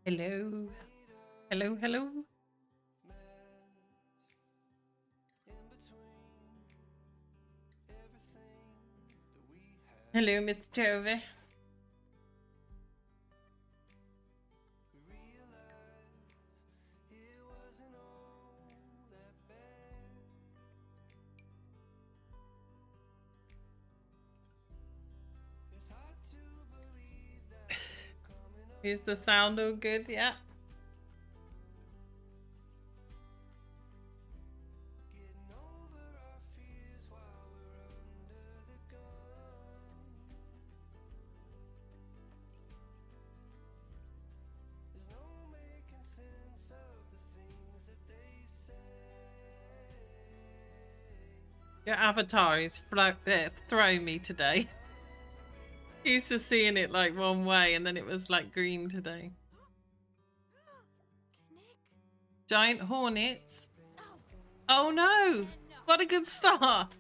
Hello. Hello, hello. Hello, Miss Tove. Is the sound all good? Yeah. Your avatar is throwing me today. Used to seeing it like one way and then it was like green today. Giant hornets. Oh no! What a good start!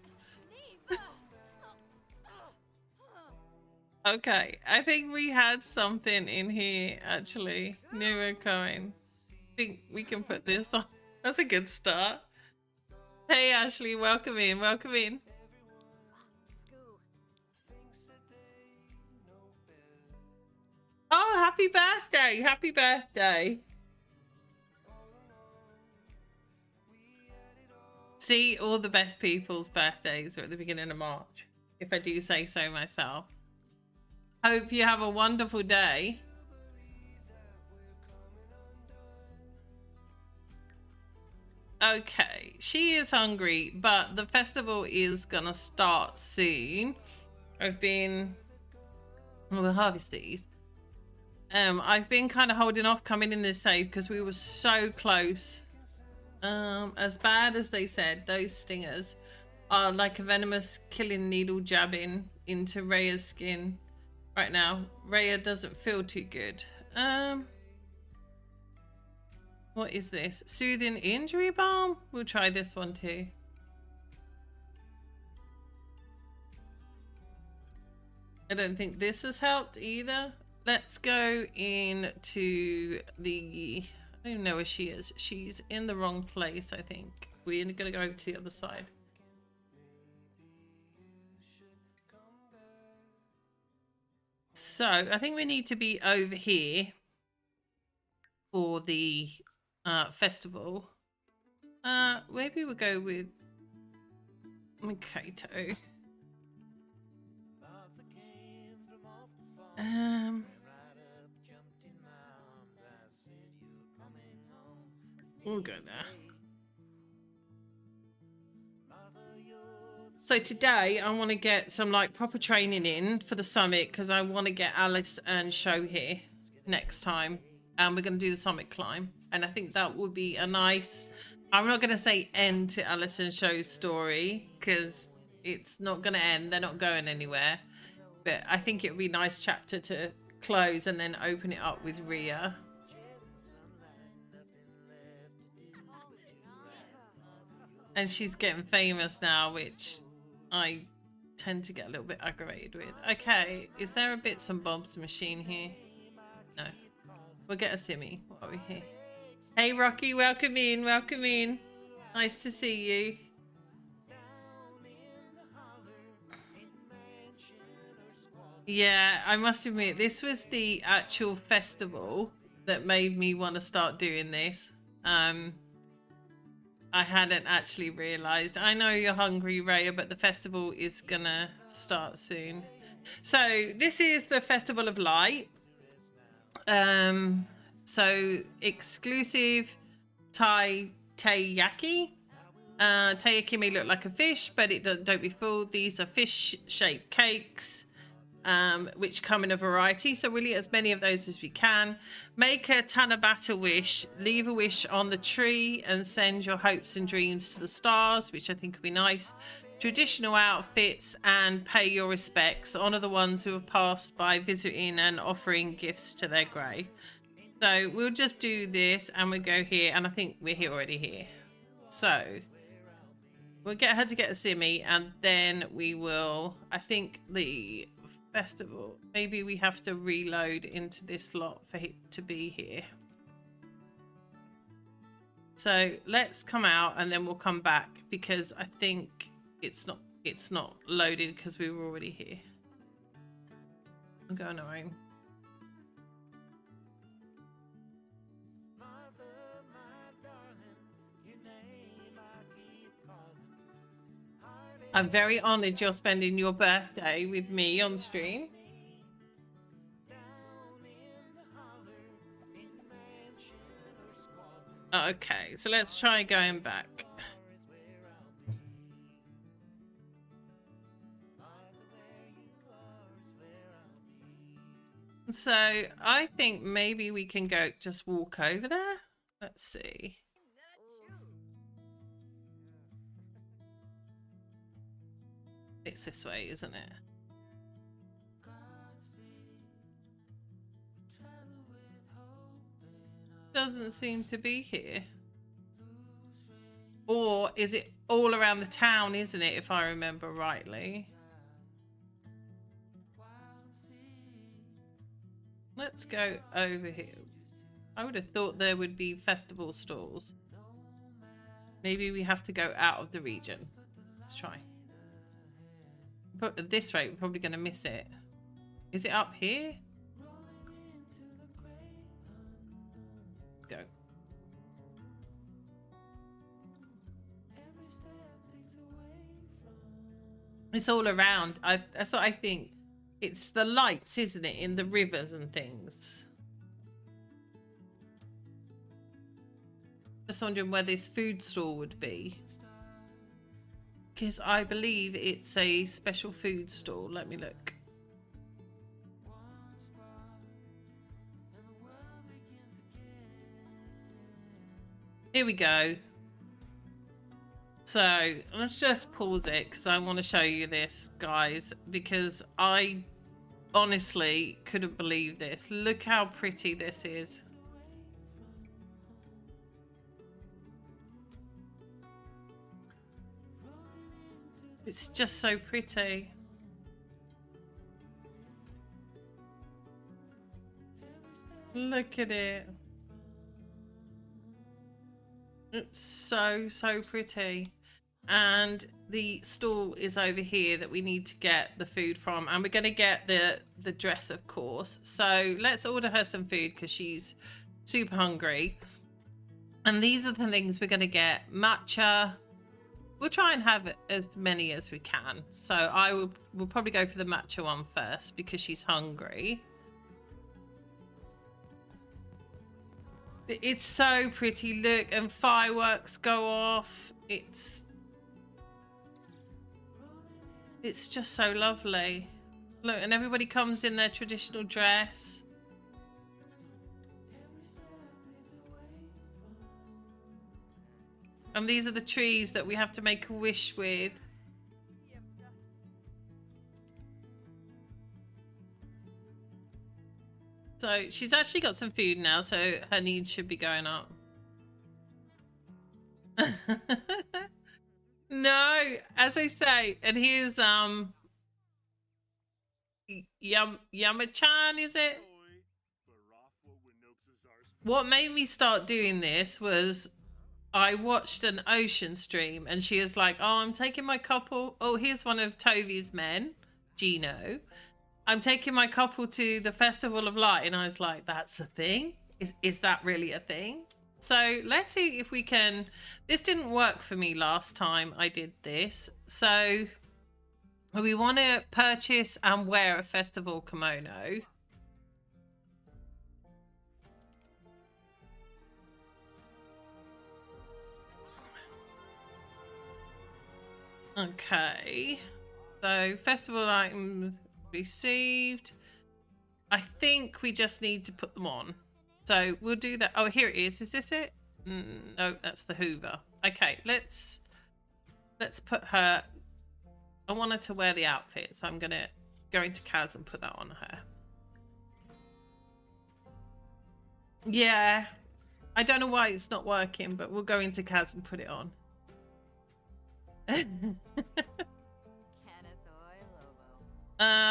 Okay, I think we had something in here actually. Newer coin. I think we can put this on. That's a good start. Hey Ashley, welcome in, welcome in. Oh, happy birthday! Happy birthday! See, all the best people's birthdays are at the beginning of March, if I do say so myself. Hope you have a wonderful day. Okay, she is hungry, but the festival is gonna start soon. We'll harvest these. I've been kind of holding off coming in this save because we were so close. As bad as they said, those stingers are like a venomous killing needle jabbing into Rhea's skin right now. Rhea doesn't feel too good. What is this? Soothing injury balm? We'll try this one too. I don't think this has helped either. Let's go into the... I don't even know where she is. She's in the wrong place, I think. We're going to go over to the other side. So, I think we need to be over here for the festival. Maybe we'll go with Mikato. We'll go there. So today I want to get some like proper training in for the summit because I want to get Alice and Sho here next time, and we're going to do the summit climb, and I think that would be a nice, I'm not going to say end to Alice and Sho's story because it's not going to end, they're not going anywhere, but I think it would be a nice chapter to close and then open it up with Rhea. And she's getting famous now, which I tend to get a little bit aggravated with. Okay, is there a bits and bobs machine here? No. We'll get a simmy while we're here. Hey Rocky, welcome in, welcome in. Nice to see you. Yeah, I must admit, this was the actual festival that made me want to start doing this. I hadn't actually realised. I know you're hungry, Rhea, but the festival is gonna start soon. So this is the Festival of Light. So exclusive taiyaki. Taiyaki may look like a fish, but it don't be fooled. These are fish-shaped cakes. Which come in a variety, so really as many of those as we can. Make a Tanabata wish, leave a wish on the tree and send your hopes and dreams to the stars, which I think would be nice. Traditional outfits and pay your respects. Honor the ones who have passed by visiting and offering gifts to their grave. So we'll just do this and we'll go here, and I think we're here already here. So we'll get her to get a simmy, and then we will, I think the Festival. Maybe we have to reload into this lot for it to be here. So let's come out and then we'll come back because I think it's not loaded because we were already here. I'm going home. I'm very honoured you're spending your birthday with me on stream. Okay, so let's try going back. So I think maybe we can go just walk over there. Let's see. It's this way, isn't it? Doesn't seem to be here. Or is it all around the town, isn't it, if I remember rightly? Let's go over here. I would have thought there would be festival stalls. Maybe we have to go out of the region. Let's try. But at this rate, we're probably going to miss it. Is it up here? Go. It's all around. That's what I think. It's the lights, isn't it, in the rivers and things. Just wondering where this food store would be. Because I believe it's a special food store. Let me look. Here we go. So let's just pause it because I want to show you this, guys, because I honestly couldn't believe this. Look how pretty this is. It's just so pretty. Look at it. It's so pretty. And the stall is over here that we need to get the food from, and we're going to get the dress, of course. So let's order her some food because she's super hungry. And these are the things we're going to get. Matcha. We'll try and have as many as we can. So we'll probably go for the matcha one first because she's hungry. It's so pretty. Look, and fireworks go off. It's just so lovely. Look, and everybody comes in their traditional dress. And these are the trees that we have to make a wish with. So she's actually got some food now, so her needs should be going up. No, as I say, and here's Yama-chan, is it? What made me start doing this was I watched an Ocean stream and she was like, oh, I'm taking my couple. Oh, here's one of Tovi's men, Gino. I'm taking my couple to the Festival of Light. And I was like, that's a thing? Is that really a thing? So let's see if we can. This didn't work for me last time I did this. So we want to purchase and wear a festival kimono. Okay. So festival items received. I think we just need to put them on. So we'll do that. Oh, here it is. Is this it? No, that's the Hoover. Okay, let's put her. I want her to wear the outfit, so I'm gonna go into Kaz and put that on her. Yeah, I don't know why it's not working, but we'll go into Kaz and put it on.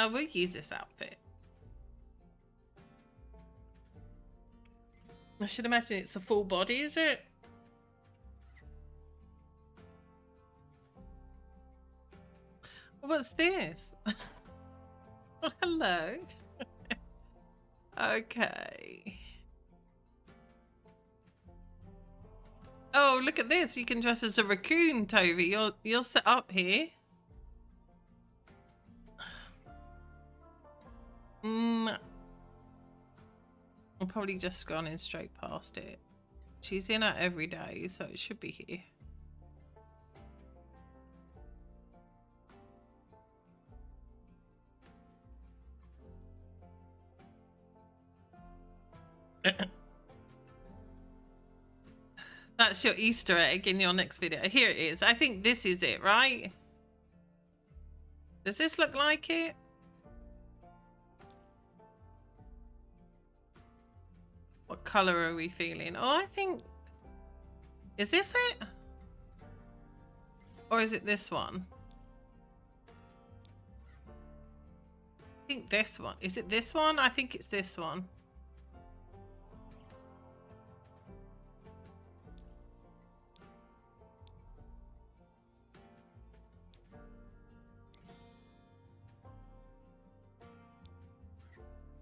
We'll use this outfit. I should imagine it's a full body, is it? What's this? Oh, hello. Okay. Oh, look at this. You can dress as a raccoon, Toby. You're set up here. I'll probably just gone in straight past it. She's in it every day, so it should be here. That's your Easter egg in your next video. Here it is. I think this is it, right? Does this look like it? What color are we feeling? Oh, I think... Is this it? Or is it this one? I think this one. Is it this one? I think it's this one.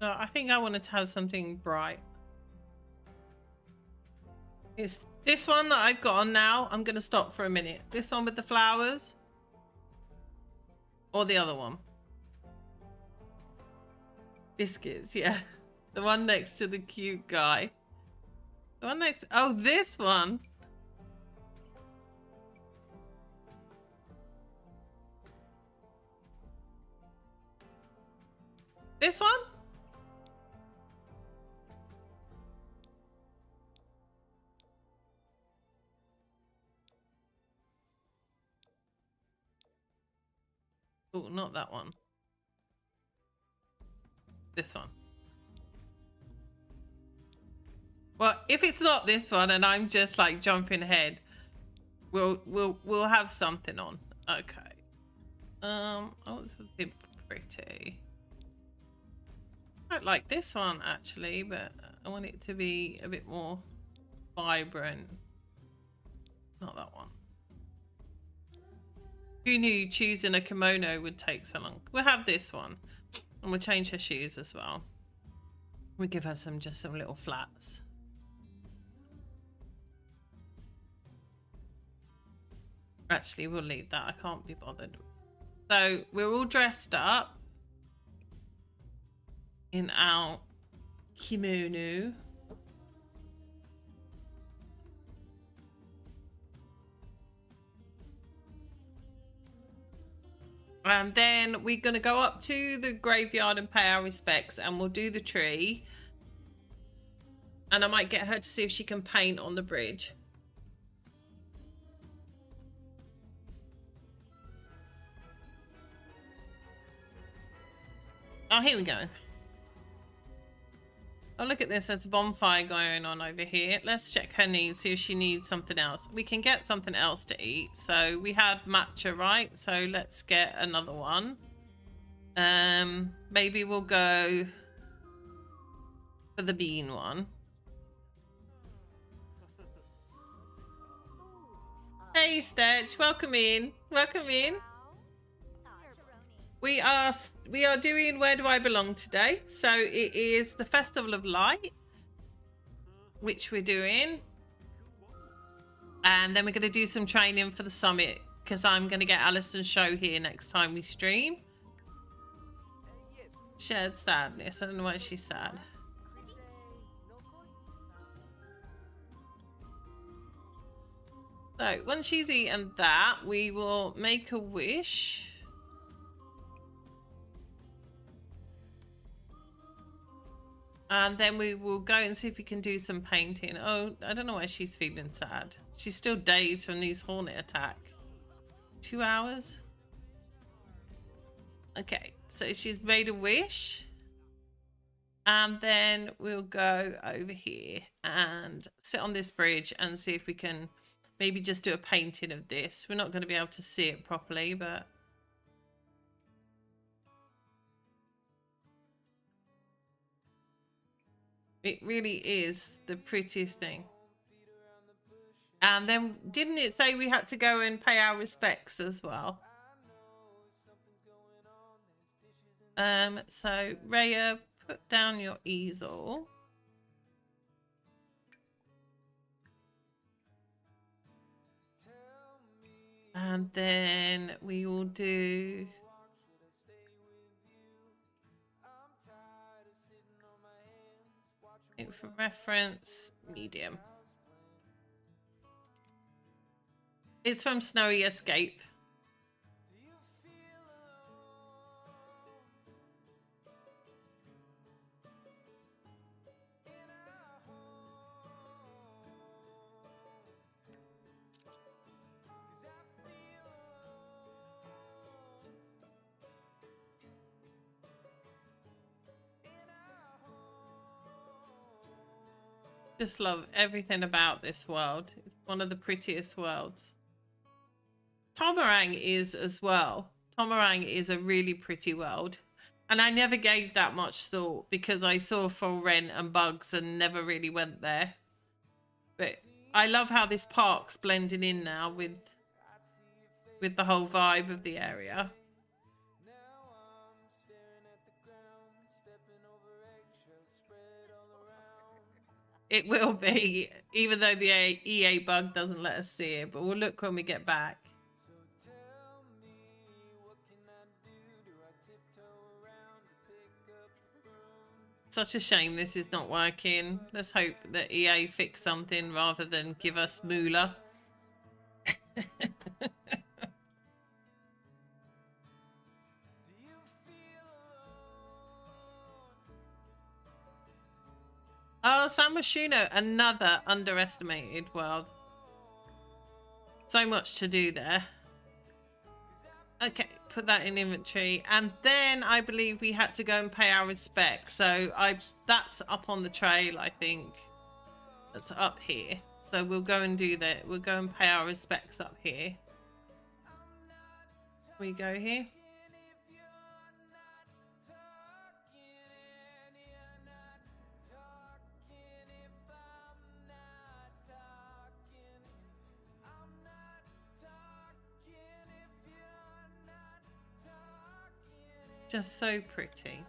No, I think I wanted to have something bright. It's this one that I've got on now. I'm going to stop for a minute. This one with the flowers. Or the other one. Biscuits, yeah. The one next to the cute guy. The one next... Oh, this one. This one? Oh, not that one. This one. Well, if it's not this one and I'm just like jumping ahead, we'll have something on. Okay. Oh, this is a bit pretty. I quite like this one actually, but I want it to be a bit more vibrant. Not that one. Who knew choosing a kimono would take so long? We'll have this one. And we'll change her shoes as well. We'll give her just some little flats. Actually, we'll leave that. I can't be bothered. So we're all dressed up in our kimono. And then we're going to go up to the graveyard and pay our respects, and we'll do the tree. And I might get her to see if she can paint on the bridge. Oh, here we go. Oh, look at this. There's a bonfire going on over here. Let's check her needs, see if she needs something else. We can get something else to eat. So we had matcha, right? So let's get another one. Maybe we'll go for the bean one. Hey, Stetch. Welcome in. Welcome in. We are doing Where Do I Belong today. So it is the Festival of Light, which we're doing. And then we're going to do some training for the summit, because I'm going to get Alice Sho here next time we stream. Shared sadness. I don't know why she's sad. So once she's eaten that, we will make a wish. And then we will go and see if we can do some painting. Oh, I don't know why she's feeling sad. She's still dazed from these hornet attack. 2 hours? Okay, so she's made a wish. And then we'll go over here and sit on this bridge and see if we can maybe just do a painting of this. We're not going to be able to see it properly, but... It really is the prettiest thing. And then didn't it say we had to go and pay our respects as well? So Raya, put down your easel. And then we will do for reference, medium. It's from Snowy Escape. Just love everything about this world. It's one of the prettiest worlds. Tomarang is as well. Tomarang is a really pretty world. And I never gave that much thought because I saw full rent and bugs and never really went there. But I love how this park's blending in now with the whole vibe of the area. It will be, even though the EA bug doesn't let us see it, but we'll look when we get back. Such a shame this is not working. Let's hope that EA fix something rather than give us moolah. Oh, Samashuno, another underestimated world. So much to do there. Okay, put that in inventory. And then I believe we had to go and pay our respects. So that's up on the trail, I think. That's up here. So we'll go and do that. We'll go and pay our respects up here. We go here. Just so pretty.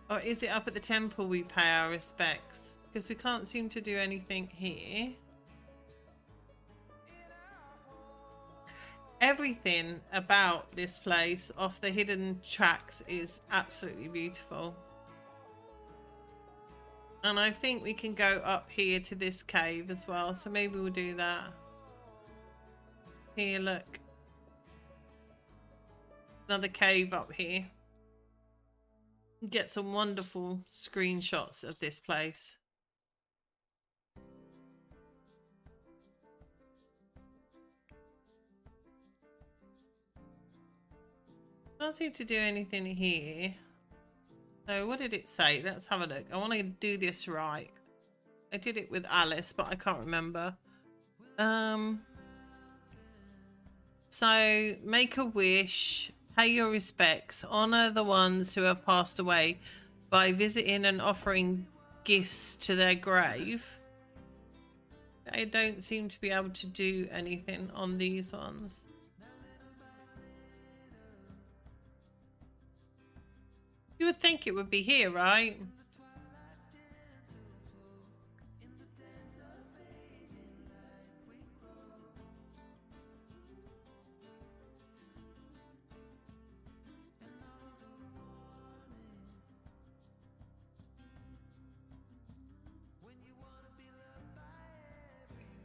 Or is it up at the temple we pay our respects? Because we can't seem to do anything here. Everything about this place off the hidden tracks is absolutely beautiful. And I think we can go up here to this cave as well. So maybe we'll do that. Here, look. Another cave up here. Get some wonderful screenshots of this place. Can't seem to do anything here. So what did it say? Let's have a look. I want to do this right. I did it with Alice, but I can't remember. So make a wish. Pay your respects. Honor the ones who have passed away by visiting and offering gifts to their grave. I don't seem to be able to do anything on these ones. You would think it would be here, right?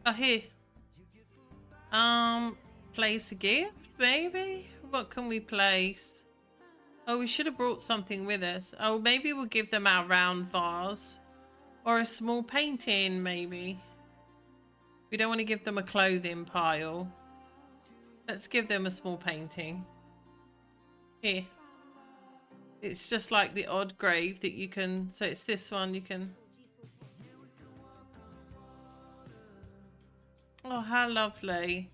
Oh, here. Place a gift, maybe? What can we place? Oh, we should have brought something with us. Oh, maybe we'll give them our round vase. Or a small painting, maybe. We don't want to give them a clothing pile. Let's give them a small painting. Here. It's just like the odd grave that you can... So it's this one you can... Oh, how lovely.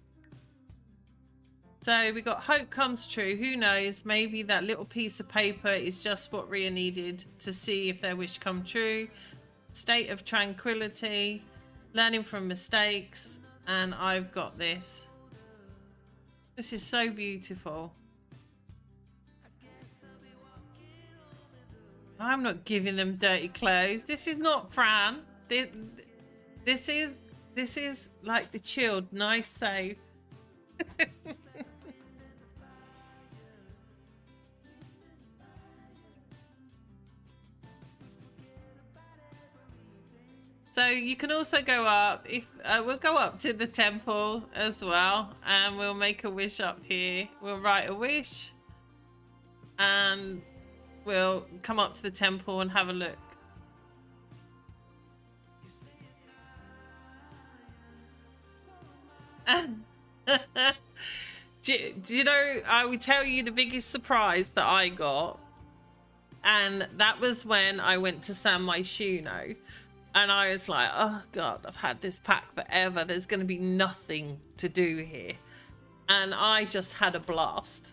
So we got hope comes true. Who knows? Maybe that little piece of paper is just what Rhea needed to see if their wish come true. State of tranquility, learning from mistakes, and I've got this. This is so beautiful. I'm not giving them dirty clothes. This is not Fran. This is like the chilled, nice, safe. So you can also go up. If we'll go up to the temple as well, and we'll make a wish up here. We'll write a wish, and we'll come up to the temple and have a look. do you know, I will tell you the biggest surprise that I got, and that was when I went to San Myshuno, and I was like, oh god, I've had this pack forever, there's going to be nothing to do here, and I just had a blast.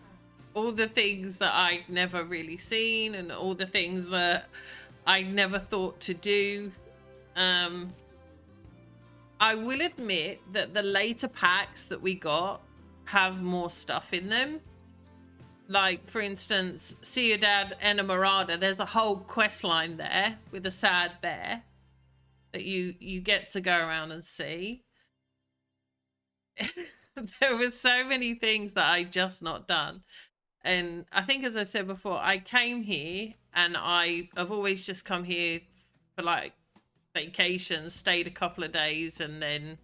All the things that I'd never really seen, and all the things that I never thought to do. I will admit that the later packs that we got have more stuff in them. Like, for instance, Ciudad Enamorada, there's a whole quest line there with a sad bear that you get to go around and see. There were so many things that I just not done. And I think, as I've said before, I came here and I've always just come here for like vacation, stayed a couple of days, and then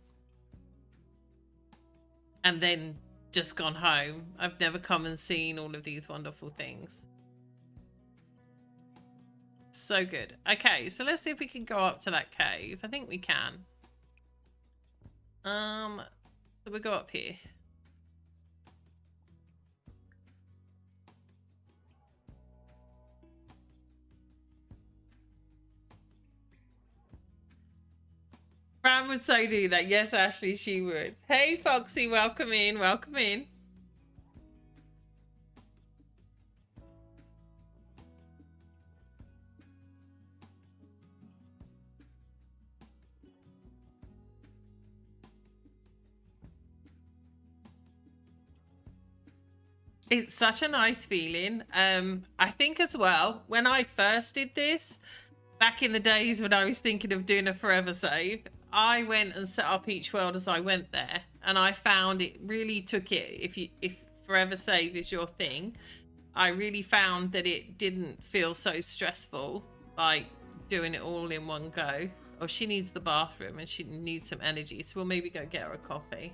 just gone home. I've never come and seen all of these wonderful things. So good. Okay, so let's see if we can go up to that cave. I think we can. So we'll go up here. Fran would so do that. Yes, Ashley, she would. Hey, Foxy, welcome in. Welcome in. It's such a nice feeling. I think as well, when I first did this, back in the days when I was thinking of doing a forever save, I went and set up each world as I went there, and I found it really took it. If forever save is your thing, I really found that it didn't feel so stressful, like doing it all in one go. Oh, she needs the bathroom and she needs some energy, so we'll maybe go get her a coffee.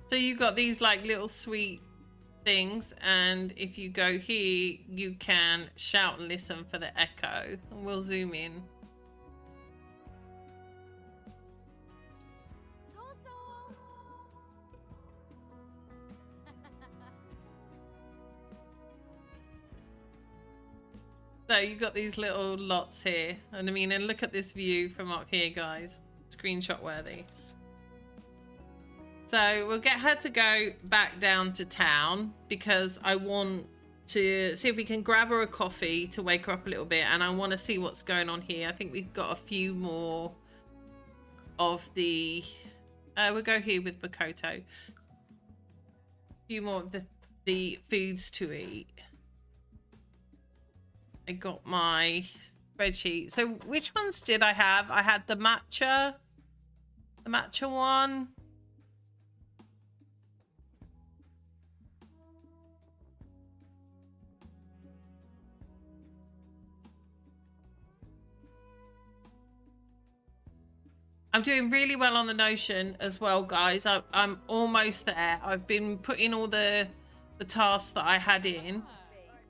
So you got these like little sweet things, and if you go here you can shout and listen for the echo, and we'll zoom in. So you've got these little lots here, and I mean, and look at this view from up here, guys. Screenshot worthy. So we'll get her to go back down to town because I want to see if we can grab her a coffee to wake her up a little bit, and I want to see what's going on here. I think we've got a few more of the we'll go here with Makoto. A few more of the foods to eat. I got my spreadsheet. So which ones did I have? I had the matcha one. I'm doing really well on the Notion as well, guys. I'm almost there. I've been putting all the tasks that I had in.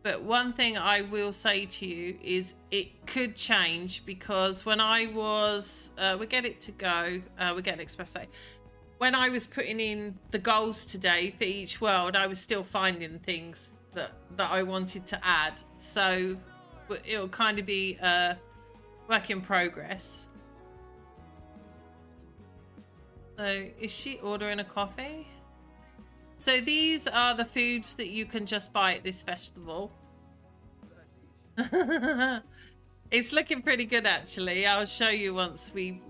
But one thing I will say to you is it could change, because when I was, we get it to go, we get an espresso. When I was putting in the goals today for each world, I was still finding things that I wanted to add. So it'll kind of be a work in progress. So is she ordering a coffee? So these are the foods that you can just buy at this festival. It's looking pretty good actually. I'll show you once we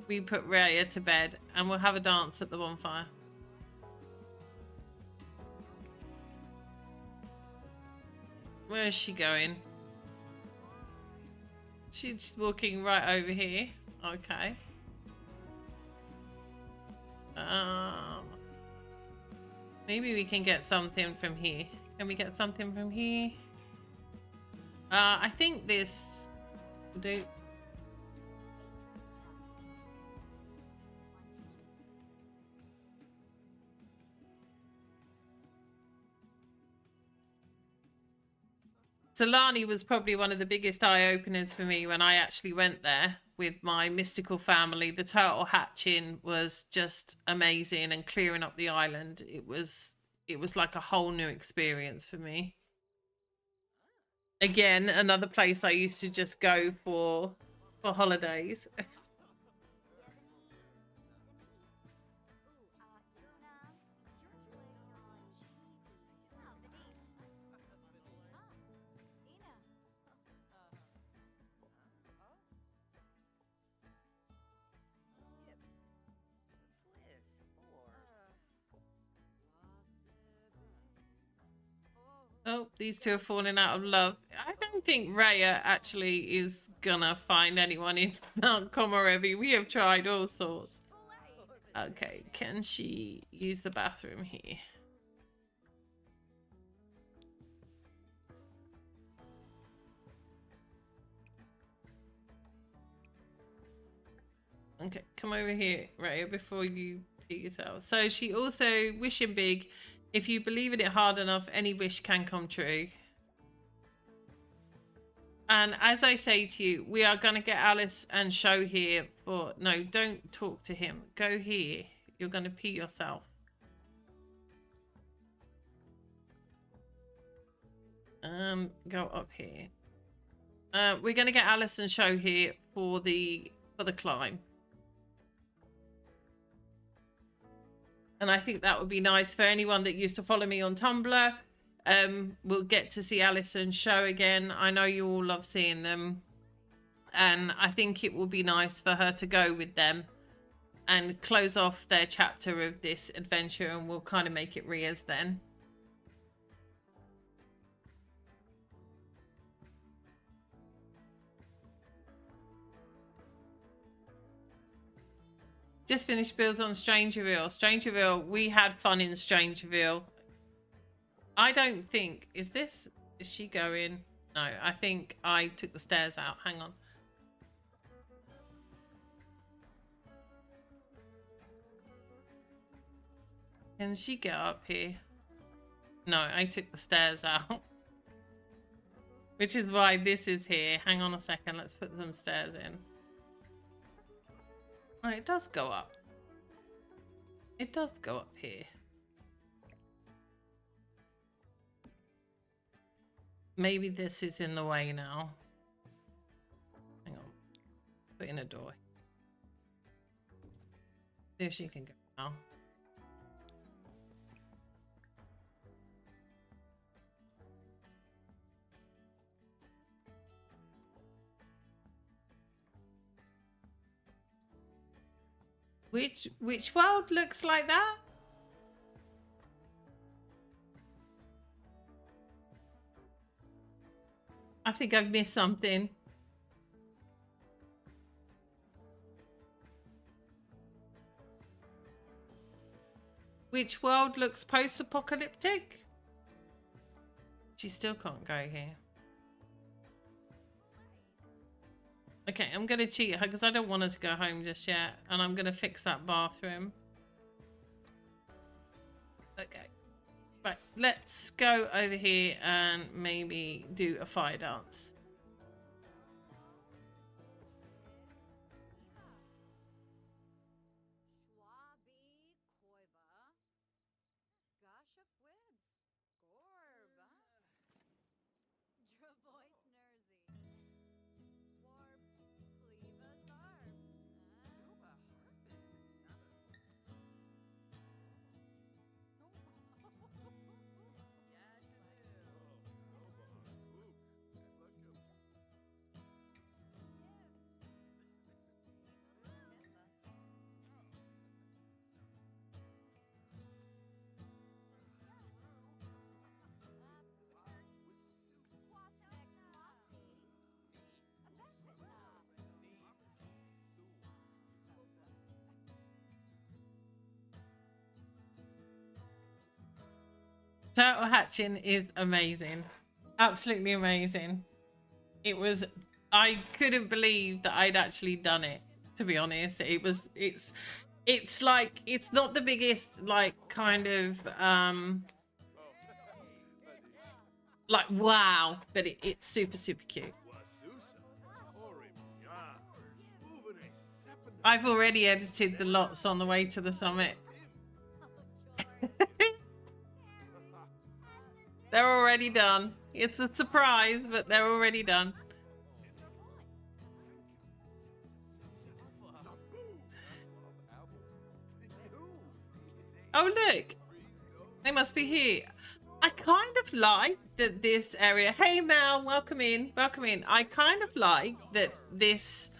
put Raya to bed and we'll have a dance at the bonfire. Where is she going? She's walking right over here. Okay. Maybe we can get something from here. Can we get something from here? I think this will do. Solani was probably one of the biggest eye-openers for me when I actually went there with my mystical family. The turtle hatching was just amazing, and clearing up the island. It was like a whole new experience for me. Again, another place I used to just go for holidays. Oh, these two are falling out of love. I don't think Raya actually is gonna find anyone in Mount Komorebi. We have tried all sorts. Okay, can she use the bathroom here? Okay, come over here, Raya, before you pee yourself. So she also wishing big. If you believe in it hard enough, any wish can come true. And as I say to you, we are going to get Alice and Sho here for... No, don't talk to him. Go here. You're going to pee yourself. Go up here. We're going to get Alice and Sho here for the climb. And I think that would be nice for anyone that used to follow me on Tumblr. We'll get to see Alice and Sho again. I know you all love seeing them. And I think it will be nice for her to go with them and close off their chapter of this adventure, and we'll kind of make it Ria's then. Just finished builds on Strangerville. Strangerville, we had fun in Strangerville. I don't think... Is she going? No, I think I took the stairs out. Hang on. Can she get up here? No, I took the stairs out. Which is why this is here. Hang on a second. Let's put some stairs in. Oh, it does go up. It does go up here. Maybe this is in the way now. Hang on. Put in a door. See if she can go now. Which world looks like that? I think I've missed something. Which world looks post-apocalyptic? She still can't go here. Okay, I'm going to cheat her because I don't want her to go home just yet. And I'm going to fix that bathroom. Okay. Right, let's go over here and maybe do a fire dance. Turtle hatching is amazing. Absolutely amazing. It was, I couldn't believe that I'd actually done it, to be honest. It's like, it's not the biggest, like, kind of, like, wow, but it's super, super cute. I've already edited the lots on the way to the summit. They're already done. It's a surprise, but they're already done. Oh, look. They must be here. I kind of like that this area... Hey, Mel, welcome in. Welcome in. I kind of like that this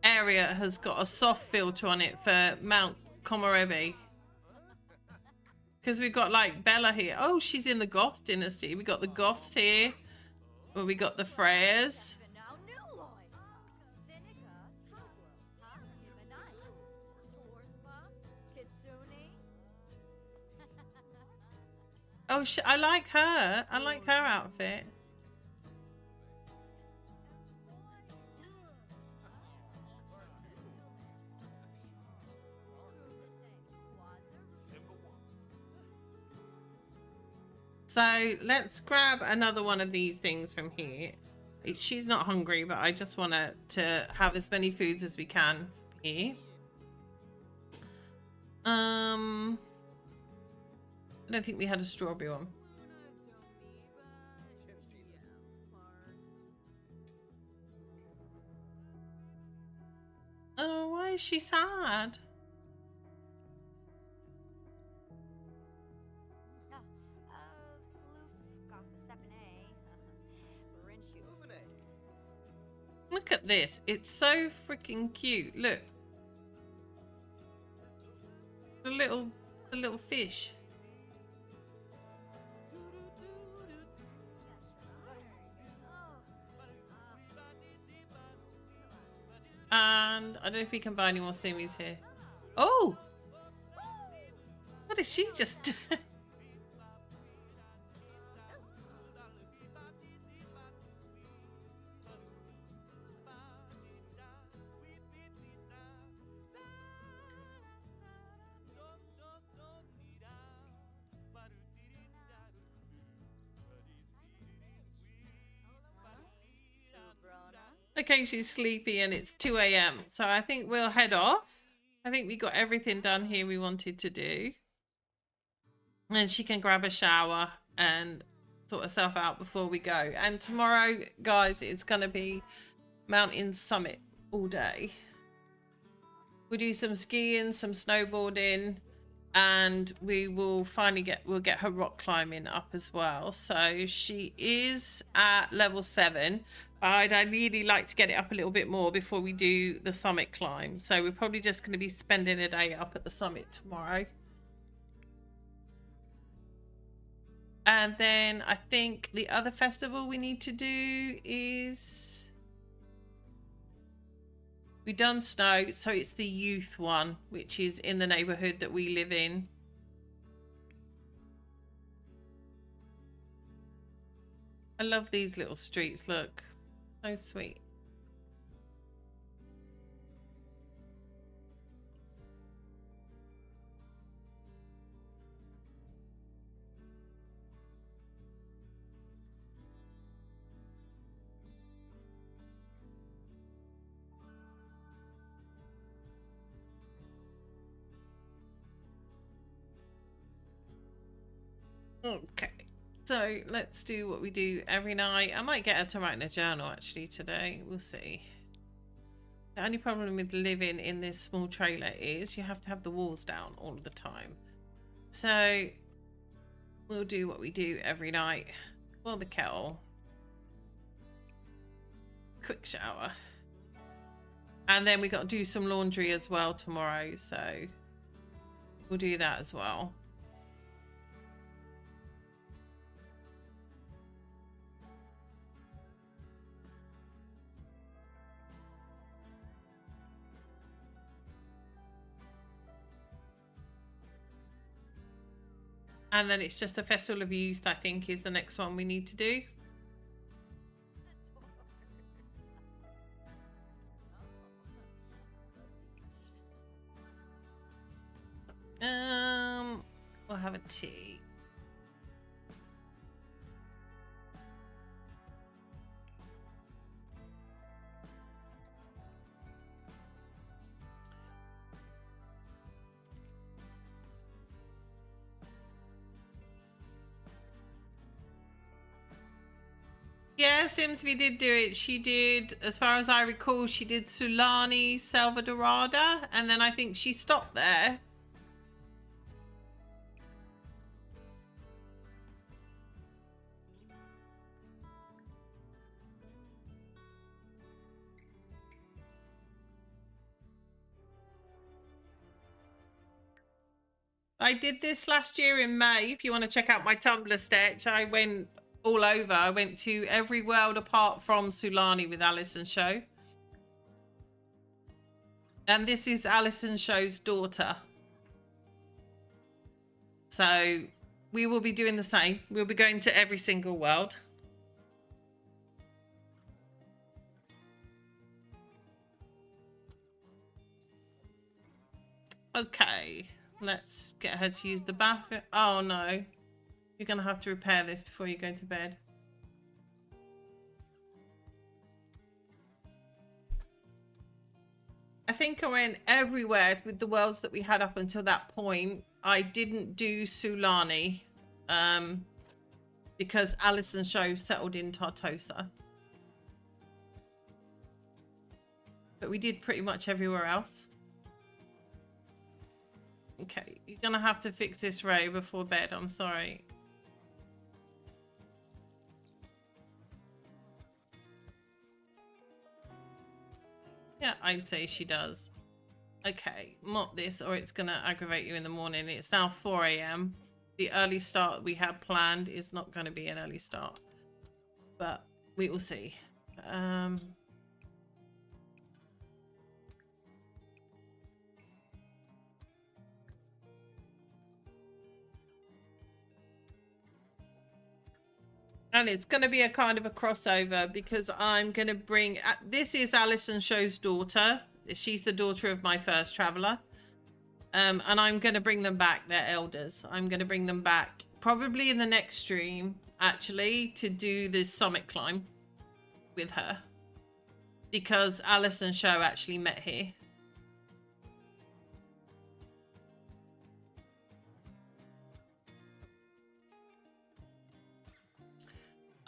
area has got a soft filter on it for Mount Komorebi. Because we've got, like, Bella here. Oh, she's in the Goth dynasty. We got the Goths here. Well, we got the Freyas. Oh, I like her. I like her outfit. So let's grab another one of these things from here. She's not hungry, but I just want to have as many foods as we can here. I don't think we had a strawberry one. Oh, why is she sad? Look at this. It's so freaking cute. Look. The little fish. And I don't know if we can buy any more semis here. Oh! What did she just do? Okay, she's sleepy and it's 2 a.m. So I think we'll head off. I think we got everything done here we wanted to do. And she can grab a shower and sort herself out before we go. And tomorrow, guys, it's going to be mountain summit all day. We'll do some skiing, some snowboarding, and we will finally we'll get her rock climbing up as well. So she is at level 7. I'd ideally like to get it up a little bit more before we do the summit climb. So we're probably just going to be spending a day up at the summit tomorrow. And then I think the other festival we need to do is... We've done snow, so it's the youth one, which is in the neighborhood that we live in. I love these little streets, look. So sweet. Okay, so let's do what we do every night. I might get her to write in a journal actually today. We'll see. The only problem with living in this small trailer is you have to have the walls down all the time. So we'll do what we do every night. Boil the kettle. Quick shower. And then we got to do some laundry as well tomorrow. So we'll do that as well. And then it's just a Festival of Youth, I think, is the next one we need to do. We'll have a tea. Yeah, Simsby did do it. She did, as far as I recall, she did Sulani, Selva Dorada, and then I think she stopped there. I did this last year in May. If you want to check out my Tumblr sketch, I went all over. I went to every world apart from Sulani with Alice Sho. And this is Alice Sho's daughter. So we will be doing the same. We'll be going to every single world. Okay, let's get her to use the bathroom. Oh no, you're gonna have to repair this before you go to bed. I think I went everywhere with the worlds that we had up until that point. I didn't do Sulani because Alice Sho settled in Tartosa. But we did pretty much everywhere else. Okay, you're gonna have to fix this, Ray, before bed. I'm sorry. Yeah, I'd say she does. Okay, mop this or it's gonna aggravate you in the morning. It's now 4 a.m. The early start we had planned is not going to be an early start, but we will see. And it's going to be a kind of a crossover because I'm going to bring... this is Alice Sho's daughter. She's the daughter of my first traveller. And I'm going to bring them back. They're elders. I'm going to bring them back probably in the next stream, actually, to do this summit climb with her. Because Alice Sho actually met here.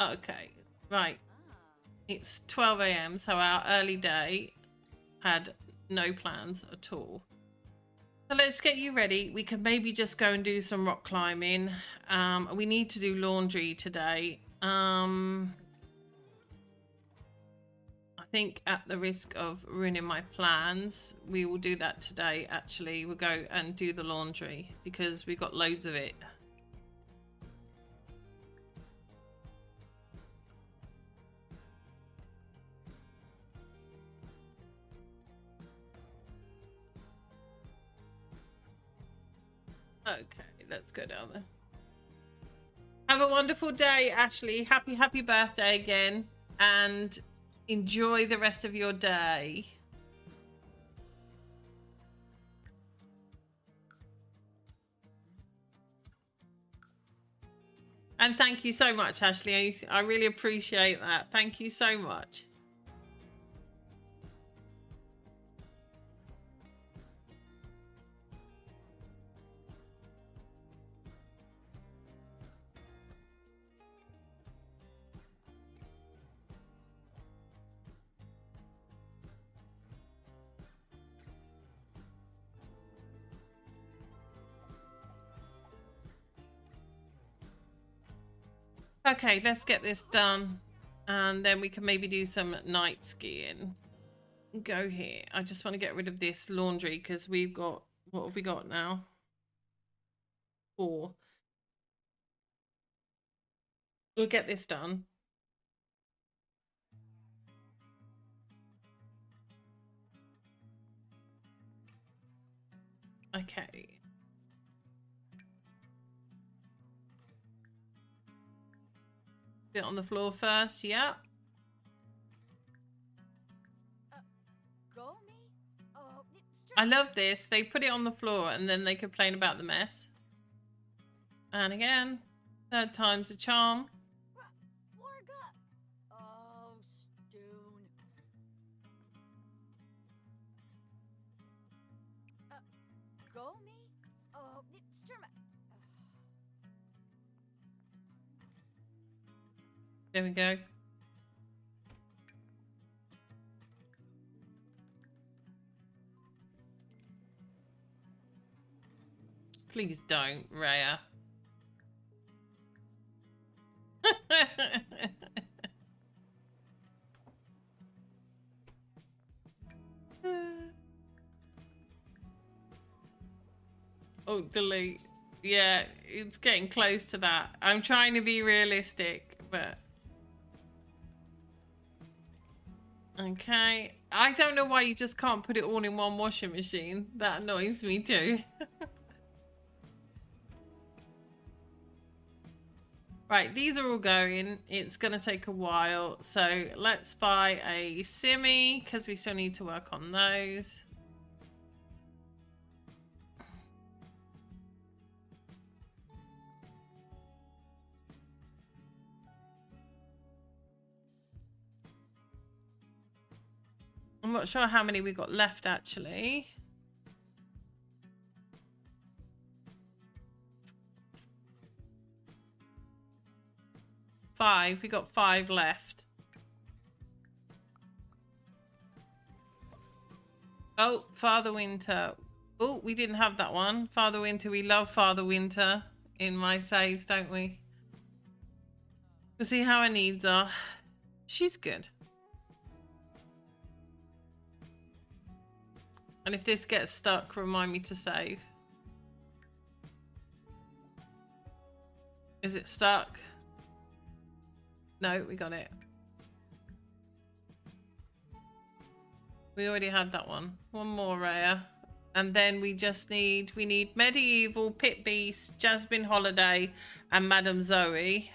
Okay, right. It's 12 a.m. so our early day had no plans at all. So let's get you ready. We could maybe just go and do some rock climbing. We need to do laundry today. I think at the risk of ruining my plans, we will do that today, actually. We'll go and do the laundry because we got loads of it. Okay, let's go down there. Have a wonderful day, Ashley. Happy birthday again. And enjoy the rest of your day. And thank you so much, Ashley. I really appreciate that. Thank you so much. Okay, let's get this done. And then we can maybe do some night skiing. Go here. I just want to get rid of this laundry because we've got... what have we got now? 4. We'll get this done. Okay. Put it on the floor first. Yeah. I love this. They put it on the floor and then they complain about the mess. And again, third time's a charm. There we go. Please don't, Raya. Oh, delete. Yeah, it's getting close to that. I'm trying to be realistic, but... Okay. I don't know why you just can't put it all in one washing machine. That annoys me too. Right, these are all going. It's going to take a while. So let's buy a simmy because we still need to work on those. I'm not sure how many we got left actually. Five. We got 5 left. Oh, Father Winter. Oh, we didn't have that one. Father Winter. We love Father Winter in my saves, don't we? We'll see how her needs are. She's good. And if this gets stuck, remind me to save. Is it stuck? No, we got it. We already had that one. One more rare. And then we just need, Medieval, Pit Beast, Jasmine Holiday, and Madame Zoe.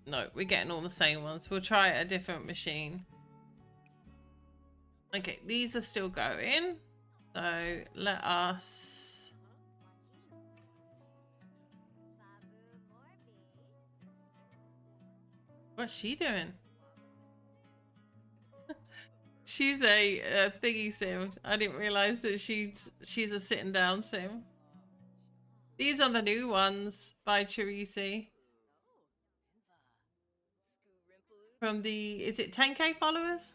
No, we're getting all the same ones. We'll try a different machine. Okay, these are still going. So let us... What's she doing? She's a thingy sim. I didn't realize that she's a sitting down sim. These are the new ones by Charisi. From the, is it 10k followers?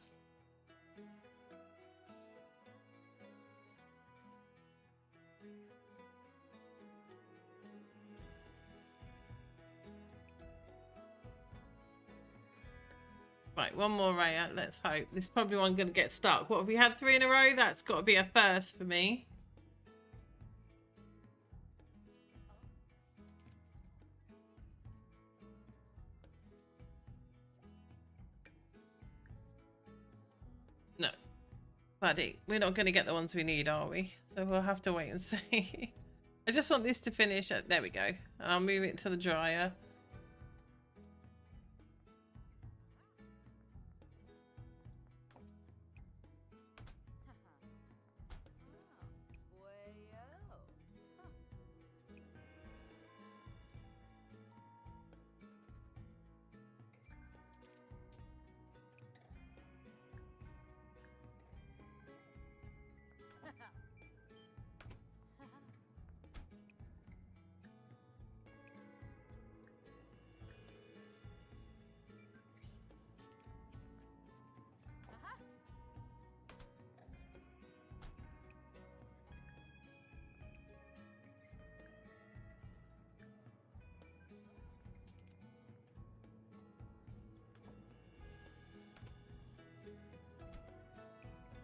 Right, one more Raya. Let's hope. This is probably one going to get stuck. What have we had 3 in a row? That's got to be a first for me. No, buddy, we're not going to get the ones we need, are we? So we'll have to wait and see. I just want this to finish. There we go. And I'll move it to the dryer.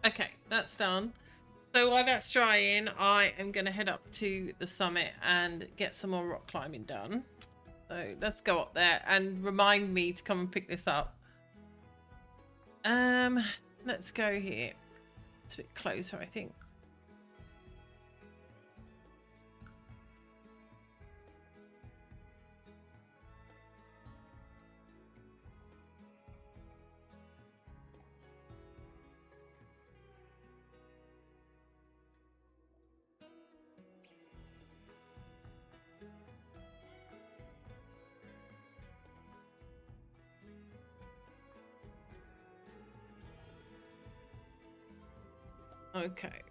Okay, that's done. So while that's drying, I am going to head up to the summit and get some more rock climbing done. So let's go up there and remind me to come and pick this up. Let's go here That's a bit closer, I think. Okay.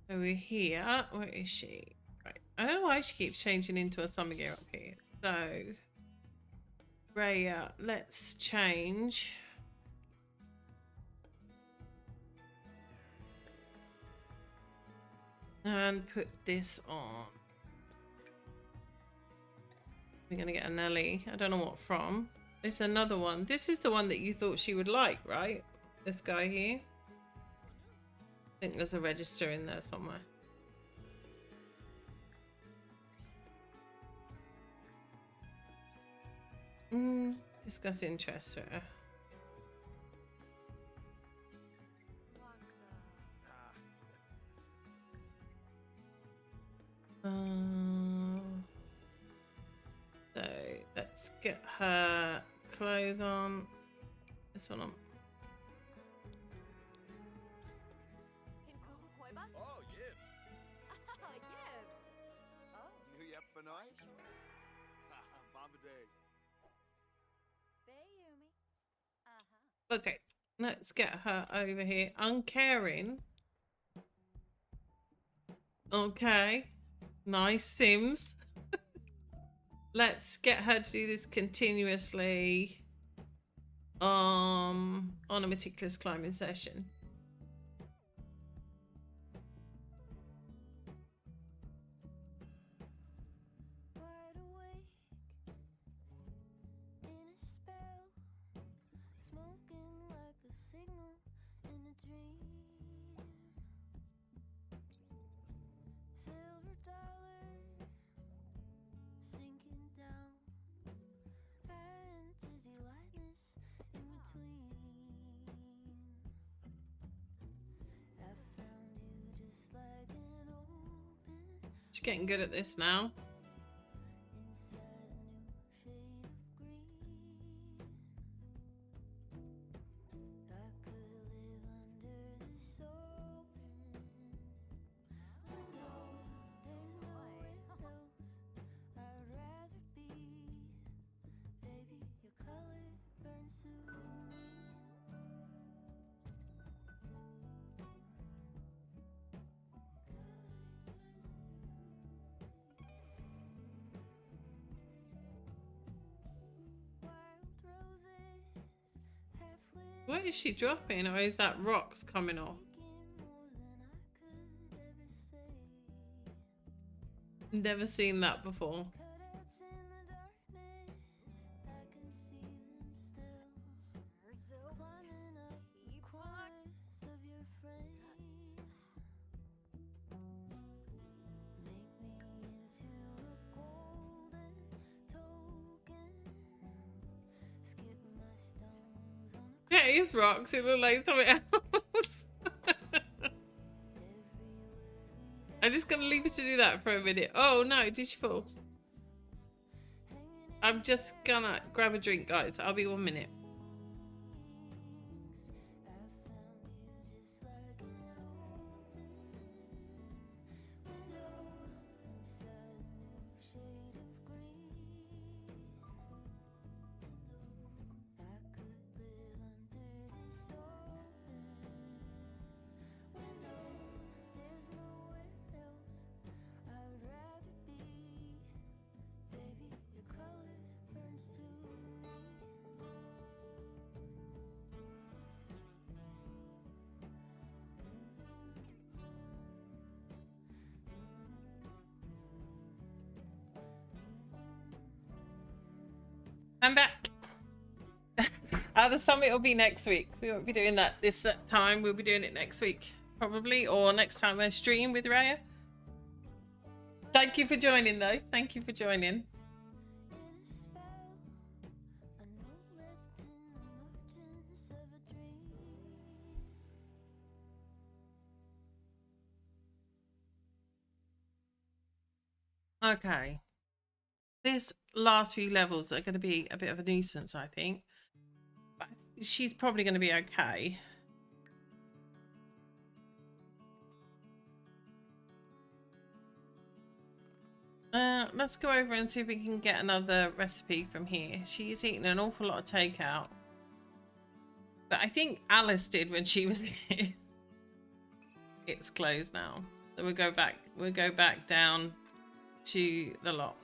So we're here. Where is she? Right. I don't know why she keeps changing into a summer gear up here. So, Raya, let's change. And put this on. We're going to get a Nelly. I don't know what from. It's another one. This is the one that you thought she would like, right? This guy here. I think there's a register in there somewhere. Discuss interest. So let's get her clothes on. This one on. Oh, Yibs. New yep for night? Bombadil. Okay, let's get her over here. Uncaring. Okay. Nice Sims. Let's get her to do this continuously on a meticulous climbing session. She's getting good at this now. Where is she dropping, or is that rocks coming off? Never seen that before. Yeah, it's rocks. It looked like something else. I'm just gonna leave her to do that for a minute. Oh no, did she fall? I'm just gonna grab a drink, guys. I'll be 1 minute. I'm back. The summit will be next week. We won't be doing that this time. We'll be doing it next week, probably, or next time I stream with Raya. Thank you for joining, though. Thank you for joining. Okay. This last few levels are going to be a bit of a nuisance, I think. But she's probably going to be okay. Let's go over and see if we can get another recipe from here. She's eaten an awful lot of takeout. But I think Alice did when she was here. It's closed now. So we'll go back down to the lot.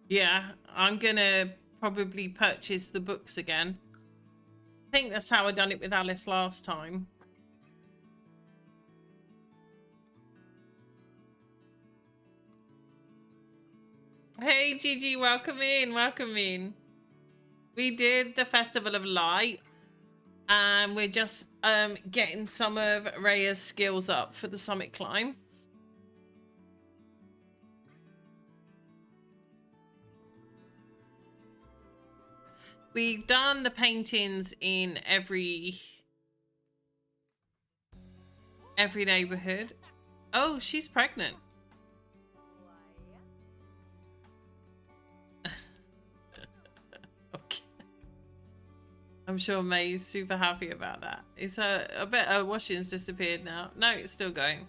Yeah, I'm gonna probably purchase the books again. I think that's how I done it with Alice last time. Hey Gigi, welcome in, welcome in. We did the Festival of Light and we're just getting some of Raya's skills up for the summit climb. We've done the paintings in every neighborhood. Oh, she's pregnant. Okay. I'm sure May's super happy about that. It's I bet her washing's disappeared now. No, it's still going.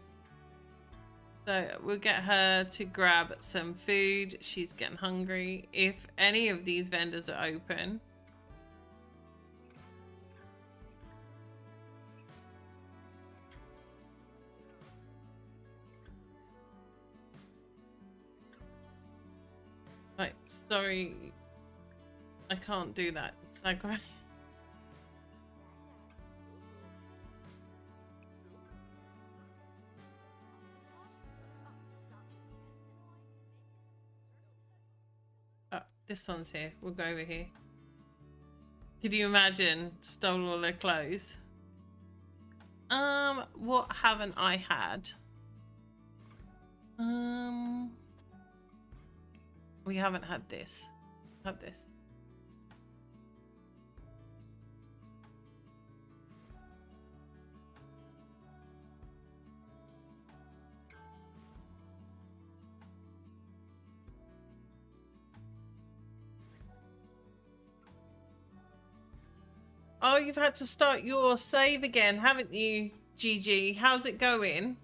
So we'll get her to grab some food. She's getting hungry. If any of these vendors are open. Right, sorry. I can't do that. It's like right. Oh, this one's here. We'll go over here. Could you imagine? Stole all their clothes. What haven't I had? We haven't had this. Have this. Oh, you've had to start your save again, haven't you, Gigi? How's it going?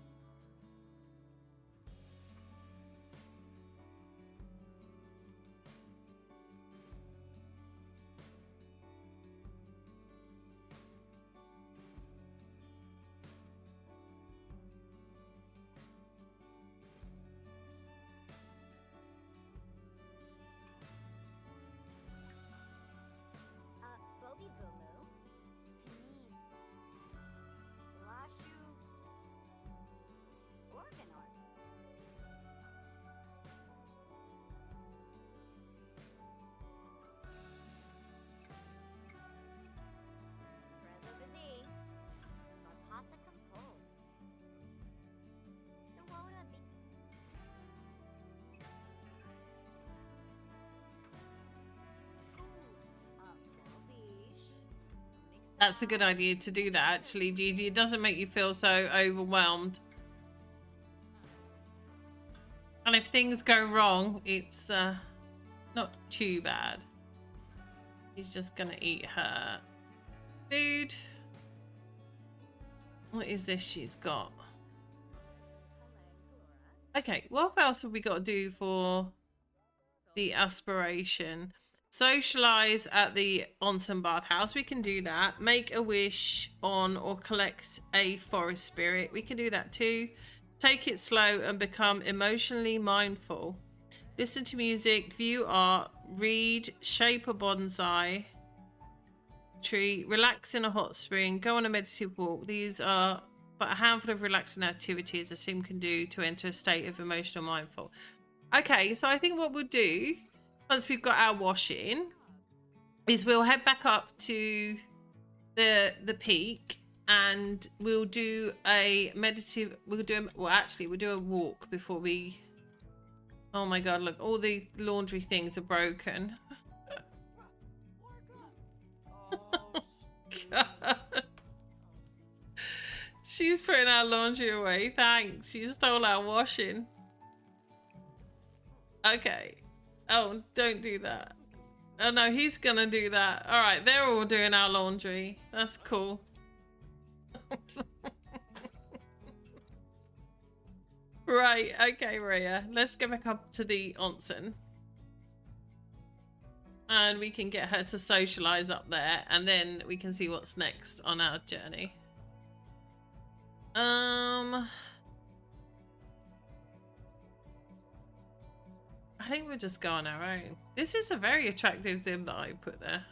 That's a good idea to do that, actually, Gigi. It doesn't make you feel so overwhelmed. And if things go wrong, it's not too bad. She's just gonna eat her food. What is this she's got? Okay, what else have we got to do for the aspiration? Socialize at the onsen bathhouse. We can do that. Make a wish on or collect a forest spirit. We can do that too. Take it slow and become emotionally mindful. Listen to music, view art, read, shape a bonsai tree, relax in a hot spring, go on a meditative walk. These are but a handful of relaxing activities a sim can do to enter a state of emotional mindful. Okay, so I think what we'll do once we've got our wash in is we'll head back up to the peak and we'll do a meditative, we'll do a walk before we, oh my god, look, all the laundry things are broken. God. She's putting our laundry away. Thanks. She stole our washing. Okay. Oh, don't do that. Oh no, he's gonna do that. All right, they're all doing our laundry. That's cool. Right, okay, Rhea. Let's go back up to the onsen. And we can get her to socialize up there, and then we can see what's next on our journey. I think we'll just go on our own. This is a very attractive sim that I put there.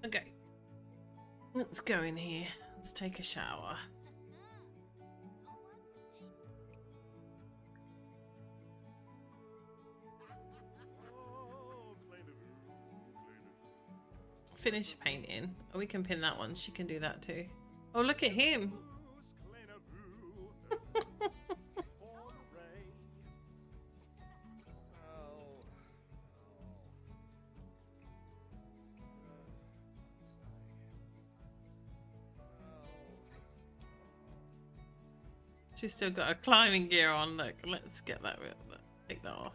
Okay. Let's go in here. Let's take a shower. Finish painting. Oh, we can pin that one. She can do that too. Oh, look at him. She's still got her climbing gear on. Look, let's get that. Take that off.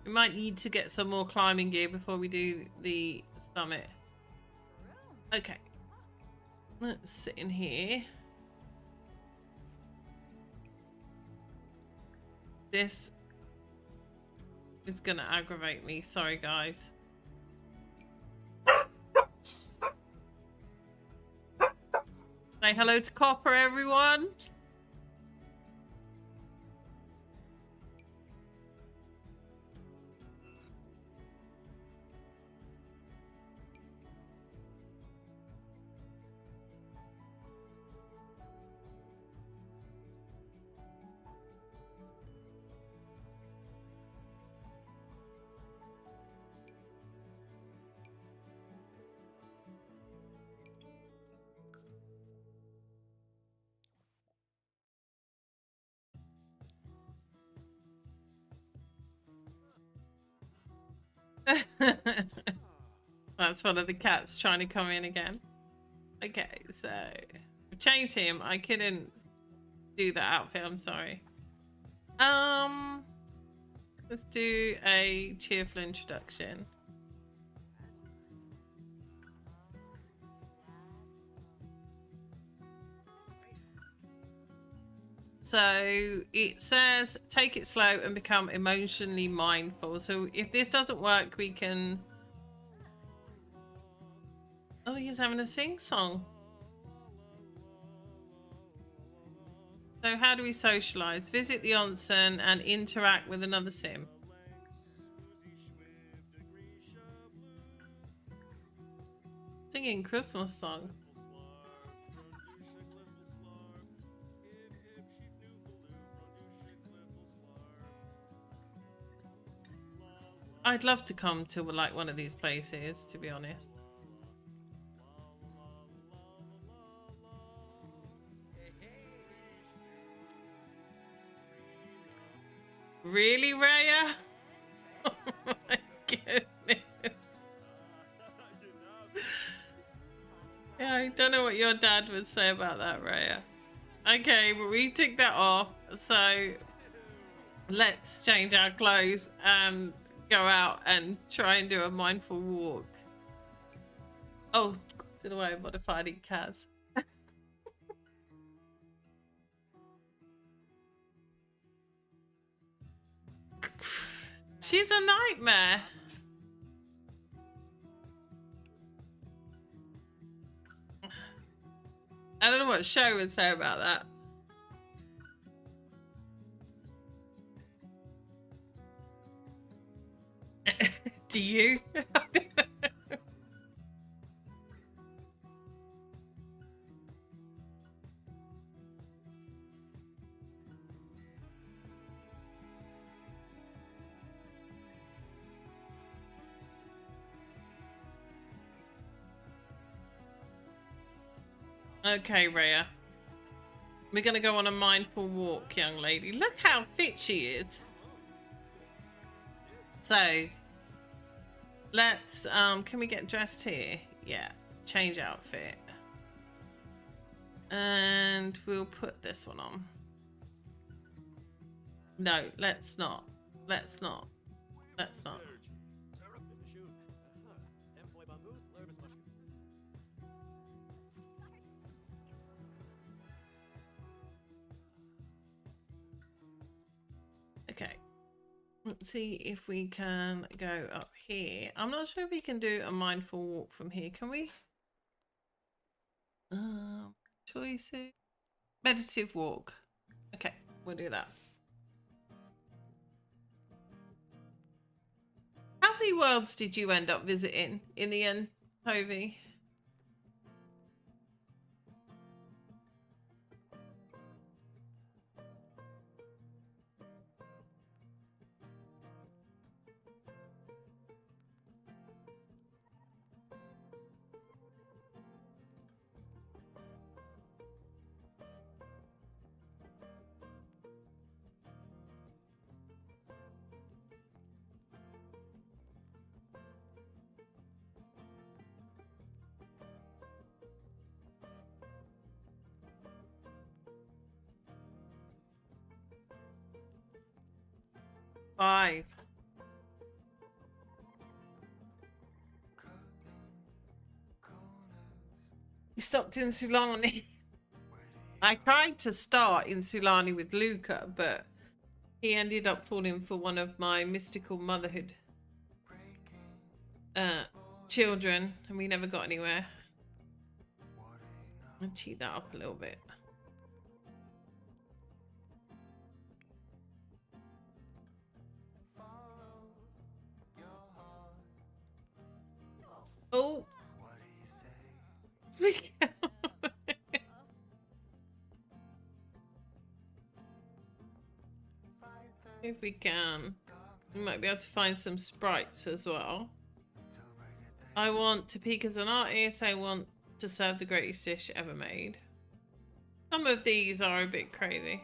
We might need to get some more climbing gear before we do the summit. Okay. Let's sit in here. This is gonna aggravate me. Sorry, guys. Say hello to Copper, everyone. That's one of the cats trying to come in again. Okay, so I changed him. I couldn't do that outfit, I'm sorry. Let's do a cheerful introduction. So it says take it slow and become emotionally mindful. So if this doesn't work, we can... Oh, he's having a sing song. So how do we socialize? Visit the onsen and interact with another sim. Singing Christmas song. I'd love to come to like one of these places, to be honest. Really, Raya? Oh my goodness. Yeah, I don't know what your dad would say about that, Raya. Okay, but we took that off, so let's change our clothes and go out and try and do a mindful walk. Oh, did I modified in Kaz? She's a nightmare. I don't know what Sho would say about that. to you. Okay, Rhea. We're going to go on a mindful walk, young lady. Look how fit she is. So, let's, can we get dressed here? Yeah, change outfit. And we'll put this one on. No, let's not. Let's not. Let's not. Okay. Let's see if we can go up here. I'm not sure if we can do a mindful walk from here. Can we? Choices. Meditative walk. Okay, we'll do that. How many worlds did you end up visiting in the end, Toby? Five. You stopped in Sulani. I tried to start in Sulani with Luca, but he ended up falling for one of my mystical motherhood children, and we never got anywhere. I'll cheat that up a little bit. Oh. If we can, we might be able to find some sprites as well. I want to peak as an artist. I want to serve the greatest dish ever made. Some of these are a bit crazy.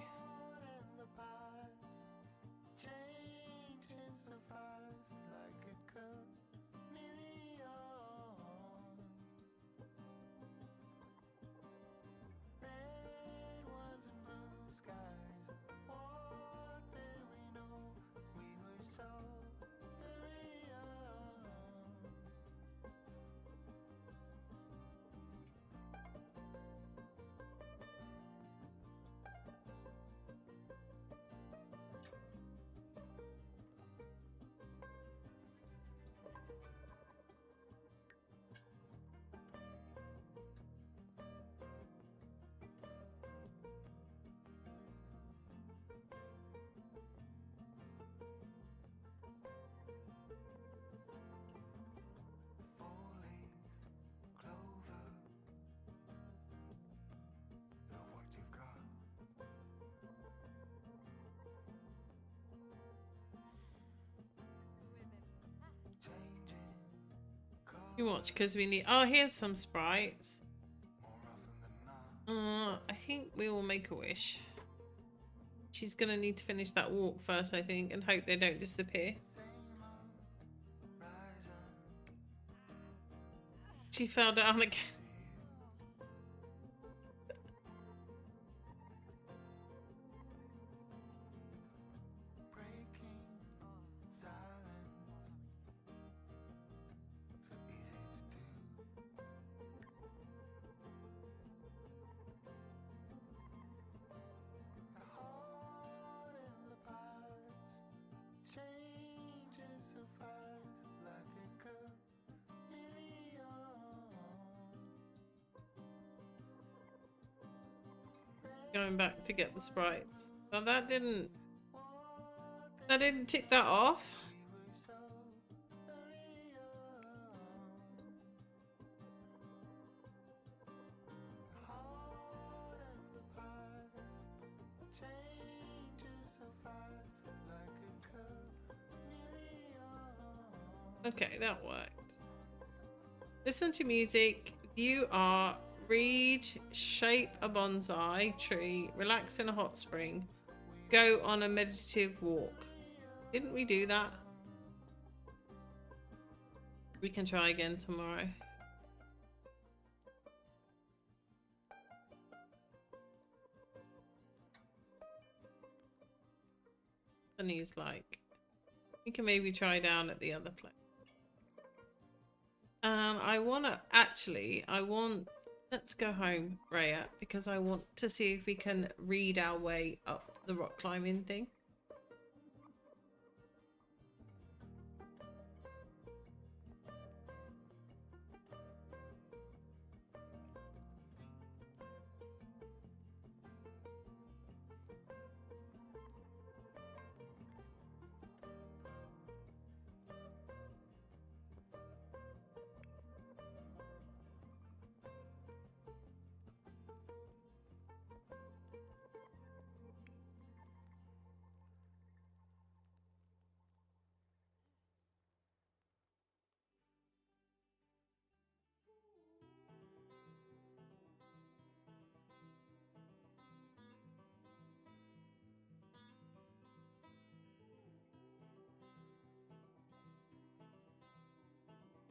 You watch because we need. Oh, here's some sprites. I think we will make a wish. She's gonna need to finish that walk first, I think, and hope they don't disappear. She fell down again. Going back to get the sprites. Well, that didn't tick that off. Okay, that worked. Listen to music, view art, read, shape a bonsai tree, relax in a hot spring, go on a meditative walk. Didn't we do that? We can try again tomorrow. And he's like, we can maybe try down at the other place. Let's go home, Rhea, because I want to see if we can read our way up the rock climbing thing.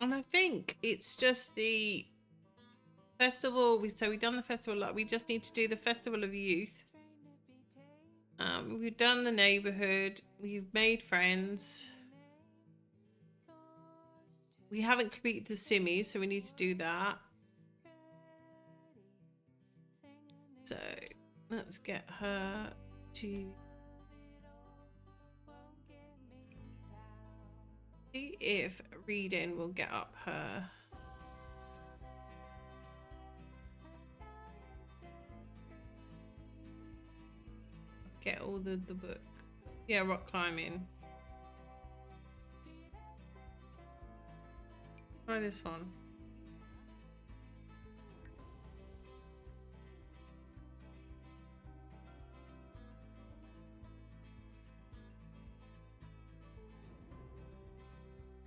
And I think it's just the festival. So we've done the festival. Like, we just need to do the festival of youth. We've done the neighborhood. We've made friends. We haven't completed the simmies, so we need to do that. So let's get her to see if reading will get up her. Get all the book. Yeah, rock climbing. Try this one.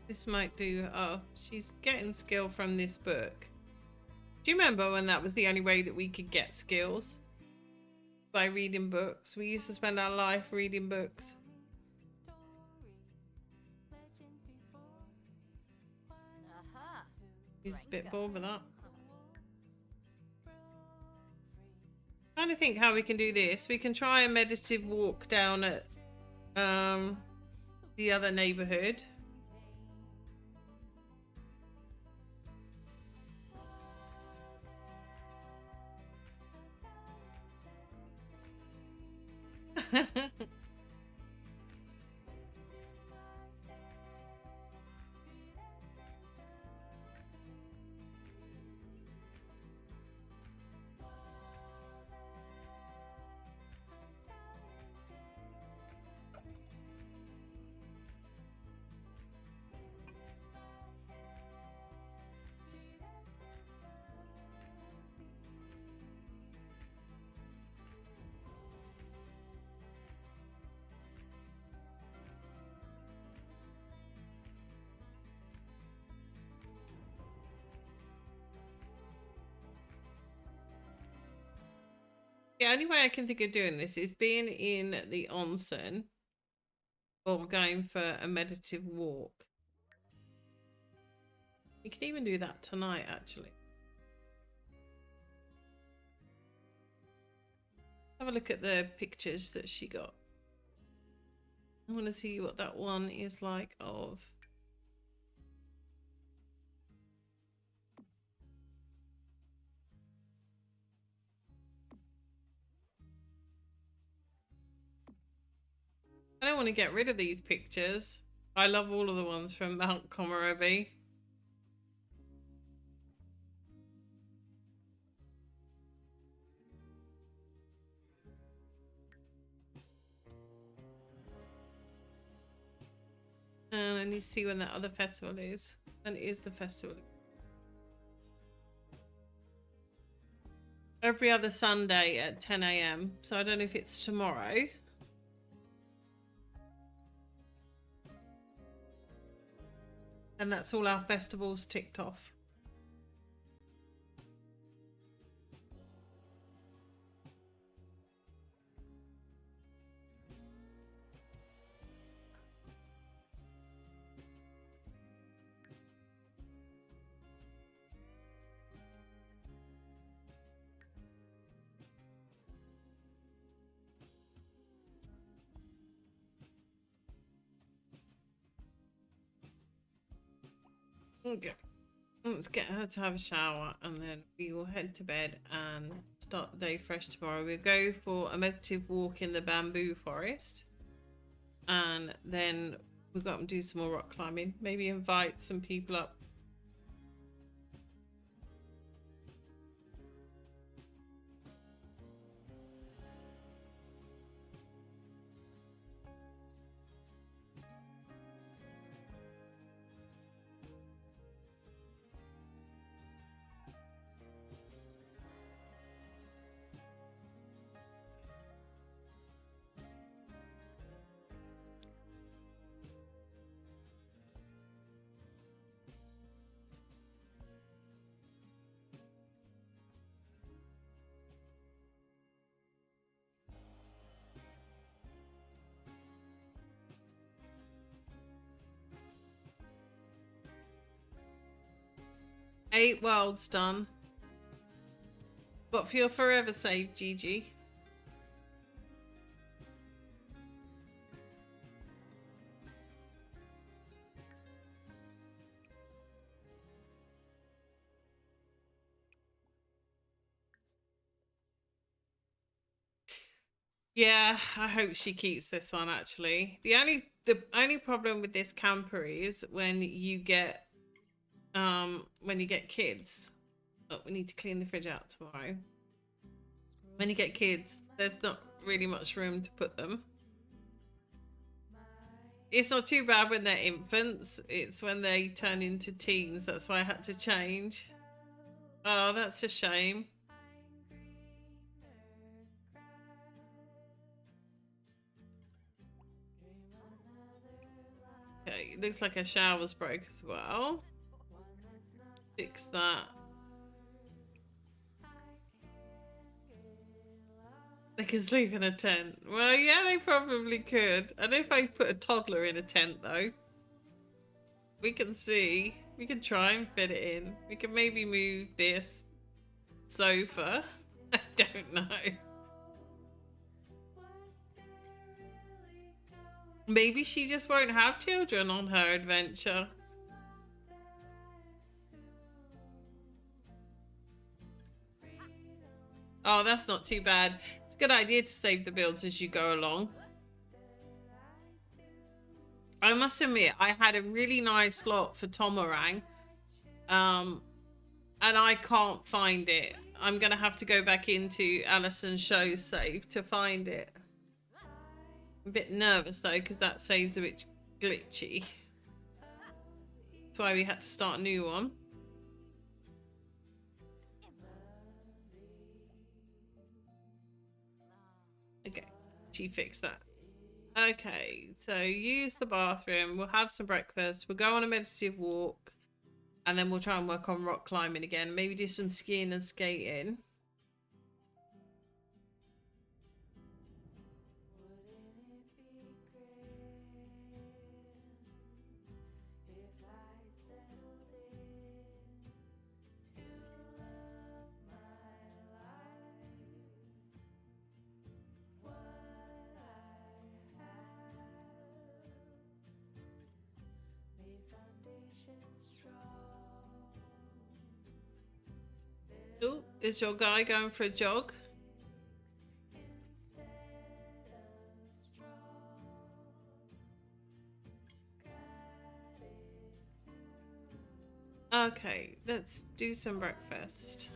This might do. Oh, she's getting skill from this book. Do you remember when that was the only way that we could get skills? By reading books. We used to spend our life reading books. He's a bit bored with that. Trying to think how we can do this. We can try a meditative walk down at the other neighborhood. The only way I can think of doing this is being in the onsen or going for a meditative walk. We could even do that tonight, actually. Have a look at the pictures that she got. I want to see what that one is like of. I don't want to get rid of these pictures. I love all of the ones from Mount Komorebi. And I need to see when that other festival is. And it is the festival. Every other Sunday at 10 AM. So I don't know if it's tomorrow. And that's all our festivals ticked off. Okay. Let's get her to have a shower and then we will head to bed and start the day fresh tomorrow. We'll go for a meditative walk in the bamboo forest and then we've got to do some more rock climbing. Maybe invite some people up. Eight worlds done. But for your forever save, Gigi. Yeah, I hope she keeps this one actually. The only problem with this camper is when you get kids. Oh, we need to clean the fridge out tomorrow. When you get kids, there's not really much room to put them. It's not too bad when they're infants. It's when they turn into teens. That's why I had to change. Oh, that's a shame. Okay, it looks like a shower's broke as well. Fix that. They can sleep in a tent. Well, yeah, they probably could. I don't know if I put a toddler in a tent, though. We can see. We can try and fit it in. We can maybe move this sofa. I don't know. Maybe she just won't have children on her adventure. Oh, that's not too bad. It's a good idea to save the builds as you go along. I must admit, I had a really nice slot for Tomarang. And I can't find it. I'm going to have to go back into Alice Sho save to find it. I'm a bit nervous though, because that save's a bit glitchy. That's why we had to start a new one. Okay, she fixed that. Okay, so use the bathroom. We'll have some breakfast. We'll go on a meditative walk. And then we'll try and work on rock climbing again. Maybe do some skiing and skating. Oh, is your guy going for a jog? Okay, let's do some breakfast.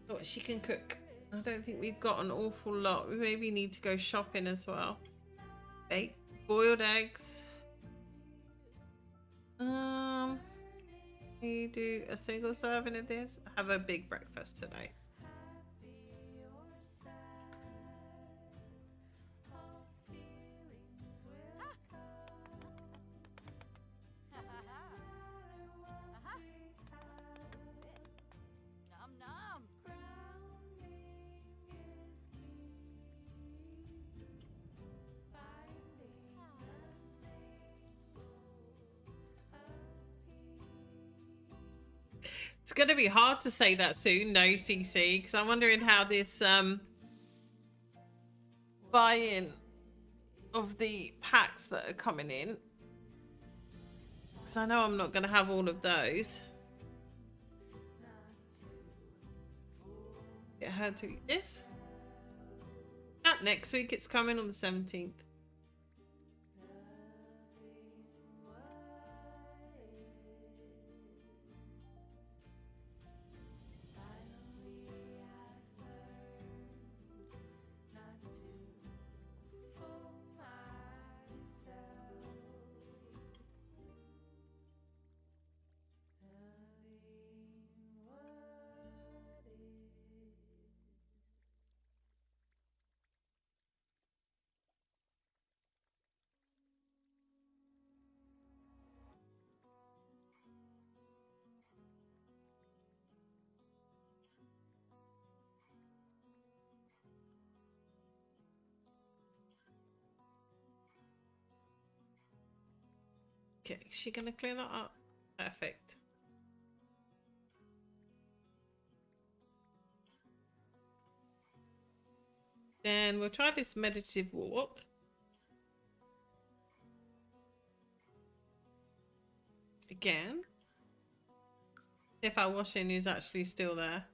What she can cook. I don't think we've got an awful lot. We maybe need to go shopping as well. Baked boiled eggs. You do a single serving of this. Have a big breakfast today. It's going to be hard to say that soon, no CC, because I'm wondering how this buy-in of the packs that are coming in. Because I know I'm not going to have all of those. Get her to eat this. Not next week, it's coming on the 17th. Okay, is she gonna clear that up? Perfect. Then we'll try this meditative walk. Again. If our washing is actually still there.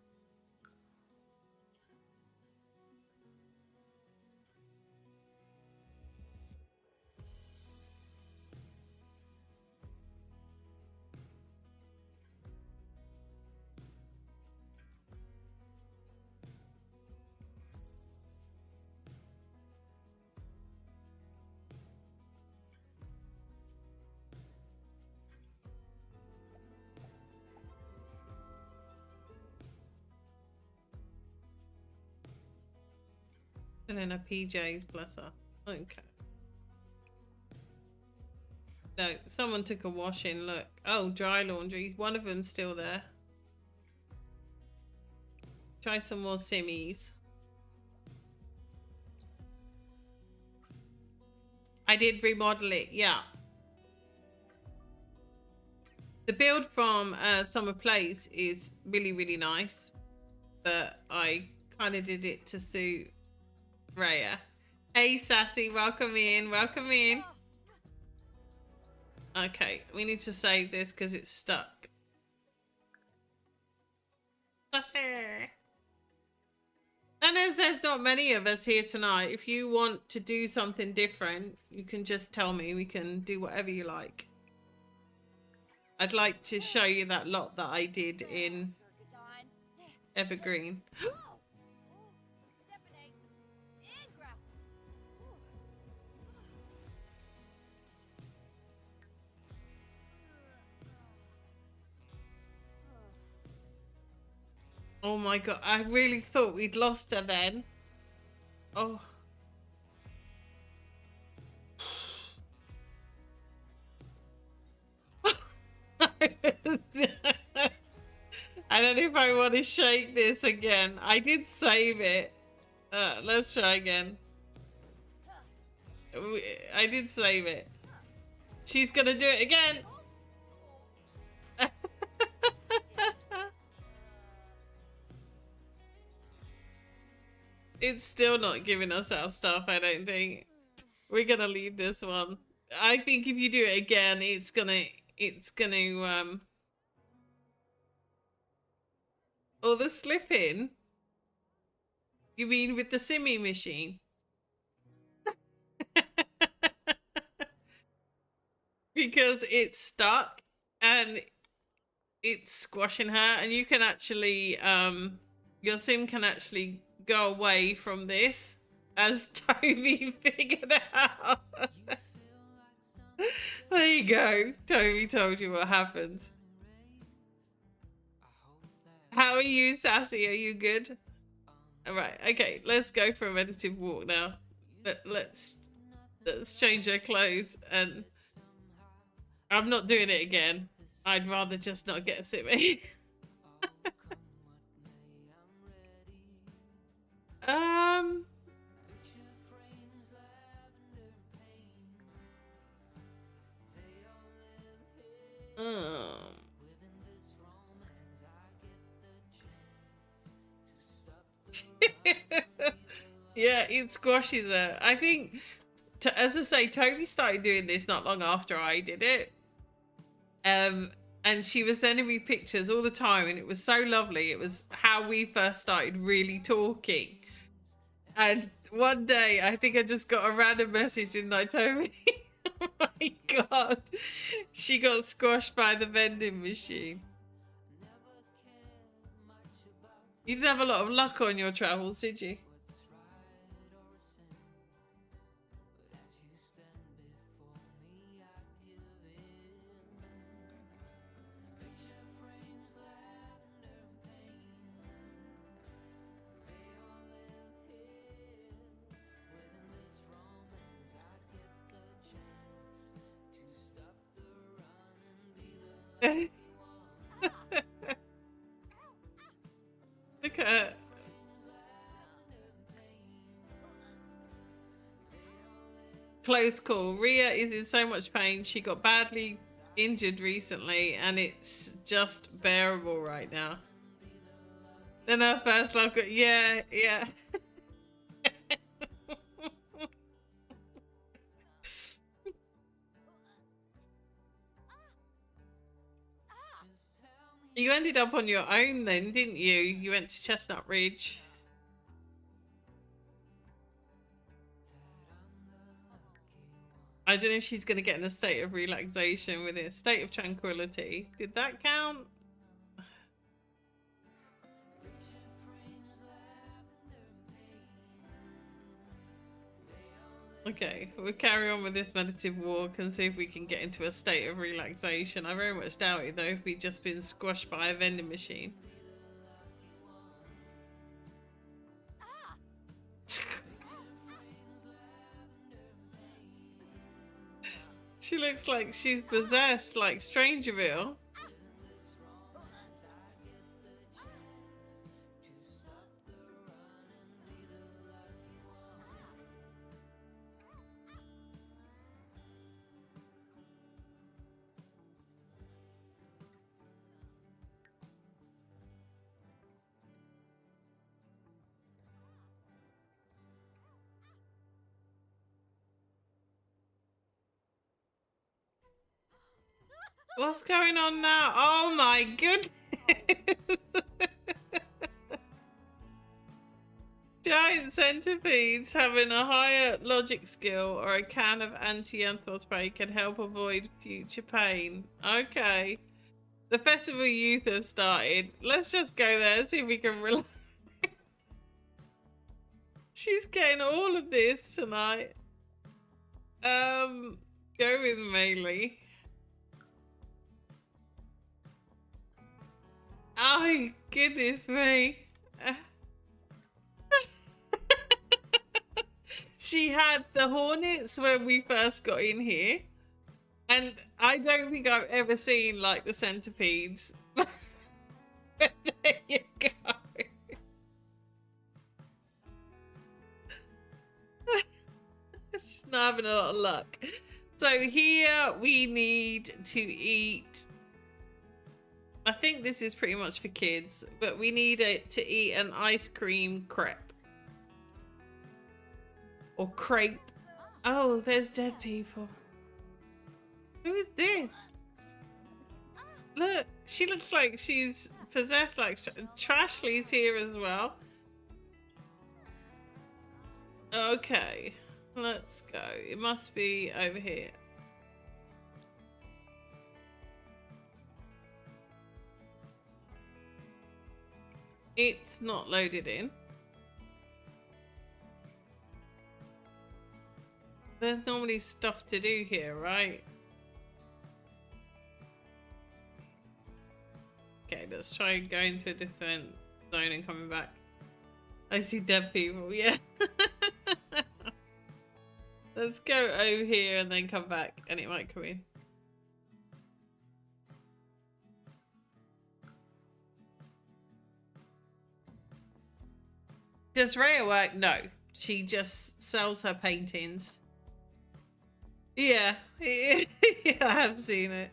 And then her PJs, bless her. Okay. No, someone took a wash in, look. Oh, dry laundry. One of them's still there. Try some more simmies. I did remodel it, yeah. The build from Summer Place is really, really nice. But I kind of did it to suit Raya. Hey, Sassy, welcome in, welcome in. Okay, we need to save this because it's stuck. Sassy. And as there's not many of us here tonight, if you want to do something different, you can just tell me. We can do whatever you like. I'd like to show you that lot that I did in Evergreen. Oh my god, I really thought we'd lost her then. Oh. I don't know if I want to shake this again. I did save it. Let's try again. I did save it. She's gonna do it again. It's still not giving us our stuff, I don't think. We're gonna leave this one. I think if you do it again, it's gonna oh, the slip-in? You mean with the simmy machine? Because it's stuck and it's squashing her, and you can actually your sim can actually go away from this, as Toby figured out. There you go. Toby told you what happens. How are you, Sassy? Are you good? All right. Okay. Let's go for a meditative walk now. Let's change our clothes, and I'm not doing it again. I'd rather just not get a simmy. Um. Yeah, it squashes her. I think, as I say, Toby started doing this not long after I did it. And she was sending me pictures all the time, and it was so lovely. It was how we first started really talking. And one day, I think I just got a random message and I told me, oh my God, she got squashed by the vending machine. You didn't have a lot of luck on your travels, did you? Look at her. Close call. Ria is in so much pain. She got badly injured recently and it's just bearable right now. Then her first love got, yeah. You ended up on your own then, didn't you? You went to Chestnut Ridge. I don't know if she's going to get in a state of relaxation with it. State of tranquility. Did that count? Okay, we'll carry on with this meditative walk and see if we can get into a state of relaxation. I very much doubt it though if we'd just been squashed by a vending machine. She looks like she's possessed, like Strangerville. What's going on now? Oh my goodness! Giant centipedes having a higher logic skill or a can of anti-anthol spray can help avoid future pain. Okay. The festival youth have started. Let's just go there and see if we can relax. She's getting all of this tonight. Go with Maylee. Oh, goodness me. She had the hornets when we first got in here. And I don't think I've ever seen, like, the centipedes. But there you go. She's not having a lot of luck. So here we need to eat. I think this is pretty much for kids, but we need it to eat an ice cream crepe. Or crepe. Oh, there's dead people. Who is this? Look, she looks like she's possessed. Like Trashley's here as well. Okay, let's go. It must be over here. It's not loaded in. There's normally stuff to do here, right? Okay, let's try going to a different zone and coming back. I see dead people, yeah. Let's go over here and then come back and it might come in. Does Rhea work? No. She just sells her paintings. Yeah. Yeah, I have seen it.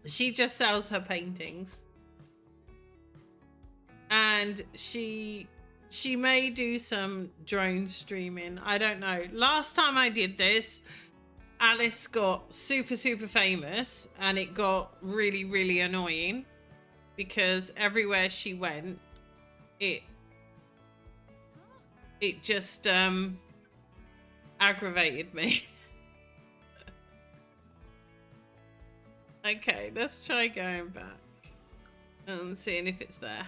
She just sells her paintings. and she may do some drone streaming. I don't know. Last time I did this, Alice got super famous, and it got really annoying because everywhere she went, it just aggravated me. Okay, let's try going back and seeing if it's there.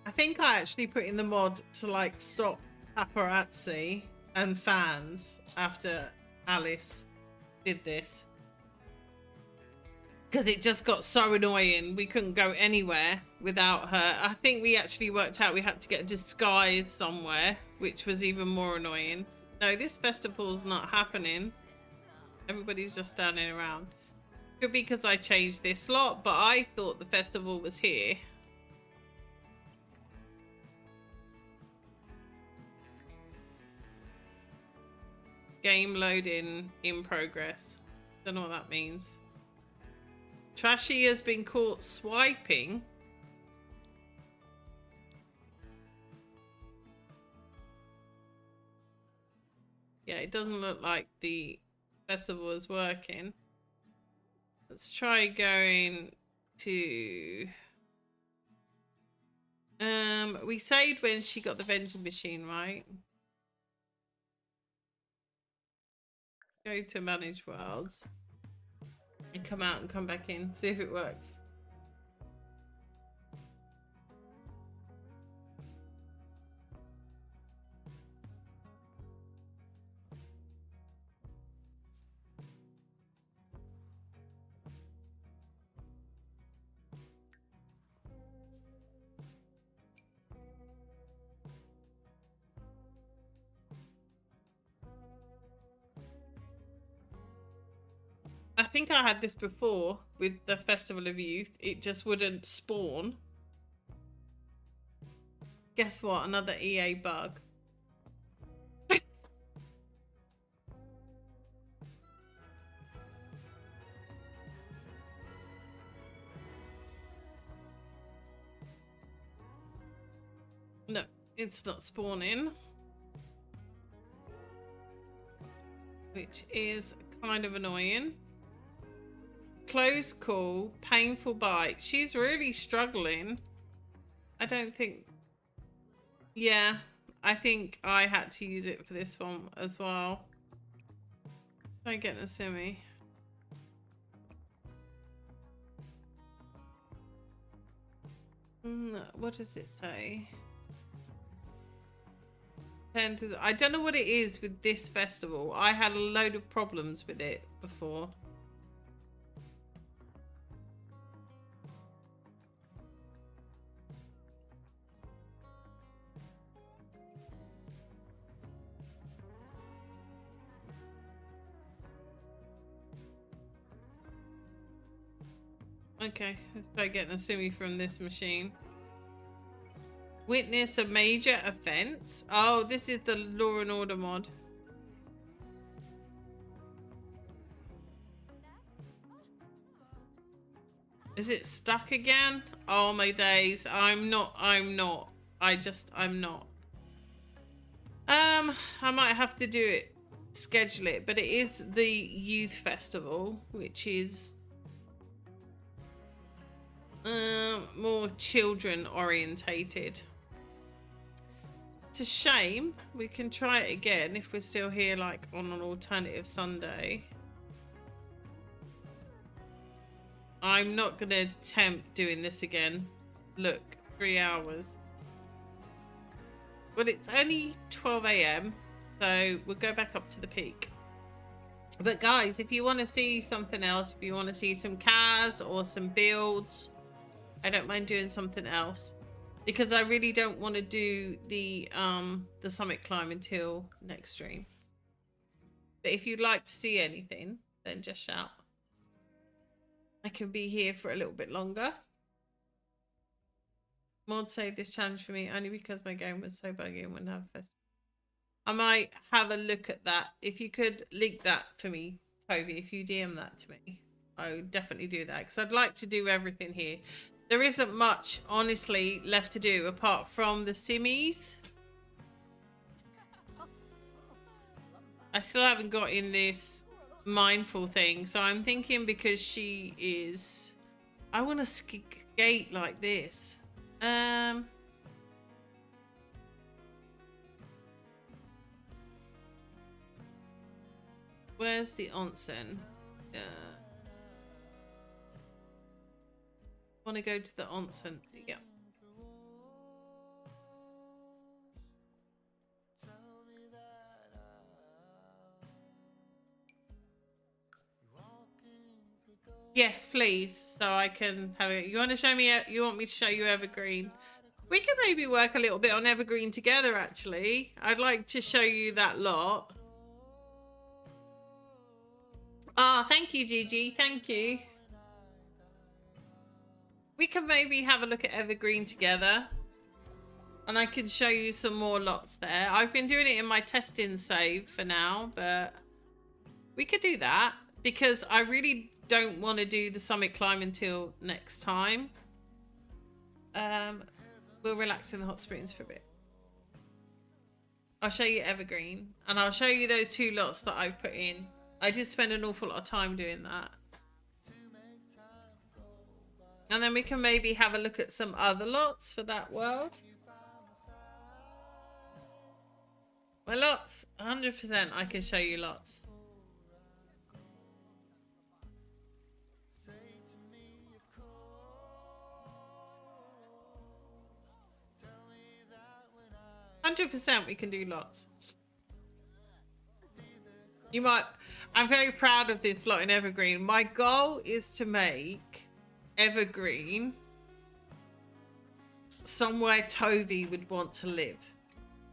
I think I actually put in the mod to like stop paparazzi and fans after Alice did this, because it just got so annoying. We couldn't go anywhere without her. I think we actually worked out we had to get a disguise somewhere, which was even more annoying. No, this festival's not happening. Everybody's just standing around. Could be because I changed this slot, but I thought the festival was here. Game loading in progress. Don't know what that means. Trashy has been caught swiping. Yeah, it doesn't look like the festival is working. Let's try going to... we saved when she got the vending machine, right? Go to manage worlds and come out and come back in, see if it works. I think I had this before with the Festival of Youth. It just wouldn't spawn. Guess what? Another EA bug. No, it's not spawning. Which is kind of annoying. Close call, painful bite. She's really struggling. I don't think... Yeah, I think I had to use it for this one as well. Try getting a simi. What does it say? I don't know what it is with this festival. I had a load of problems with it before. Okay, let's try getting a simi from this machine. Witness a major offense. Oh, this is the Law and Order mod. Is it stuck again? Oh my days. I'm not. I'm not. I might have to do it, schedule it, but it is the youth festival, which is more children orientated. It's a shame. We can try it again if we're still here, like on an alternative Sunday. I'm not gonna attempt doing this again. Look, 3 hours. Well, it's only 12 AM, so we'll go back up to the peak. But guys, if you want to see something else, if you want to see some cars or some builds, I don't mind doing something else, because I really don't want to do the summit climb until next stream. But if you'd like to see anything, then just shout. I can be here for a little bit longer. Maud saved this challenge for me only because my game was so buggy and wouldn't have a festival. I might have a look at that. If you could link that for me, Toby, if you DM that to me, I would definitely do that because I'd like to do everything here. There isn't much, honestly, left to do apart from the simmies. I still haven't got in this mindful thing, so I'm thinking because she is... I want to skate like this. Where's the onsen? Want to go to the onsen? Yeah. Yes, please. So I can have it. You want to show me? You want me to show you Evergreen? We can maybe work a little bit on Evergreen together. Actually, I'd like to show you that lot. Ah, thank you, Gigi. Thank you. We can maybe have a look at Evergreen together. And I can show you some more lots there. I've been doing it in my testing save for now, but we could do that because I really don't want to do the summit climb until next time. We'll relax in the hot springs for a bit. I'll show you Evergreen and I'll show you those 2 lots that I've put in. I did spend an awful lot of time doing that. And then we can maybe have a look at some other lots for that world. My lots, 100% I can show you lots. We can do lots. You might... I'm very proud of this lot in Evergreen. My goal is to make Evergreen somewhere Toby would want to live.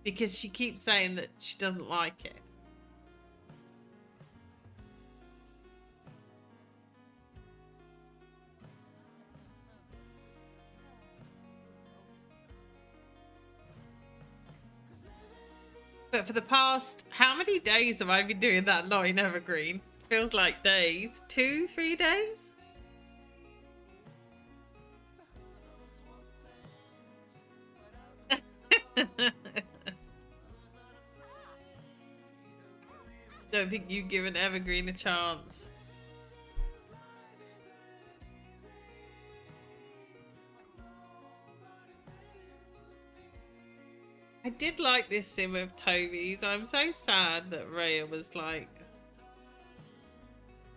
Because she keeps saying that she doesn't like it. But for the past, how many days have I been doing that lot in Evergreen? Feels like days. 2, 3 days? Don't think you've given Evergreen a chance. I did like this sim of Toby's. I'm so sad that Rhea was like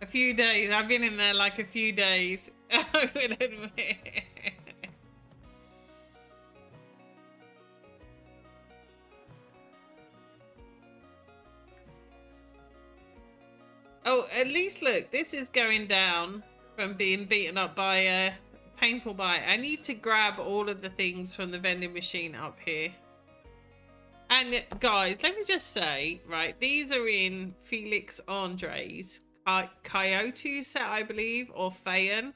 a few days. I've been in there like a few days. I would admit. Oh, at least look, this is going down from being beaten up by a painful bite. I need to grab all of the things from the vending machine up here. And guys, let me just say, right, these are in Felix Andre's Coyote set, I believe, or Fayen.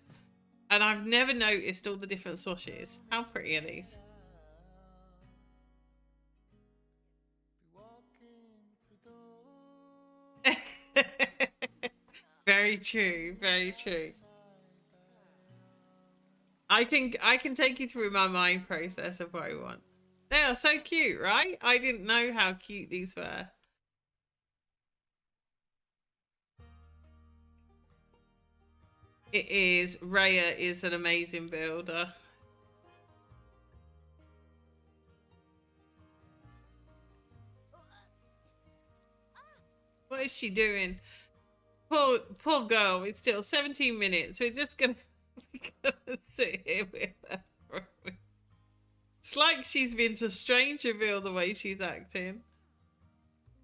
And I've never noticed all the different swashes. How pretty are these? Very true, very true. I can take you through my mind process of what I want. They are so cute, right? I didn't know how cute these were. It is. Rhea is an amazing builder. What is she doing? Poor girl. It's still 17 minutes. We're just gonna sit here with her. It's like she's been to Strangerville the way she's acting.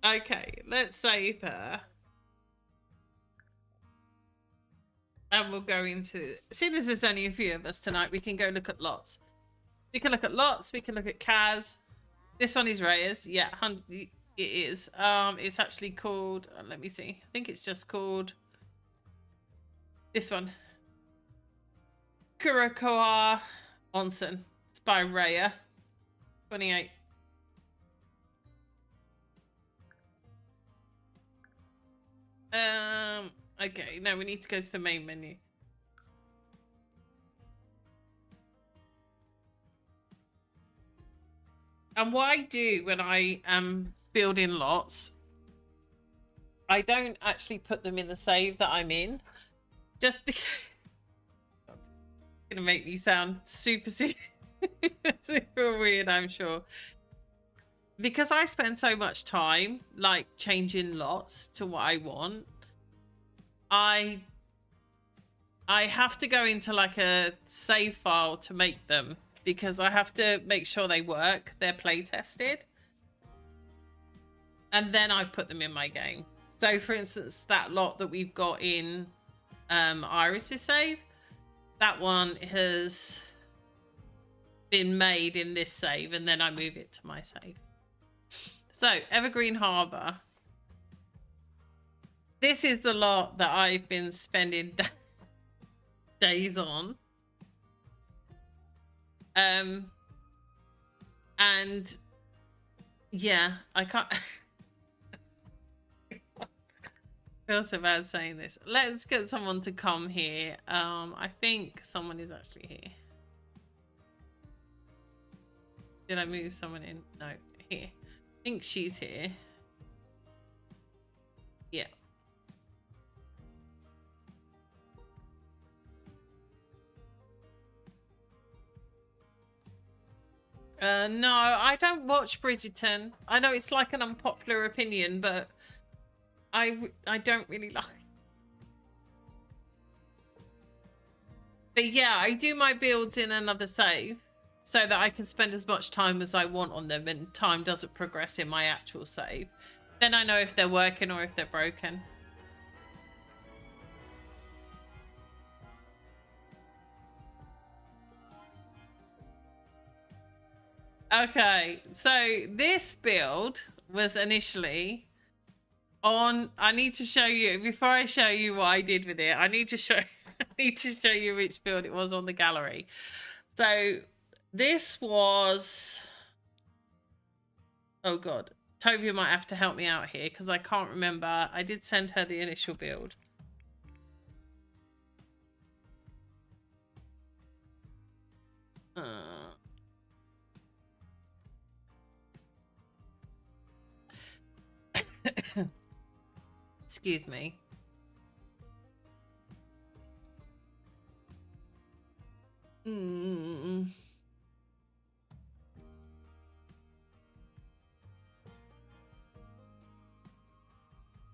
Okay, let's save her. And we'll go into... Seeing as there's only a few of us tonight, we can go look at lots. We can look at lots. We can look at Kaz. This one is Reyes. Yeah, it is. It's actually called... let me see. I think it's just called... This one. Kurokoa Onsen. It's by Raya. 28. Okay, no, we need to go to the main menu. And what I do when I am building lots, I don't actually put them in the save that I'm in, just because it's gonna make me sound super weird, I'm sure. Because I spend so much time like changing lots to what I want, I have to go into like a save file to make them, because I have to make sure they work, they're play tested, and then I put them in my game. So for instance, that lot that we've got in Iris's save, that one has been made in this save, and then I move it to my save. So Evergreen Harbour, this is the lot that I've been spending days on. And yeah, I can't feel so bad saying this. Let's get someone to come here. I think someone is actually here. Did I move someone in? No, here. I think she's here. Yeah. No, I don't watch Bridgerton. I know it's like an unpopular opinion, but I don't really like. But yeah, I do my builds in another save so that I can spend as much time as I want on them, and time doesn't progress in my actual save. Then I know if they're working or if they're broken. Okay, so this build was initially on. I need to show you, before I show you what I did with it, I need to show you which build it was on the gallery. So this was, oh god, Tovia might have to help me out here because I can't remember. I did send her the initial build. Excuse me.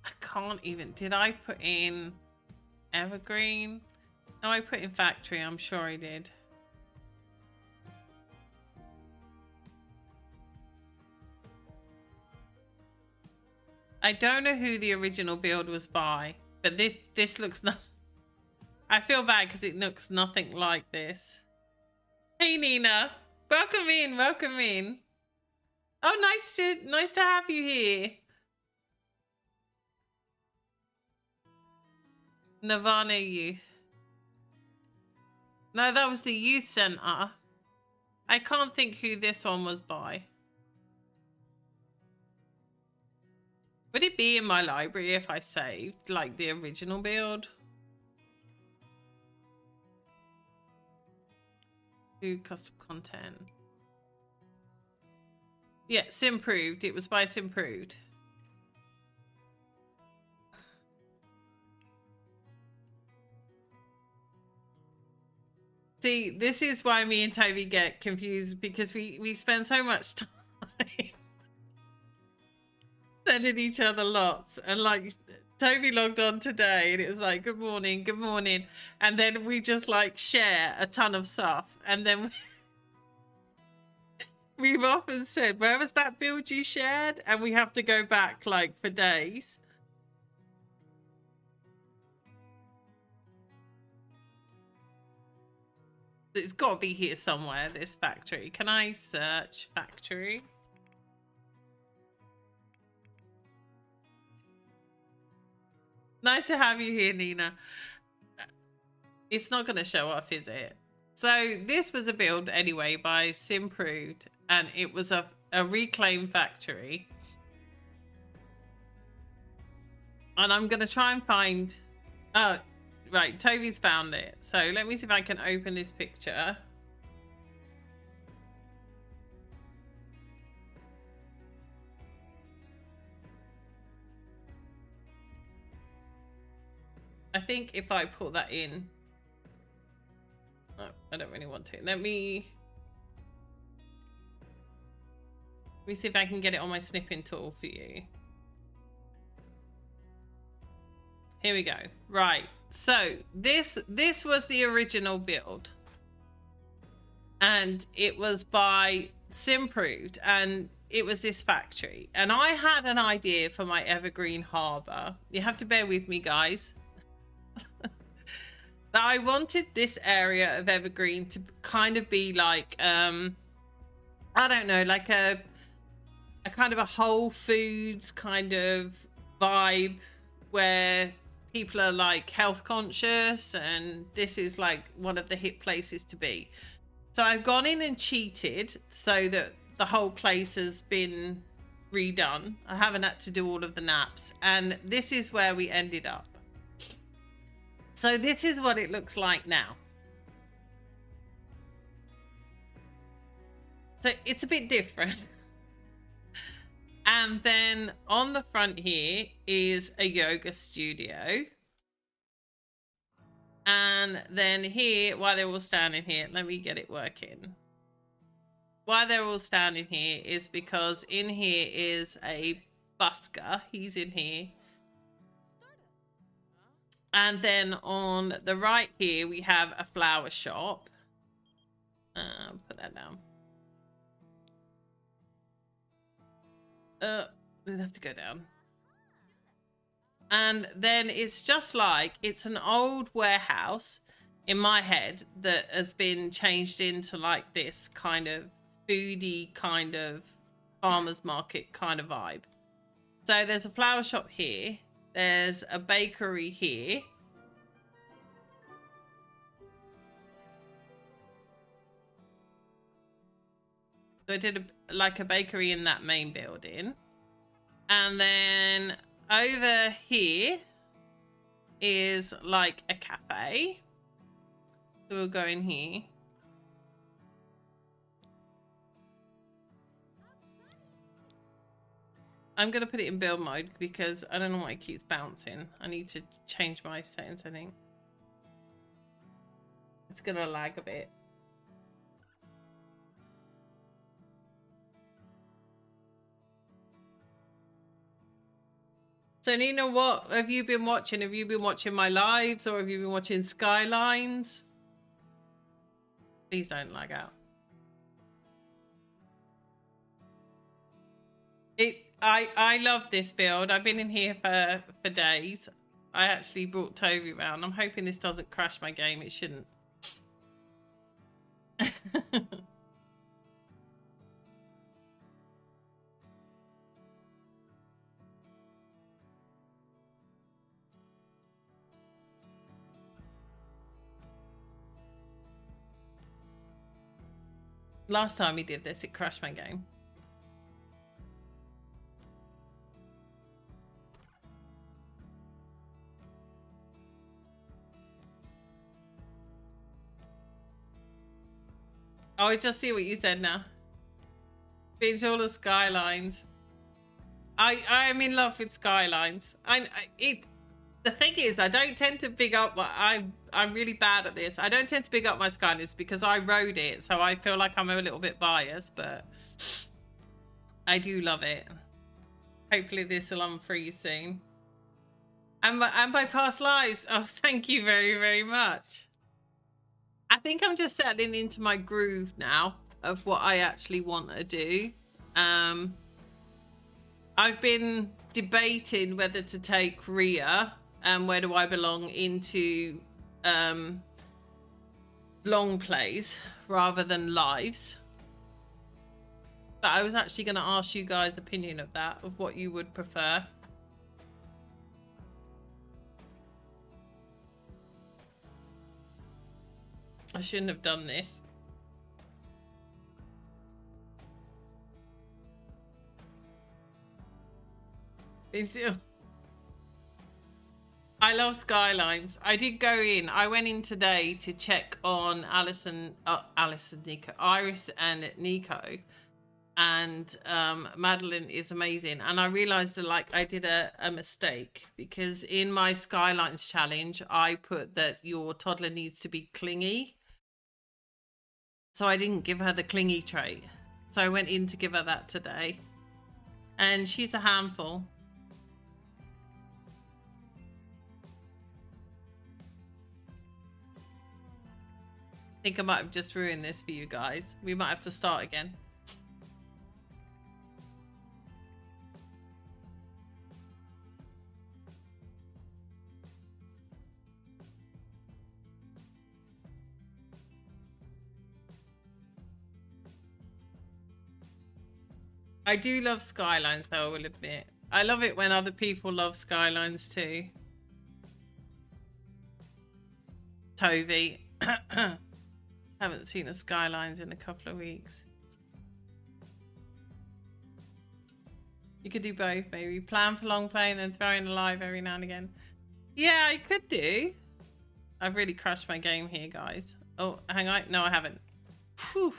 I can't even. Did I put in Evergreen? No, I put in Factory. I'm sure I did. I don't know who the original build was by, but this looks not. I feel bad because it looks nothing like this. Hey Nina, welcome in, welcome in. Oh, nice to have you here. Nirvana Youth. No, that was the youth center. I can't think who this one was by. Would it be in my library if I saved like the original build? Do custom content. Yeah, Simproved. It was by Simproved. See, this is why me and Toby get confused, because we spend so much time sending each other lots, and like Toby logged on today and it was like good morning, and then we just like share a ton of stuff, and then we've often said, where was that build you shared? And we have to go back like for days. It's got to be here somewhere, this factory. Can I search factory? Nice to have you here, Nina. It's not going to show up, is it? So this was a build anyway by Simproved, and it was a reclaim factory. And I'm going to try and find... Oh, right. Toby's found it. So let me see if I can open this picture. I think if I put that in... Oh, I don't really want to. Let me see if I can get it on my snipping tool for you. Here we go. Right. So this was the original build. And it was by Simproved, and it was this factory. And I had an idea for my Evergreen Harbour. You have to bear with me, guys. That I wanted this area of Evergreen to kind of be like, I don't know, like a kind of a Whole Foods kind of vibe where people are like health conscious, and this is like one of the hip places to be. So I've gone in and cheated so that the whole place has been redone. I haven't had to do all of the naps, and this is where we ended up. So this is what it looks like now. So it's a bit different. And then on the front here is a yoga studio. And then here, while they're all standing here, let me get it working. Why they're all standing here is because in here is a busker. He's in here. And then on the right here, we have a flower shop. Put that down. We'll have to go down. And then it's just like, it's an old warehouse in my head that has been changed into like this kind of foodie kind of farmer's market kind of vibe. So there's a flower shop here. There's a bakery here. So I did like a bakery in that main building. And then over here is like a cafe. So we'll go in here. I'm going to put it in build mode because I don't know why it keeps bouncing. I need to change my settings, I think. It's going to lag a bit. So Nina, what have you been watching? Have you been watching my lives, or have you been watching Skylines? Please don't lag out. I love this build. I've been in here for days. I actually brought Toby around. I'm hoping this doesn't crash my game. It shouldn't. Last time he did this, it crashed my game. Oh, I just see what you said now. Binge all the Skylines. I'm in love with Skylines. The thing is, I don't tend to big up. I'm really bad at this. I don't tend to big up my Skylines because I rode it, so I feel like I'm a little bit biased. But I do love it. Hopefully, this will unfreeze soon. And my past lives. Oh, thank you very, very much. I think I'm just settling into my groove now of what I actually want to do. I've been debating whether to take Rhea and where do I belong into long plays rather than lives. But I was actually going to ask you guys' opinion of that, of what you would prefer. I shouldn't have done this. I love Skylines. I did go in. I went in today to check on Alice and Nico, Iris and Nico, and Madeline is amazing. And I realized that like I did a mistake, because in my Skylines challenge I put that your toddler needs to be clingy, so I didn't give her the clingy trait. So I went in to give her that today, and she's a handful. I think I might have just ruined this for you guys. We might have to start again. I do love Skylines, though, I will admit. I love it when other people love Skylines too. Toby. Haven't seen a Skylines in a couple of weeks. You could do both, maybe. Plan for long play and then throw in a live every now and again. Yeah, I could do. I've really crashed my game here, guys. Oh, hang on. No, I haven't. Whew.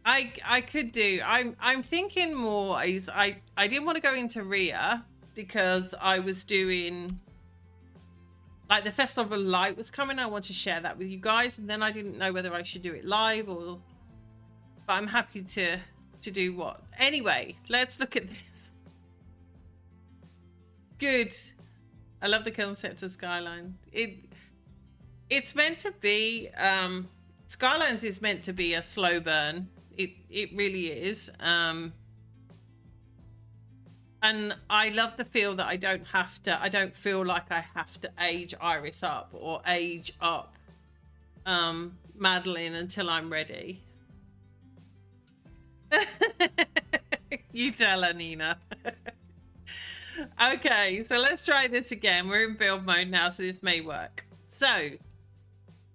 I could do. I'm thinking more is I didn't want to go into Rhea because I was doing like the Festival of Light was coming. I want to share that with you guys, and then I didn't know whether I should do it live or. But I'm happy to do what. Anyway, let's look at this. Good. I love the concept of Skyline. It's meant to be Skylines is meant to be a slow burn. It really is. And I love the feel that I don't feel like I have to age Iris up or age up Madeline until I'm ready. You tell her, Nina. Okay, so let's try this again. We're in build mode now, so this may work. So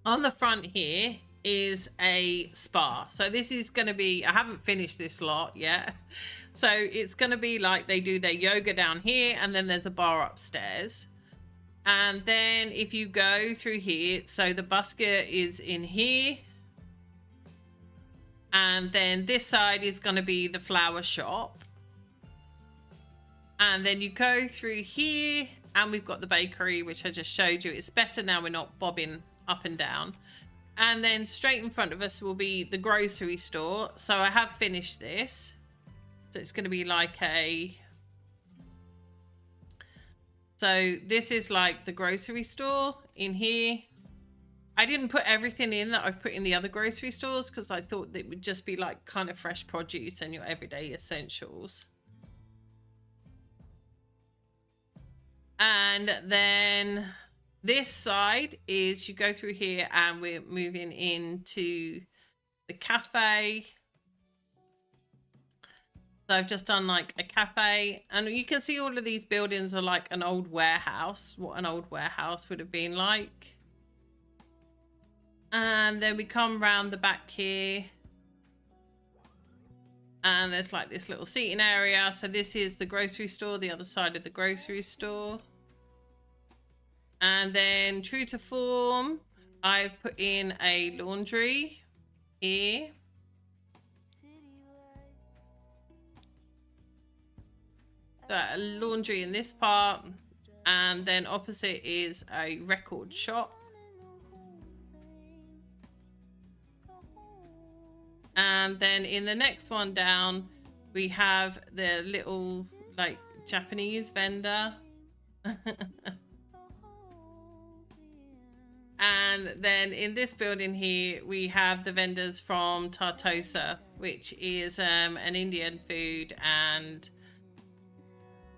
on the front here is a spa. So this is going to be, I haven't finished this lot yet. So it's going to be like they do their yoga down here, and then there's a bar upstairs. And then if you go through here, so the busker is in here. And then this side is going to be the flower shop. And then you go through here and we've got the bakery, which I just showed you. It's better now we're not bobbing up and down. And then straight in front of us will be the grocery store. So I have finished this. So it's going to be like a... So this is like the grocery store in here. I didn't put everything in that I've put in the other grocery stores because I thought that it would just be like kind of fresh produce and your everyday essentials. And then this side is you go through here and we're moving into the cafe. So I've just done like a cafe, and you can see all of these buildings are like an old warehouse, what an old warehouse would have been like. And then we come round the back here and there's like this little seating area. So this is the grocery store, the other side of the grocery store. And then true to form, I've put in a laundry here. So a laundry in this part, and then opposite is a record shop. And then in the next one down, we have the little like Japanese vendor. And then in this building here, we have the vendors from Tartosa, which is an Indian food. And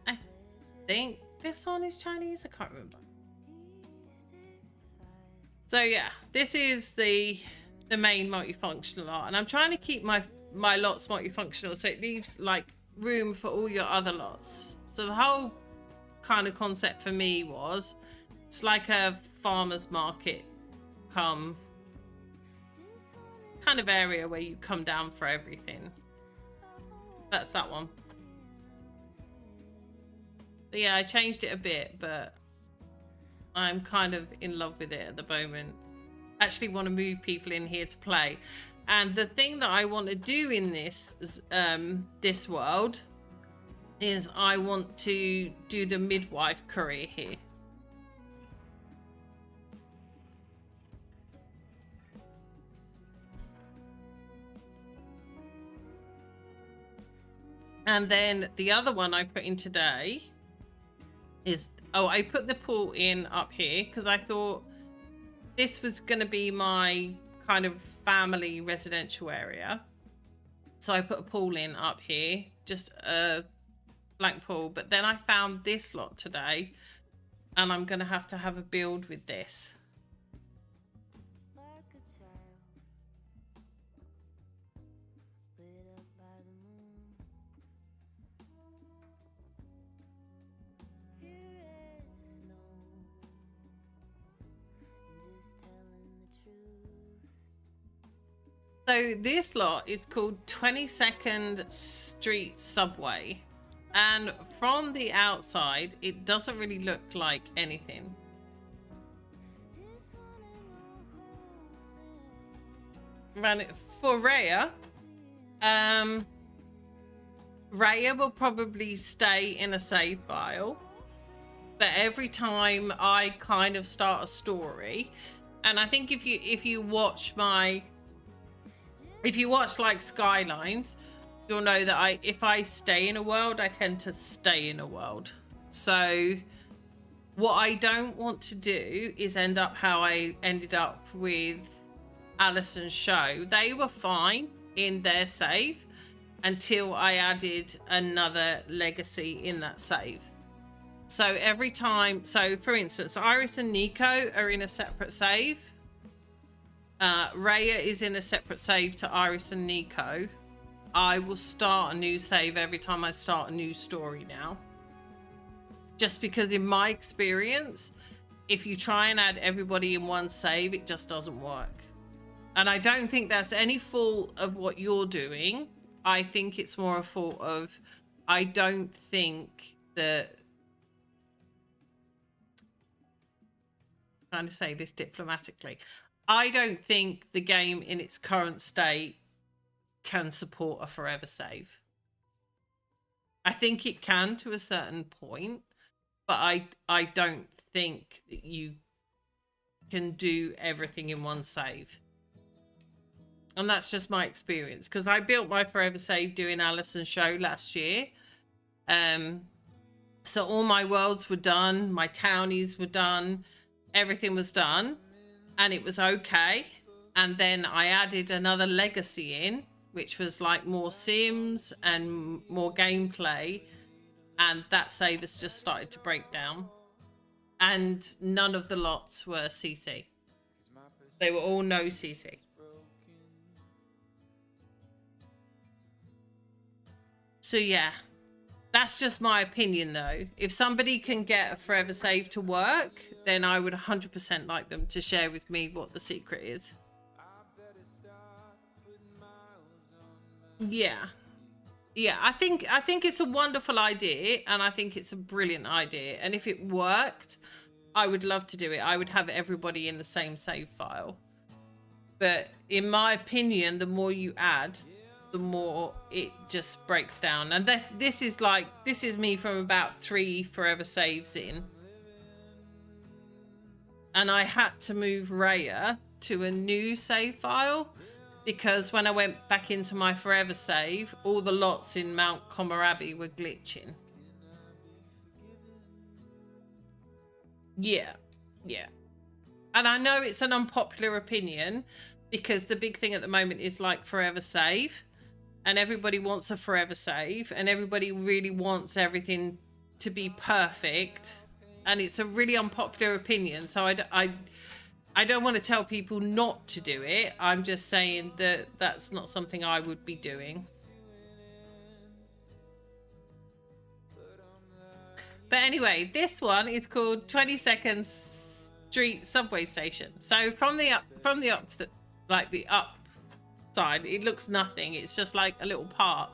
I think this one is Chinese. I can't remember. So yeah, this is the main multifunctional lot, and I'm trying to keep my lots multifunctional so it leaves like room for all your other lots. So the whole kind of concept for me was it's like a farmer's market come kind of area where you come down for everything. That's that one. But yeah, I changed it a bit, but I'm kind of in love with it at the moment. Actually want to move people in here to play. And the thing that I want to do in this this world is I want to do the midwife career here. And then the other one I put in today is, oh, I put the pool in up here because I thought this was going to be my kind of family residential area. So I put a pool in up here, just a blank pool. But then I found this lot today and I'm going to have a build with this. So this lot is called 22nd Street Subway, and from the outside it doesn't really look like anything. And for Raya, Raya will probably stay in a save file, but every time I kind of start a story, and I think if you watch like Skylines, you'll know that if I stay in a world, I tend to stay in a world. So what I don't want to do is end up how I ended up with Alice Sho. They were fine in their save until I added another legacy in that save. So every time, so for instance, Iris and Nico are in a separate save. Raya is in a separate save to Iris and Nico. I will start a new save every time I start a new story now. Just because in my experience, if you try and add everybody in one save, it just doesn't work. And I don't think that's any fault of what you're doing. I think it's more a fault of, I don't think that, I'm trying to say this diplomatically, I don't think the game in its current state can support a forever save. I think it can to a certain point, but I don't think that you can do everything in one save. And that's just my experience, because I built my forever save doing Alice Sho last year. So all my worlds were done, my townies were done, everything was done. And it was okay. And then I added another legacy in, which was like more Sims and more gameplay. And that save has just started to break down. And none of the lots were CC. They were all no CC. So yeah, that's just my opinion though. If somebody can get a forever save to work, then I would 100% like them to share with me what the secret is. Yeah. I think it's a wonderful idea, and I think it's a brilliant idea. And if it worked, I would love to do it. I would have everybody in the same save file. But in my opinion, the more you add, the more it just breaks down. And this is me from about 3 forever saves in. And I had to move Raya to a new save file because when I went back into my forever save, all the lots in Mount Komorabi were glitching. Yeah. And I know it's an unpopular opinion because the big thing at the moment is like forever save. And everybody wants a forever save, and everybody really wants everything to be perfect. And it's a really unpopular opinion. So I don't want to tell people not to do it. I'm just saying that that's not something I would be doing. But anyway, this one is called 22nd street subway station. So from the up side, it looks nothing. It's just like a little park.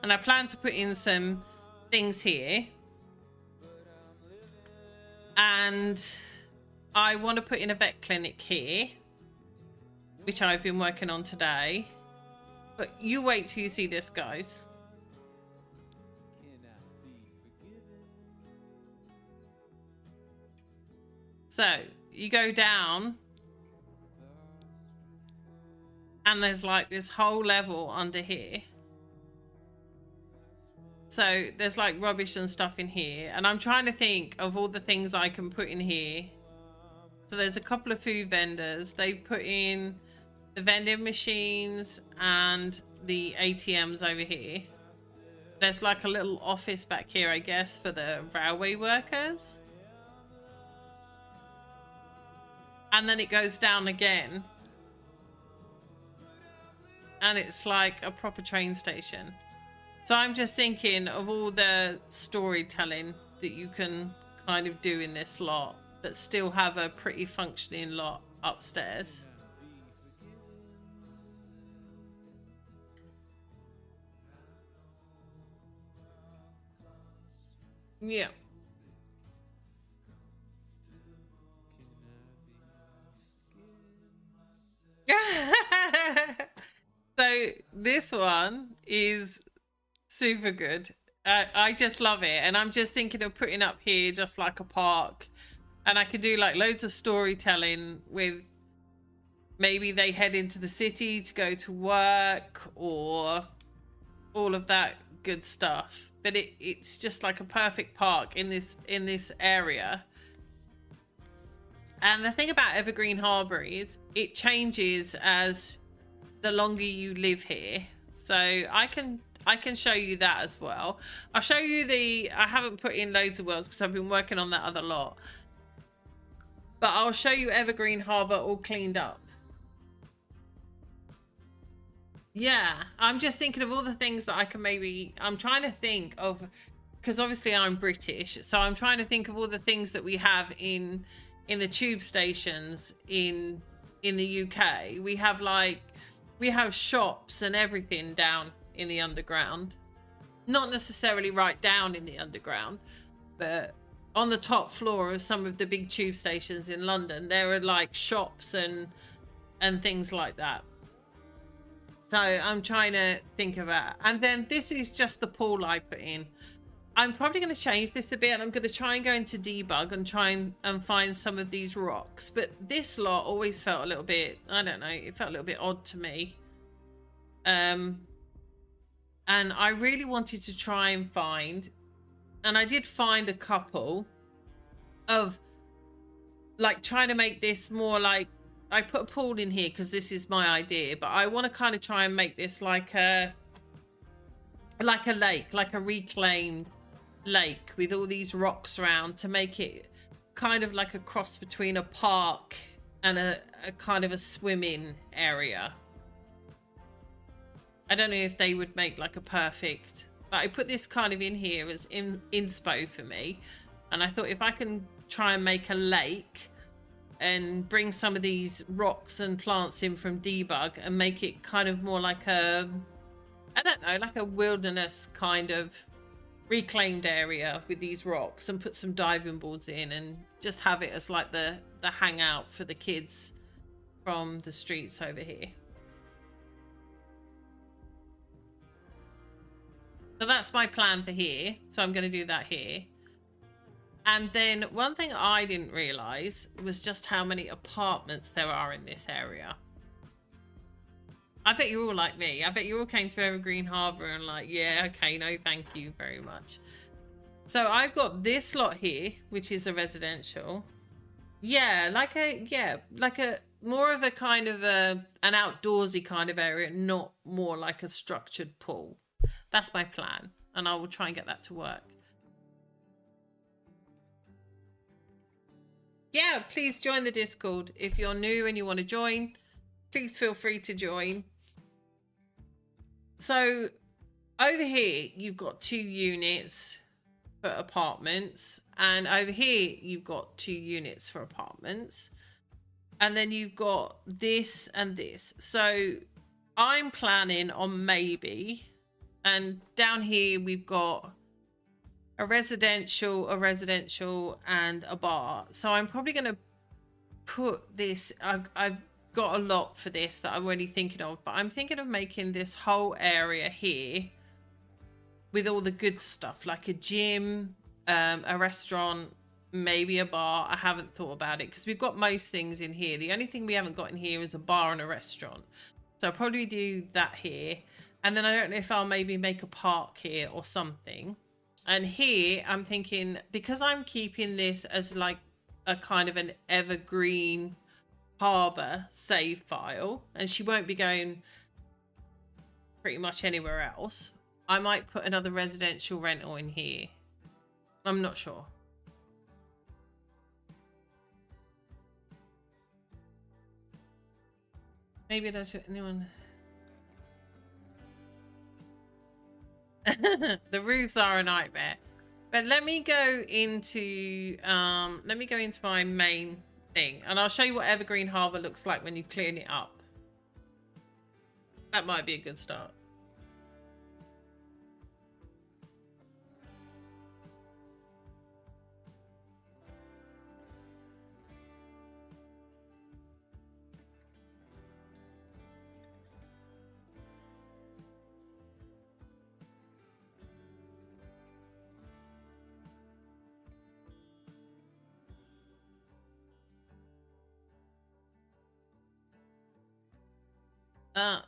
And I plan to put in some things here. And I want to put in a vet clinic here, which I've been working on today. But you wait till you see this, guys. So you go down and there's like this whole level under here. So there's like rubbish and stuff in here. And I'm trying to think of all the things I can put in here. So there's a couple of food vendors. They've put in the vending machines and the ATMs over here. There's like a little office back here, I guess, for the railway workers. And then it goes down again. And it's like a proper train station. So I'm just thinking of all the storytelling that you can kind of do in this lot, but still have a pretty functioning lot upstairs. Yeah. So this one is super good. I just love it. And I'm just thinking of putting up here just like a park. And I could do like loads of storytelling with maybe they head into the city to go to work or all of that good stuff. But it's just like a perfect park in this area. And the thing about Evergreen Harbour is it changes as the longer you live here. So I can show you that as well. I'll show you I haven't put in loads of worlds because I've been working on that other lot. But I'll show you Evergreen Harbour all cleaned up. Yeah, I'm just thinking of all the things that I can I'm trying to think of, because obviously I'm British. So I'm trying to think of all the things that we have in the tube stations in the UK. We have shops and everything down in the underground. Not necessarily right down in the underground, but on the top floor of some of the big tube stations in London, there are like shops and things like that. So I'm trying to think about, and then this is just the pool I put in. I'm probably going to change this a bit, and I'm going to try and go into debug and try and find some of these rocks. But this lot always felt a little bit, I don't know, it felt a little bit odd to me. And I really wanted to try and find, and I did find a couple of like trying to make this more like, I put a pool in here because this is my idea, but I want to kind of try and make this like a lake, like a reclaimed lake with all these rocks around, to make it kind of like a cross between a park and a kind of a swimming area. I don't know if they would make like a perfect, but I put this kind of in here as inspo for me. And I thought if I can try and make a lake and bring some of these rocks and plants in from debug and make it kind of more like a, I don't know, like a wilderness kind of reclaimed area with these rocks, and put some diving boards in and just have it as like the hangout for the kids from the streets over here. So that's my plan for here. So I'm going to do that here. And then one thing I didn't realize was just how many apartments there are in this area. I bet you're all like me. I bet you all came to Evergreen Harbour and like, yeah, okay, no, thank you very much. So I've got this lot here, which is a residential. Yeah, like a more of a kind of an outdoorsy kind of area, not more like a structured pool. That's my plan, and I will try and get that to work. Yeah, please join the Discord. If you're new and you want to join, please feel free to join. So over here, you've got 2 units for apartments, And over here, you've got 2 units for apartments. And then you've got this and this. So I'm planning on maybe, and down here we've got a residential, and a bar. So I'm probably going to put this, I've got a lot for this that I'm already thinking of, but I'm thinking of making this whole area here with all the good stuff, like a gym, a restaurant, maybe a bar. I haven't thought about it because we've got most things in here. The only thing we haven't got in here is a bar and a restaurant. So I'll probably do that here. And then I don't know if I'll maybe make a park here or something. And here I'm thinking, because I'm keeping this as like a kind of an evergreen harbor save file, and she won't be going pretty much anywhere else, I might put another residential rental in here. I'm not sure. Maybe that's anyone. The roofs are a nightmare. But let me go into my main thing, and I'll show you what Evergreen Harbour looks like when you clean it up. That might be a good start.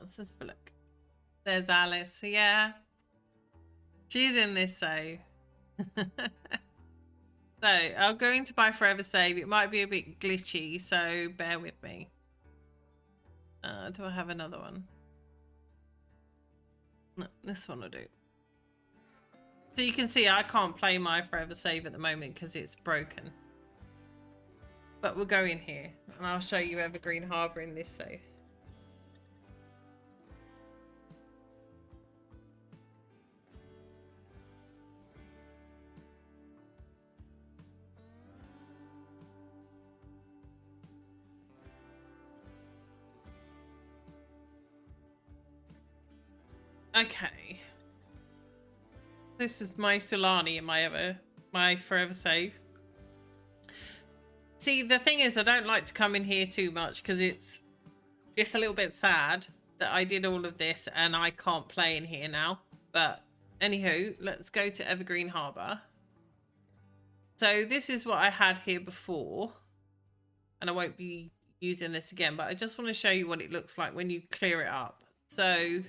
Let's just have a look. There's Alice. Yeah, she's in this save. So I'll go into my forever save. It might be a bit glitchy, so bear with me. Do I have another one? No, this one will do. So you can see I can't play my forever save at the moment because it's broken. But we'll go in here and I'll show you Evergreen Harbour in this save. Okay. This is my Solani in my forever save. See, the thing is, I don't like to come in here too much because it's a little bit sad that I did all of this and I can't play in here now. But anywho, let's go to Evergreen Harbour. So this is what I had here before, and I won't be using this again, but I just want to show you what it looks like when you clear it up. So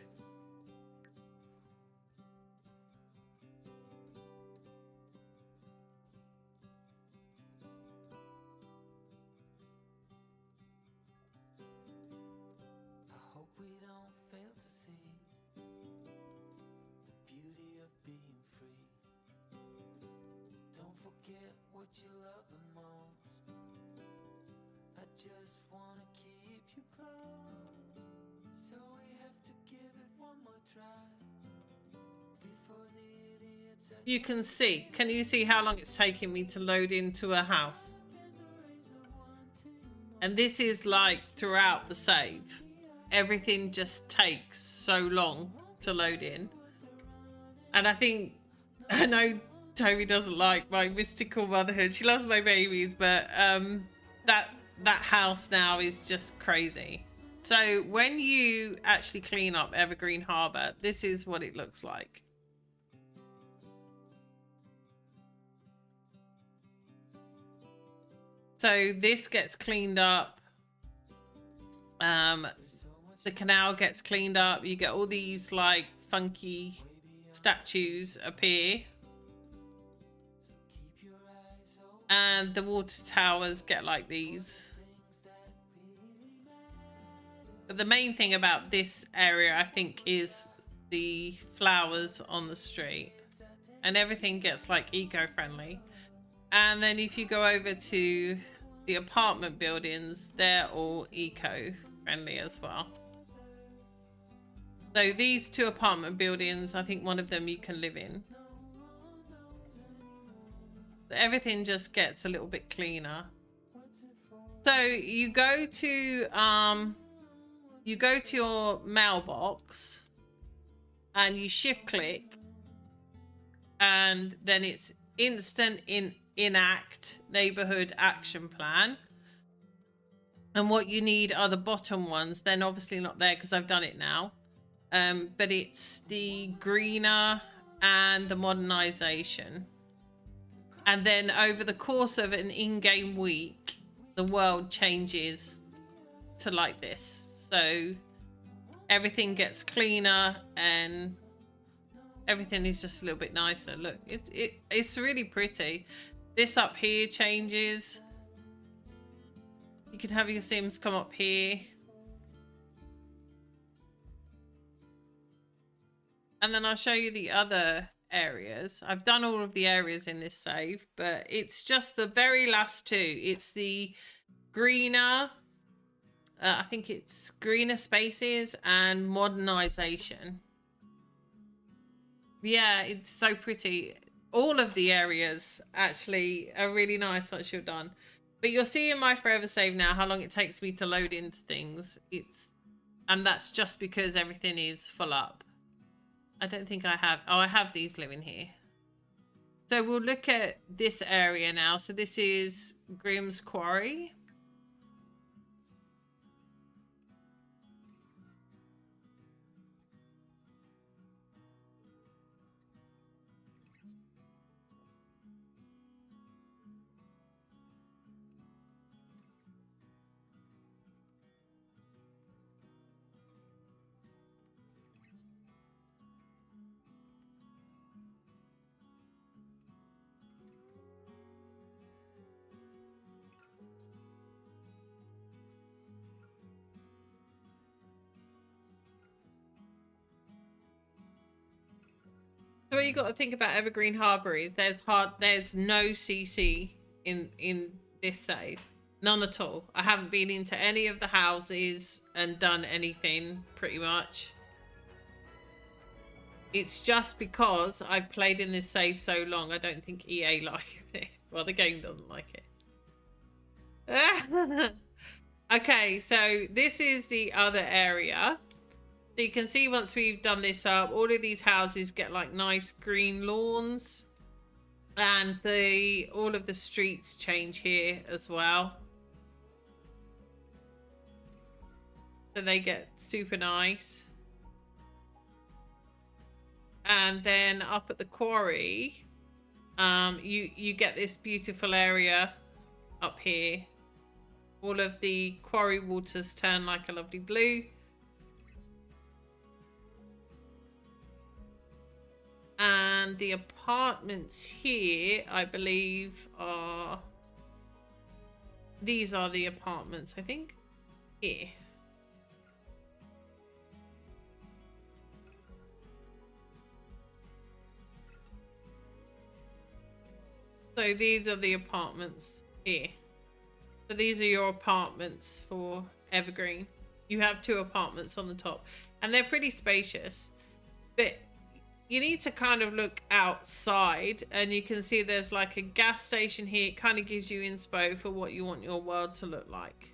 you can see, can you see how long it's taking me to load into a house? And this is like throughout the save. Everything just takes so long to load in. And I know Toby doesn't like my mystical motherhood. She loves my babies, but that house now is just crazy. So when you actually clean up Evergreen Harbour, this is what it looks like. So this gets cleaned up. The canal gets cleaned up. You get all these like funky statues appear. And the water towers get like these. But the main thing about this area, I think, is the flowers on the street. And everything gets like eco-friendly. And then if you go over to the apartment buildings, they're all eco-friendly as well. So these 2 apartment buildings, I think one of them you can live in. everything just gets a little bit cleaner. So you go to your mailbox and you shift click, and then it's instant enact neighborhood action plan. And what you need are the bottom ones. Then obviously not there because I've done it now. But it's the greener and the modernization. And then over the course of an in-game week, the world changes to like this. So everything gets cleaner and everything is just a little bit nicer. Look, it's really pretty. This up here changes. You can have your Sims come up here. And then I'll show you the other areas. I've done all of the areas in this save, but it's just the very last two. It's the greener, I think it's greener spaces and modernization. Yeah, it's so pretty. All of the areas actually are really nice once you're done. But you'll see in my forever save now how long it takes me to load into things. And that's just because everything is full up. I don't think I have. Oh, I have these living here. So we'll look at this area now. So this is Grimm's Quarry. So what you got to think about Evergreen Harbour is there's no CC in this save. None at all. I haven't been into any of the houses and done anything pretty much. It's just because I've played in this save so long, I don't think EA likes it. Well, the game doesn't like it. Okay, so this is the other area. So you can see once we've done this up, all of these houses get like nice green lawns. And all of the streets change here as well. So they get super nice. And then up at the quarry, you get this beautiful area up here. All of the quarry waters turn like a lovely blue. And the apartments here, I believe, these are the apartments, I think. Here. So these are the apartments here. So these are your apartments for Evergreen. You have 2 apartments on the top. And they're pretty spacious. But you need to kind of look outside, and you can see there's like a gas station here. It kind of gives you inspo for what you want your world to look like.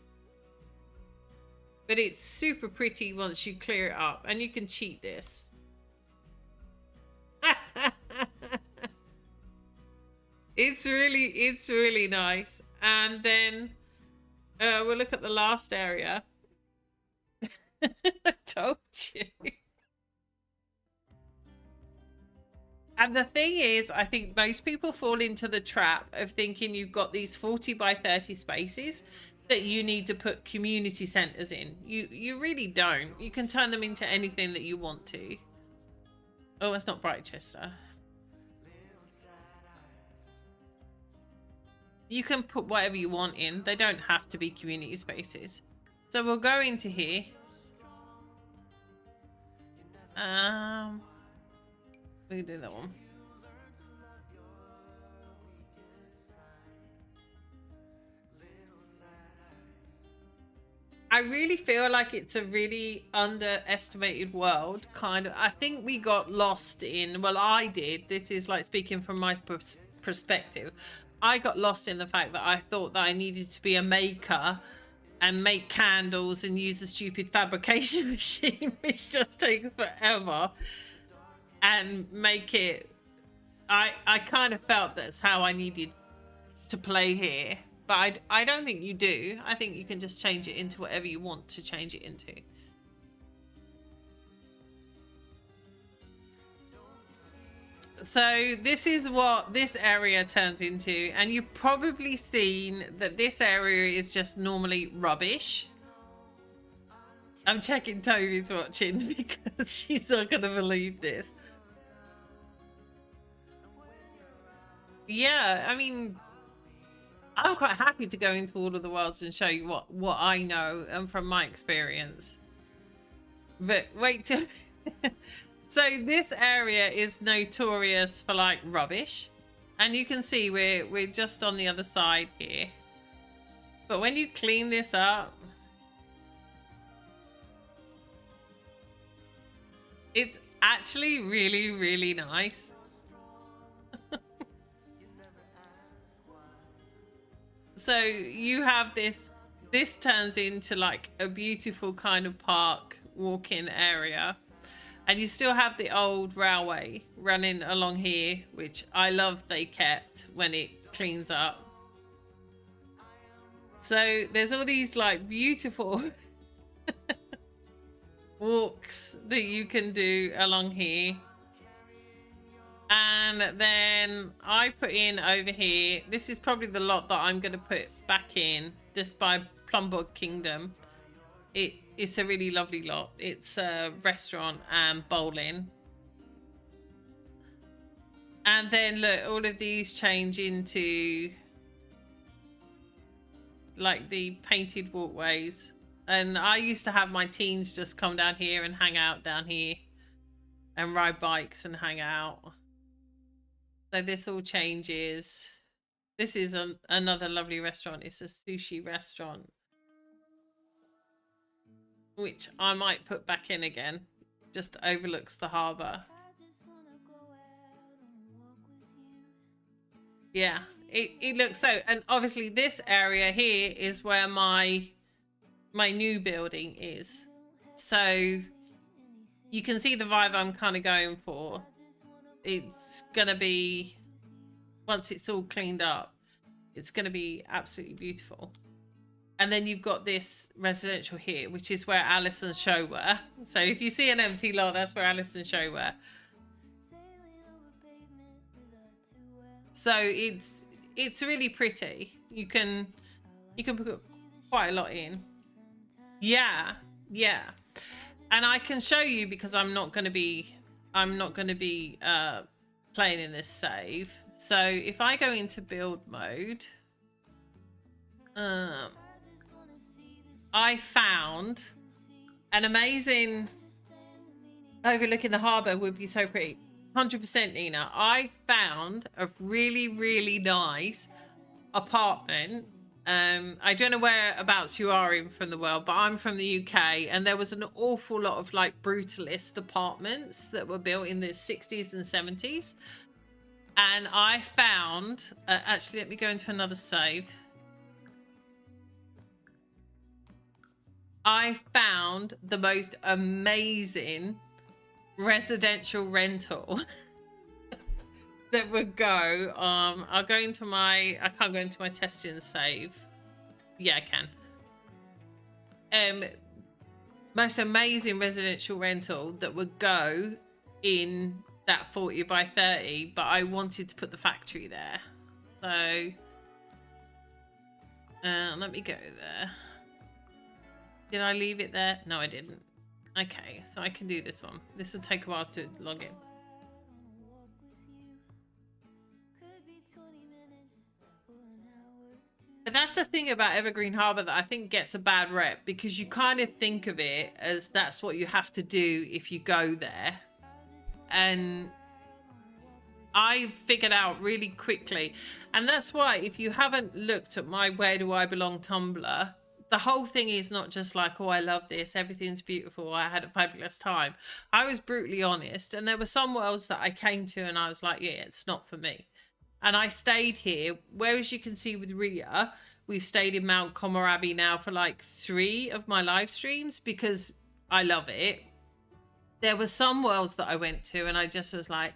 But it's super pretty once you clear it up, and you can cheat this. It's really nice. And then we'll look at the last area. I told you. And the thing is, I think most people fall into the trap of thinking you've got these 40 by 30 spaces that you need to put community centers in. You really don't. You can turn them into anything that you want to. Oh, it's not Brightchester. You can put whatever you want in. They don't have to be community spaces. So we'll go into here. We can do that one. I really feel like it's a really underestimated world, kind of. I think we got lost in, well, I did. This is like speaking from my perspective. I got lost in the fact that I thought that I needed to be a maker and make candles and use a stupid fabrication machine, which just takes forever, and make it. I kind of felt that's how I needed to play here, but I don't think you do. I think you can just change it into whatever you want to change it into. So this is what this area turns into, and you've probably seen that this area is just normally rubbish. I'm checking Toby's watching because she's not gonna believe this. Yeah, I mean, I'm quite happy to go into all of the worlds and show you what I know and from my experience. But wait till so this area is notorious for like rubbish, and you can see we're just on the other side here. But when you clean this up, it's actually really, really nice. So you have this turns into like a beautiful kind of park walk-in area, and you still have the old railway running along here, which I love they kept when it cleans up. So there's all these like beautiful walks that you can do along here. And then I put in over here, this is probably the lot that I'm going to put back in, this by Plumbog Kingdom. It's a really lovely lot. It's a restaurant and bowling. And then look, all of these change into like the painted walkways. And I used to have my teens just come down here and hang out down here and ride bikes and hang out. So this all changes. This is another lovely restaurant. It's a sushi restaurant, which I might put back in again. Just overlooks the harbour. Yeah, it looks so. And obviously this area here is where my new building is. So you can see the vibe I'm kind of going for. It's gonna be, once it's all cleaned up, it's gonna be absolutely beautiful. And then you've got this residential here, which is where Alice and Sho were. So if you see an empty lot, that's where Alice and Sho were. So it's really pretty. You can put quite a lot in. Yeah. And I can show you, because I'm not going to be playing in this save. So if I go into build mode, I found an amazing overlooking the harbour would be so pretty. 100% Nina. I found a really, really nice apartment. I don't know whereabouts you are in from the world, but I'm from the UK, and there was an awful lot of like brutalist apartments that were built in the 60s and 70s. And I found, actually, let me go into another save. I found the most amazing residential rental that would go. I'll go into my, I can't go into my testing and save. Yeah, I can. Most amazing residential rental that would go in that 40 by 30, but I wanted to put the factory there. So let me go there. Did I leave it there? No, I didn't. Okay, so I can do this one. This will take a while to log in. But that's the thing about Evergreen Harbour that I think gets a bad rep, because you kind of think of it as that's what you have to do if you go there. And I figured out really quickly, and that's why if you haven't looked at my Where Do I Belong Tumblr, the whole thing is not just like, oh, I love this, everything's beautiful, I had a fabulous time. I was brutally honest, and there were some worlds that I came to and I was like, yeah, it's not for me. And I stayed here. Whereas you can see with Ria, we've stayed in Mount Komorabi now for like 3 of my live streams because I love it. There were some worlds that I went to and I just was like,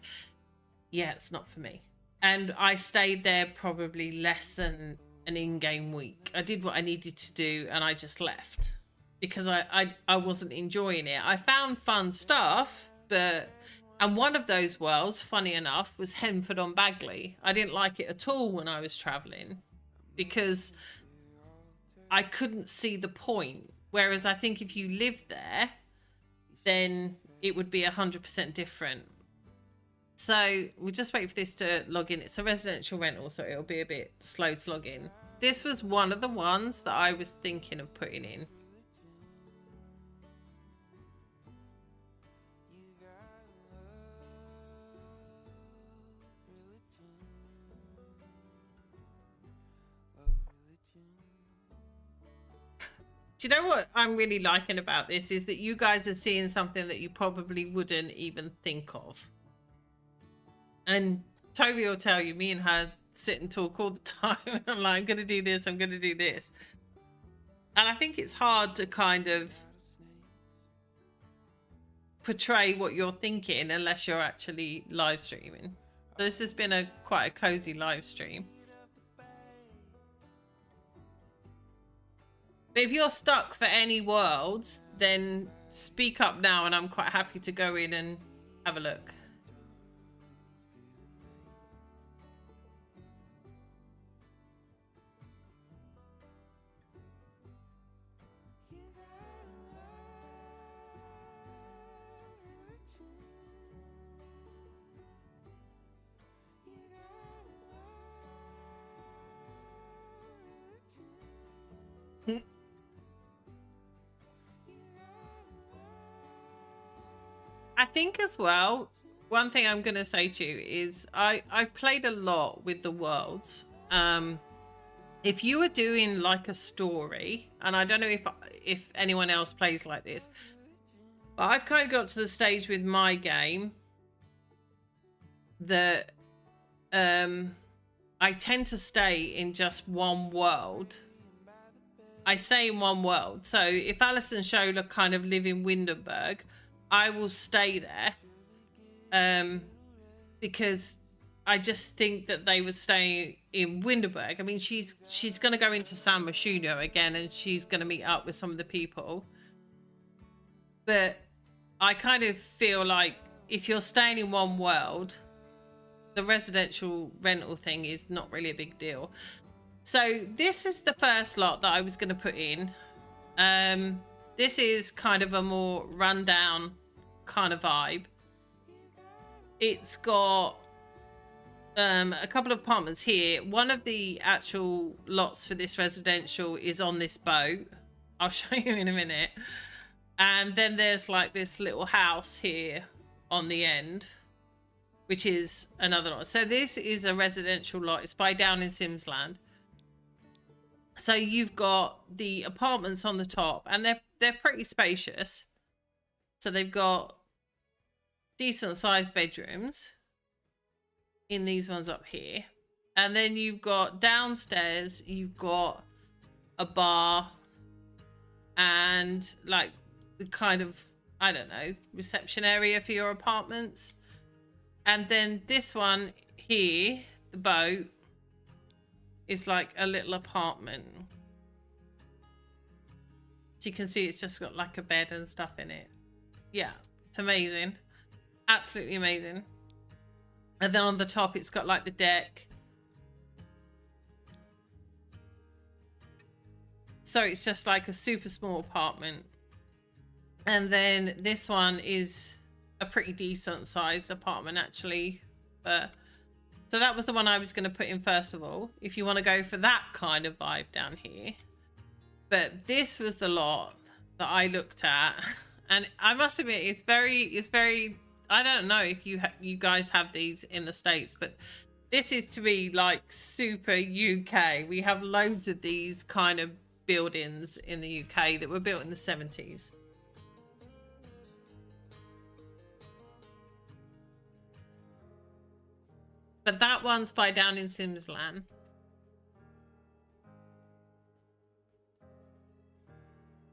yeah, it's not for me. And I stayed there probably less than an in-game week. I did what I needed to do and I just left because I wasn't enjoying it. I found fun stuff, but... And one of those worlds, funny enough, was Henford on Bagley. I didn't like it at all when I was traveling because I couldn't see the point. Whereas I think if you lived there, then it would be 100% different. So we'll just wait for this to log in. It's a residential rental, so it'll be a bit slow to log in. This was one of the ones that I was thinking of putting in. Do you know what I'm really liking about this is that you guys are seeing something that you probably wouldn't even think of. And Toby will tell you, me and her sit and talk all the time. I'm like, I'm going to do this, I'm going to do this. And I think it's hard to kind of portray what you're thinking unless you're actually live streaming. So this has been quite a cozy live stream. But if you're stuck for any worlds, then speak up now and I'm quite happy to go in and have a look. I think as well, one thing I'm going to say to you is I've played a lot with the worlds. If you were doing like a story, and I don't know if anyone else plays like this, but I've kind of got to the stage with my game that I tend to stay in just one world. I stay in one world. So if Alice Sho kind of live in Windenburg, I will stay there because I just think that they would stay in Windenburg. I mean, she's going to go into San Myshuno again and she's going to meet up with some of the people. But I kind of feel like if you're staying in one world, the residential rental thing is not really a big deal. So this is the first lot that I was going to put in. This is kind of a more rundown kind of vibe. It's got a couple of apartments here. One of the actual lots for this residential is on this boat. I'll show you in a minute. And then there's like this little house here on the end, which is another lot. So this is a residential lot. It's by Down in Simsland. So you've got the apartments on the top and they're pretty spacious. So they've got decent sized bedrooms in these ones up here. And then you've got downstairs, you've got a bar and like the kind of, I don't know, reception area for your apartments. And then this one here, the boat, is like a little apartment. So you can see it's just got like a bed and stuff in it. Yeah, it's amazing. Absolutely amazing. And then on the top it's got like the deck. So it's just like a super small apartment. And then this one is a pretty decent sized apartment actually. So that was the one I was going to put in first of all, if you want to go for that kind of vibe down here. But this was the lot that I looked at. And I must admit, it's very, I don't know if you guys have these in the States, but this is to me like super UK. We have loads of these kind of buildings in the UK that were built in the 70s. But that one's by Down in Simsland.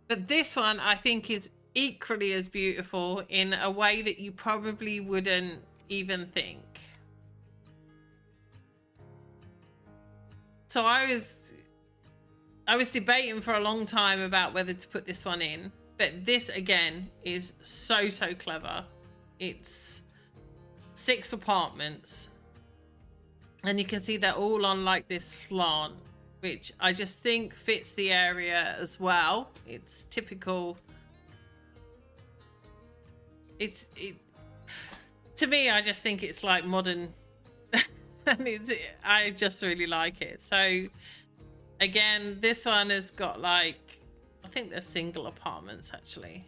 But this one I think is equally as beautiful in a way that you probably wouldn't even think. So I was debating for a long time about whether to put this one in, but this again is so clever. It's 6 apartments, and you can see they're all on like this slant, which I just think fits the area as well. It's typical. To me, I just think it's like modern, and I just really like it. So again, this one has got like, I think they're single apartments actually.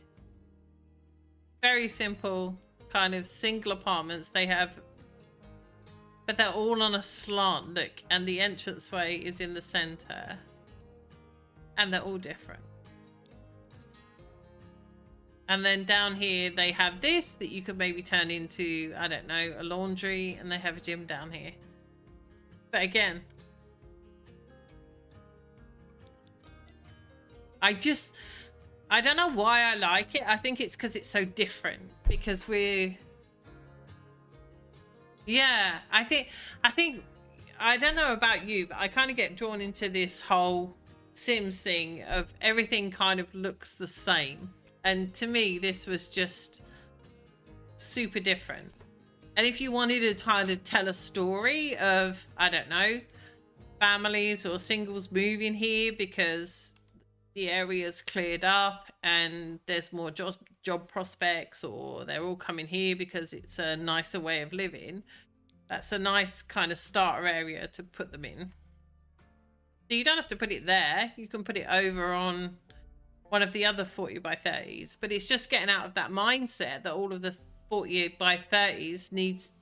Very simple kind of single apartments. They have, but they're all on a slant, look, and the entranceway is in the center, and they're all different. And then down here they have this that you could maybe turn into, I don't know, a laundry, and they have a gym down here. But again, I don't know why I like it. I think it's because it's so different, because yeah, I think I don't know about you, but I kind of get drawn into this whole Sims thing of everything kind of looks the same. And to me, this was just super different. And if you wanted to kind of tell a story of, I don't know, families or singles moving here because the area's cleared up and there's more job prospects, or they're all coming here because it's a nicer way of living, that's a nice kind of starter area to put them in. So you don't have to put it there. You can put it over on one of the other 40 by 30s, but it's just getting out of that mindset that all of the 40 by 30s needs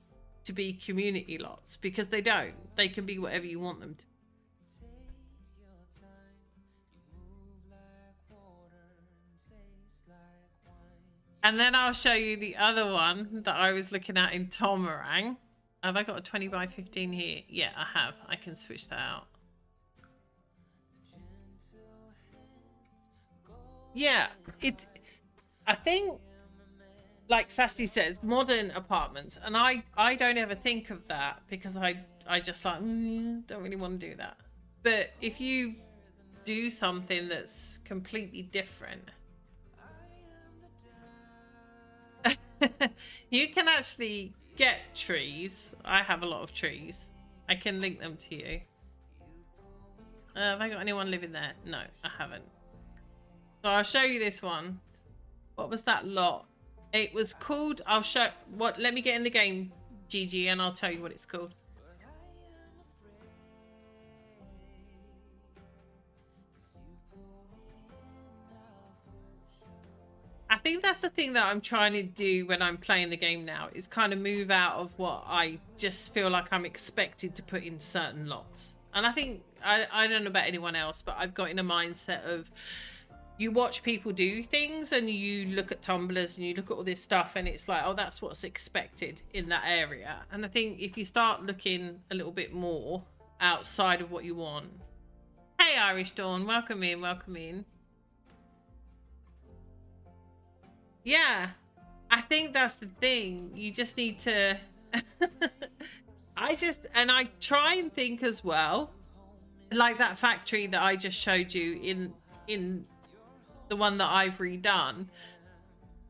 to be community lots, because they don't. They can be whatever you want them to. And then I'll show you the other one that I was looking at in Tomarang. Have I got a 20 by 15 here? Yeah, I have. I can switch that out. Yeah, I think, like Sassy says, modern apartments, and I don't ever think of that because I just like don't really want to do that. But if you do something that's completely different, you can actually get trees. I have a lot of trees. I can link them to you. Have I got anyone living there? No, I haven't. So I'll show you this one. What was that lot? It was called, I'll show, let me get in the game, Gigi, and I'll tell you what it's called. I think that's the thing that I'm trying to do when I'm playing the game now, is kind of move out of what I just feel like I'm expected to put in certain lots. And I think, I don't know about anyone else, but I've got in a mindset of, you watch people do things and you look at tumblers and you look at all this stuff and it's like, oh, that's what's expected in that area. And I think if you start looking a little bit more outside of what you want. Hey, Irish Dawn, welcome in, welcome in. Yeah, I think that's the thing. You just need to... I try and think as well, like that factory that I just showed you in the one that I've redone.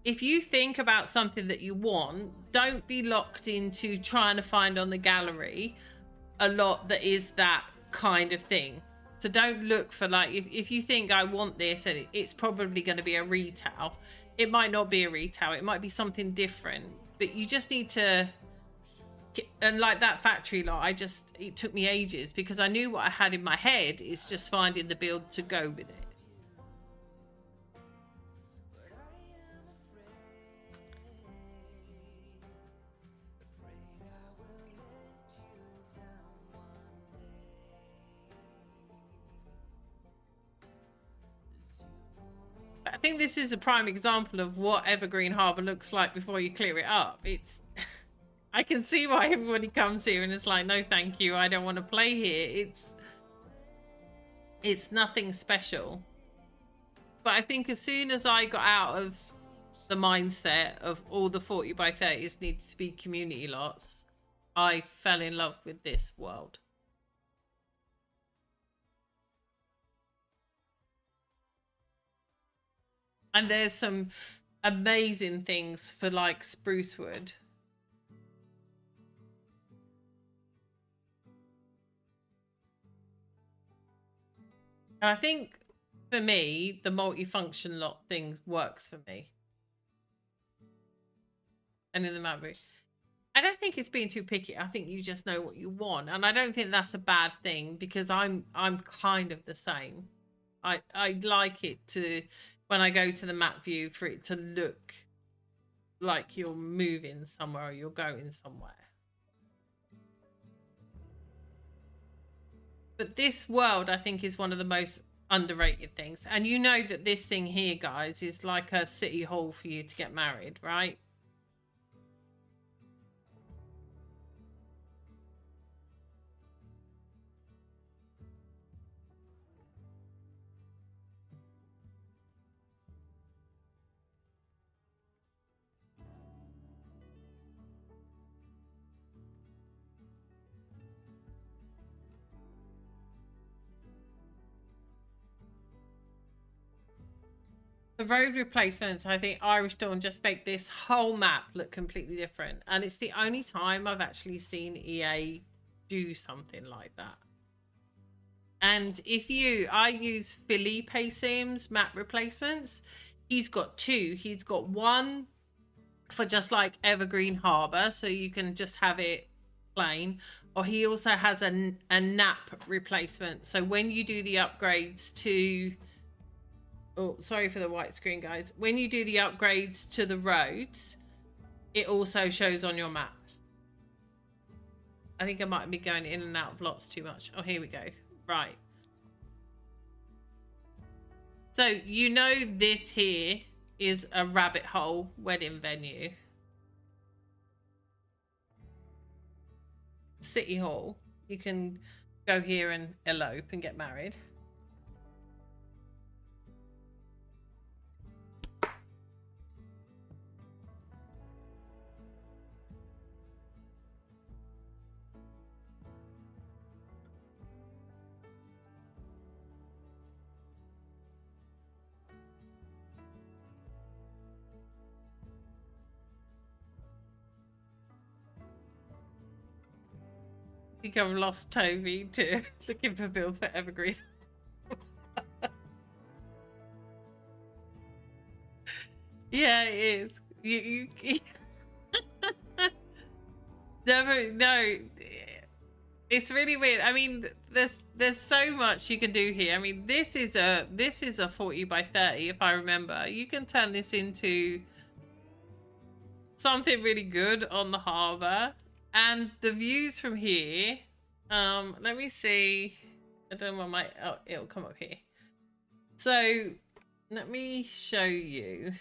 If you think about something that you want, don't be locked into trying to find on the gallery a lot that is that kind of thing. So don't look for, like, if you think I want this and it's probably going to be a retail, it might not be a retail, it might be something different, but you just need to. And like that factory lot, it took me ages because I knew what I had in my head, is just finding the build to go with it. I think this is a prime example of what Evergreen Harbour looks like before you clear it up. I can see why everybody comes here and it's like, no, thank you. I don't want to play here. It's nothing special. But I think as soon as I got out of the mindset of all the 40 by 30s needed to be community lots, I fell in love with this world. And there's some amazing things for like spruce wood. And I think for me, the multifunction lot thing works for me. And in the Maverick, I don't think it's being too picky. I think you just know what you want, and I don't think that's a bad thing because I'm kind of the same. I like it to, when I go to the map view, for it to look like you're moving somewhere or you're going somewhere. But this world, I think, is one of the most underrated things. And you know that this thing here, guys, is like a city hall for you to get married, right? The road replacements, I think Irish Dawn just make this whole map look completely different. And it's the only time I've actually seen EA do something like that. And I use Philippe Sim's map replacements. He's got two. He's got one for just like Evergreen Harbour, so you can just have it plain. Or he also has a nap replacement. So when you do the upgrades to... Oh, sorry for the white screen, guys. When you do the upgrades to the roads, it also shows on your map. I think I might be going in and out of lots too much. Oh, here we go. Right. So, you know this here is a rabbit hole wedding venue. City Hall. You can go here and elope and get married. I think I've lost Toby to looking for builds for Evergreen. Yeah, it is. You no, it's really weird. I mean, there's so much you can do here. I mean, this is a 40 by 30, if I remember. You can turn this into something really good on the harbour. And the views from here, let me see. I don't know what it'll come up here. So let me show you.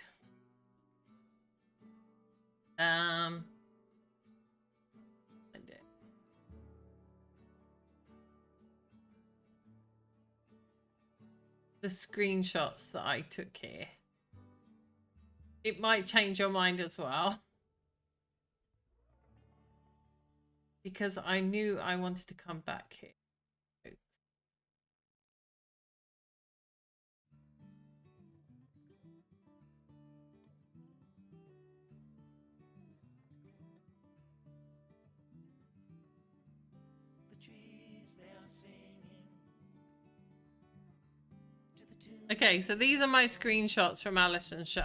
The screenshots that I took here. It might change your mind as well. Because I knew I wanted to come back here. Okay, so these are my screenshots from Alice Sho.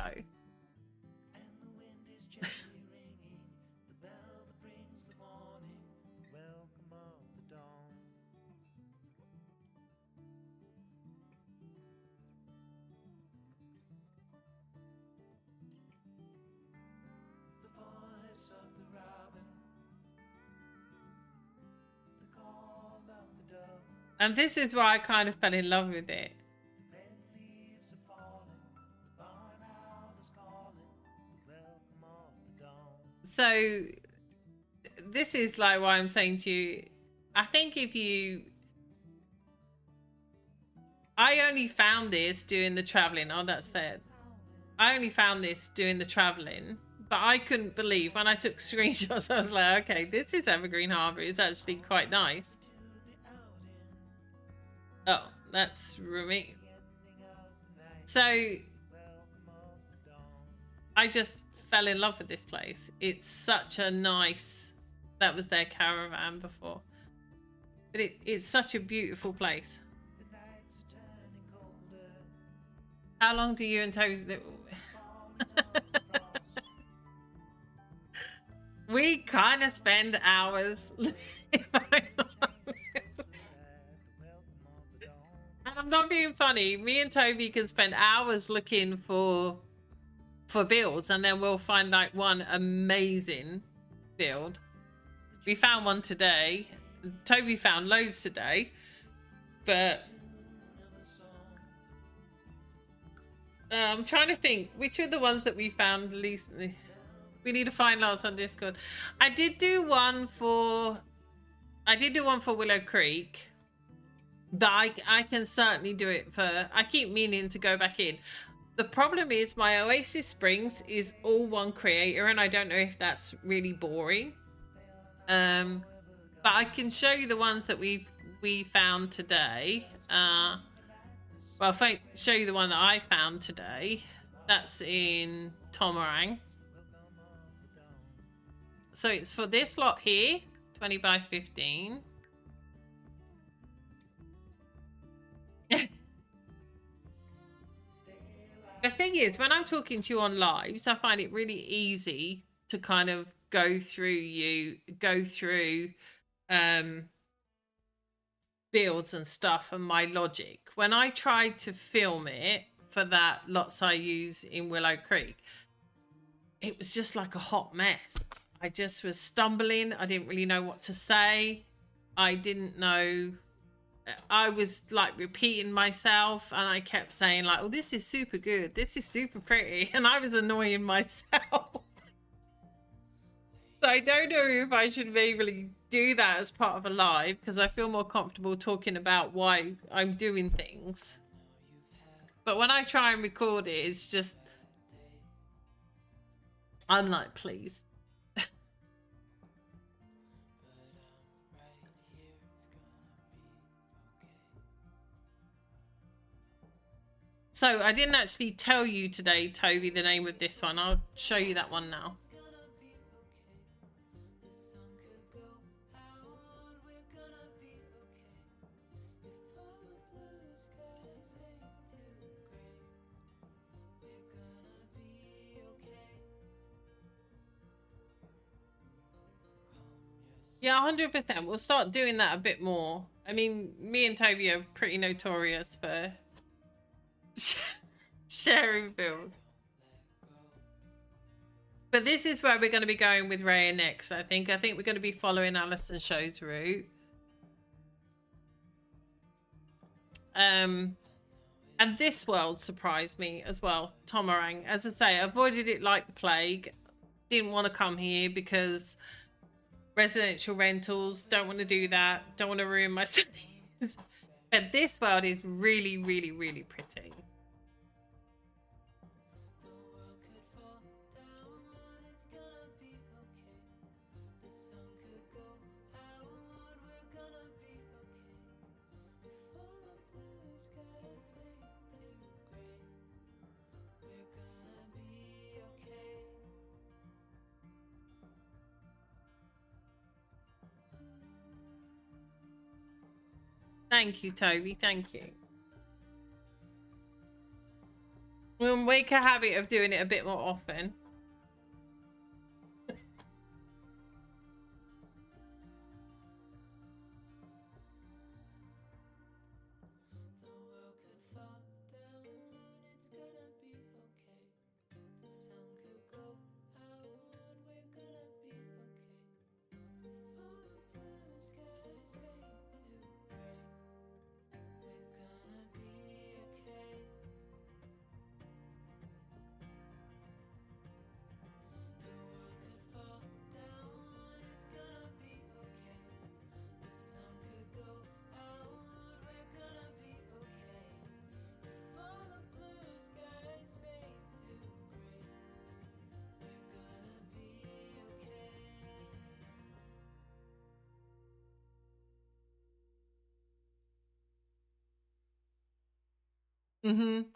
And this is why I kind of fell in love with it. So this is like why I'm saying to you, I think if you, I only found this doing the traveling. Oh, that's there. I only found this doing the traveling, but I couldn't believe when I took screenshots. I was like, okay, this is Evergreen Harbour. It's actually quite nice. Oh, that's roomy. So I just fell in love with this place. It's such a nice, that was their caravan before, but it's such a beautiful place. How long do you and Toby we kind of spend hours and I'm not being funny, me and Toby can spend hours looking for builds, and then we'll find like one amazing build. We found one today. Toby found loads today, but I'm trying to think which are the ones that we found least. We need to find lots on Discord. I did do one for Willow Creek, but I can certainly do it for, I keep meaning to go back in. The problem is my Oasis Springs is all one creator, and I don't know if that's really boring. But I can show you the ones that we found today. Well, if I show you the one that I found today, that's in Tomarang. So it's for this lot here, 20 by 15. The thing is, when I'm talking to you on lives, I find it really easy to kind of go through builds and stuff and my logic. When I tried to film it for that lots I use in Willow Creek, it was just like a hot mess. I just was stumbling. I didn't really know what to say. I didn't know. I was like repeating myself, and I kept saying like, oh, this is super good, this is super pretty, and I was annoying myself. So I don't know if I should really do that as part of a live, because I feel more comfortable talking about why I'm doing things. But when I try and record it, it's just, I'm like, please. So I didn't actually tell you today, Toby, the name of this one. I'll show you that one now. Yeah, 100%. We'll start doing that a bit more. I mean, me and Toby are pretty notorious for sharing builds. But this is where we're going to be going with Raya next, I think. I think we're going to be following Alice Sho's route. And this world surprised me as well, Tomarang. As I say, I avoided it like the plague. Didn't want to come here because residential rentals, don't want to do that. Don't want to ruin my studies. But this world is really, really, really pretty. Thank you, Toby. Thank you. We'll make a habit of doing it a bit more often.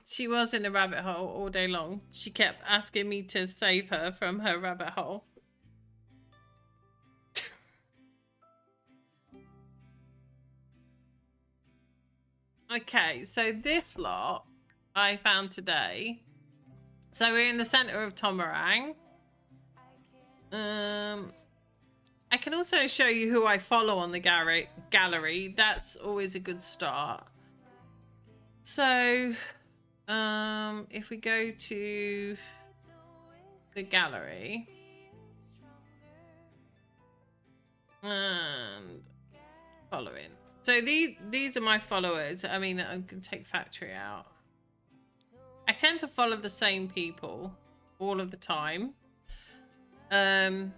She was in a rabbit hole all day long. She kept asking me to save her from her rabbit hole. Okay, so this lot I found today. So we're in the center of Tomarang. I can also show you who I follow on the gallery. That's always a good start. So, if we go to the gallery and following. So these are my followers. I mean, I'm going to take factory out. I tend to follow the same people all of the time. So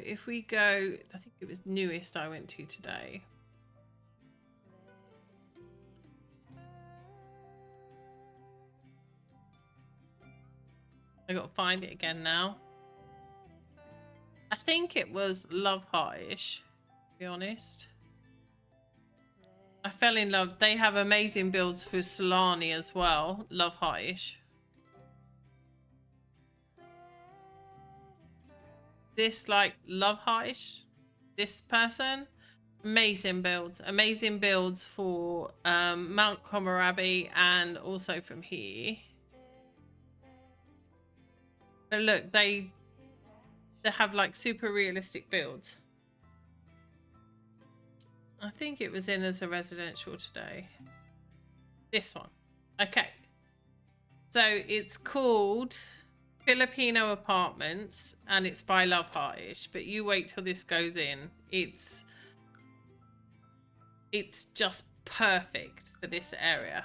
if we go, I think it was newest I went to today. I got to find it again now. I think it was Love Heartish, to be honest. I fell in love. They have amazing builds for Solani as well. Love Heartish. This like Love Heartish. This person. Amazing builds for Mount Komorabi and also from here. But look, they have like super realistic builds. I think it was in as a residential today. This one. Okay. So it's called Filipino Apartments and it's by Love Heartish. But you wait till this goes in. It's just perfect for this area.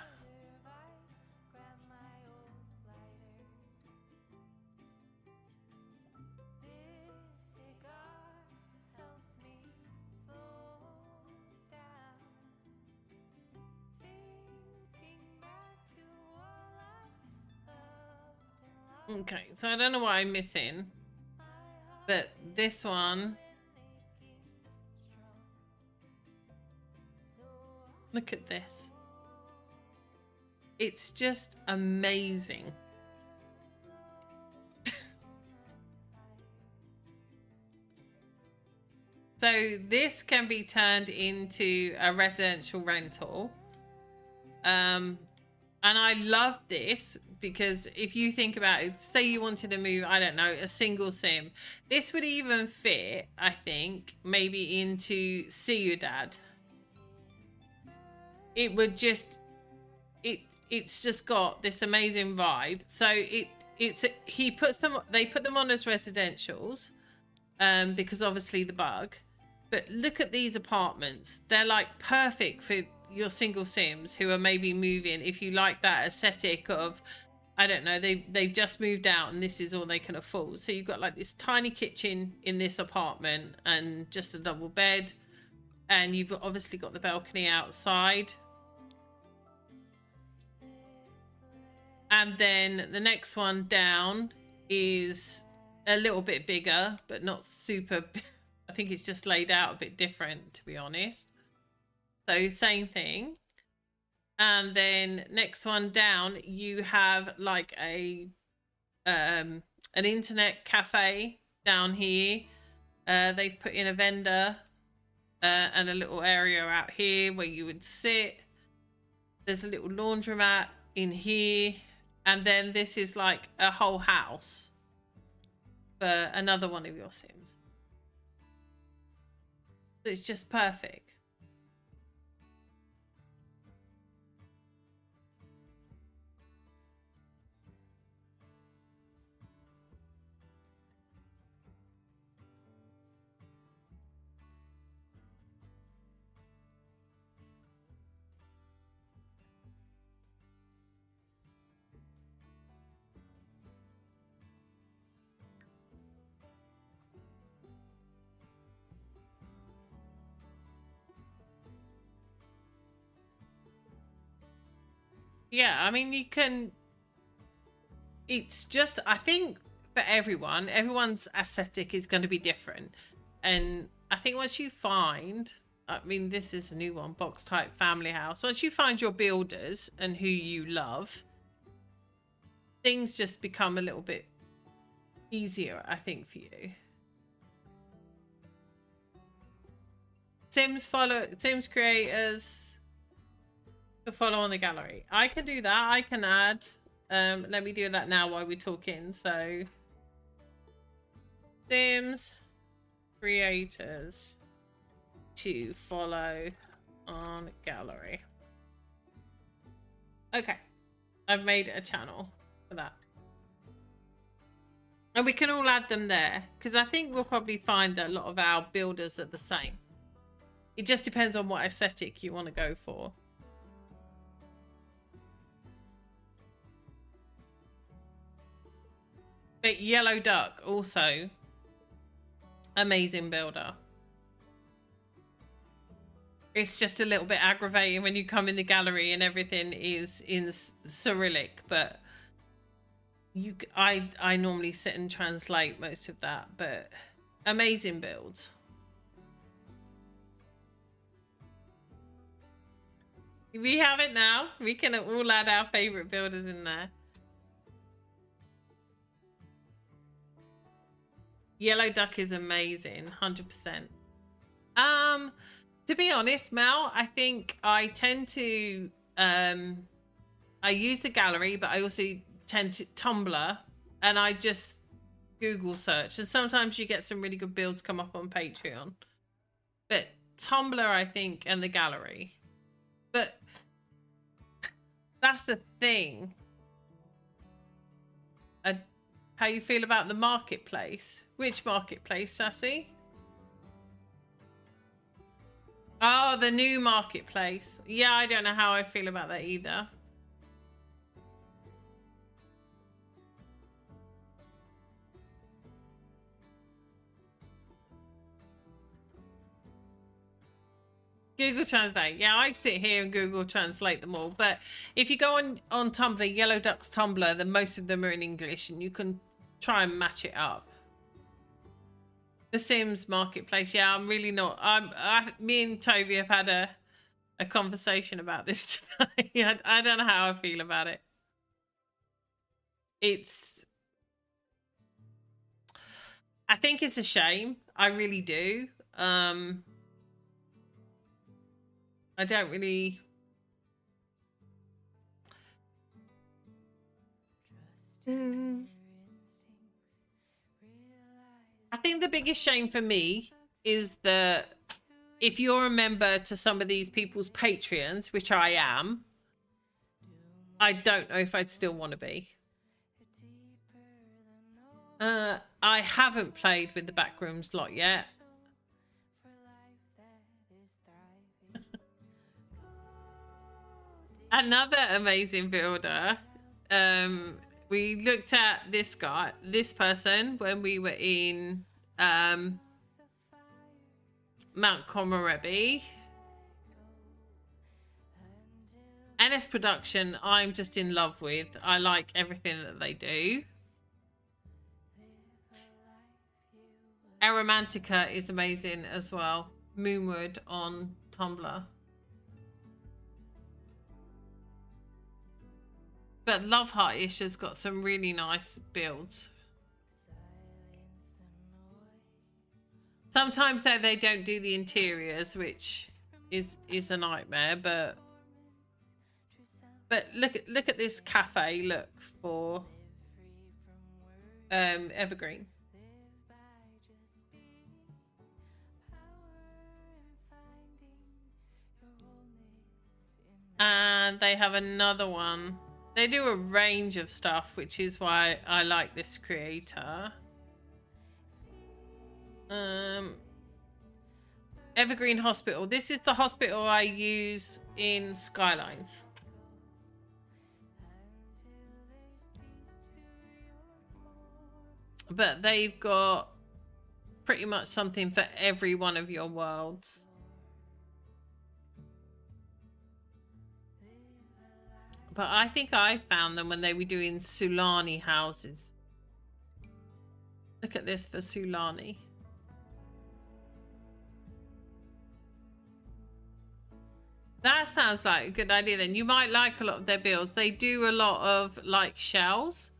Okay, so I don't know what I'm missing, but this one, look at this. It's just amazing. So this can be turned into a residential rental. And I love this because if you think about it, say you wanted to move, I don't know, a single sim. This would even fit, I think, maybe into Ciudad. It would just, it's just got this amazing vibe. So they put them on as residentials, because obviously the bug. But look at these apartments. They're like perfect for your single sims who are maybe moving. If you like that aesthetic of, I don't know, they've just moved out and this is all they can afford. So you've got like this tiny kitchen in this apartment and just a double bed. And you've obviously got the balcony outside. And then the next one down is a little bit bigger, but not super. I think it's just laid out a bit different, to be honest. So same thing. And then next one down, you have like an internet cafe down here. They've put in a vendor and a little area out here where you would sit. There's a little laundromat in here. And then this is like a whole house for another one of your sims. So it's just perfect. Yeah, I mean, you can, it's just, I think for everyone's aesthetic is going to be different. And I think once you find I mean, this is a new one, box type family house. Once you find your builders and who you love, things just become a little bit easier, I think, for you. Sims creators to follow on the gallery. I can do that. I can add. Let me do that now while we're talking. So, Sims creators to follow on gallery. Okay, I've made a channel for that. And we can all add them there, because I think we'll probably find that a lot of our builders are the same. It just depends on what aesthetic you want to go for. But Yellow Duck, also amazing builder. It's just a little bit aggravating when you come in the gallery and everything is in Cyrillic, but I normally sit and translate most of that, but amazing builds. We have it now. We can all add our favorite builders in there. Yellow Duck is amazing, 100%. To be honest, Mel, I think I tend to I use the gallery, but I also tend to Tumblr, and I just Google search, and sometimes you get some really good builds come up on Patreon. But Tumblr, I think, and the gallery. But that's the thing. How you feel about the marketplace? Which marketplace, Sassy? Oh, the new marketplace. Yeah, I don't know how I feel about that either. Google Translate. Yeah, I sit here and Google Translate them all. But if you go on Tumblr, Yellow Duck's Tumblr, then most of them are in English, and you can try and match it up. The Sims Marketplace. Yeah, I'm really not. Me and Toby have had a conversation about this today. I don't know how I feel about it. I think it's a shame. I really do. I don't really. I think the biggest shame for me is that if you're a member to some of these people's Patreons, which I am, I don't know if I'd still want to be. I haven't played with the Backrooms lot yet. Another amazing builder. We looked at this person when we were in Mount Komorebi. NS Production, I'm just in love with. I like everything that they do. Aromantica is amazing as well. Moonwood on Tumblr. But Love Heartish has got some really nice builds. Sometimes they don't do the interiors, which is a nightmare. But look at this cafe look for Evergreen. And they have another one. They do a range of stuff, which is why I like this creator. Evergreen Hospital. This is the hospital I use in Skylines. But they've got pretty much something for every one of your worlds. But I think I found them when they were doing Sulani houses. Look at this for Sulani. That sounds like a good idea then. You might like a lot of their builds. They do a lot of like shells.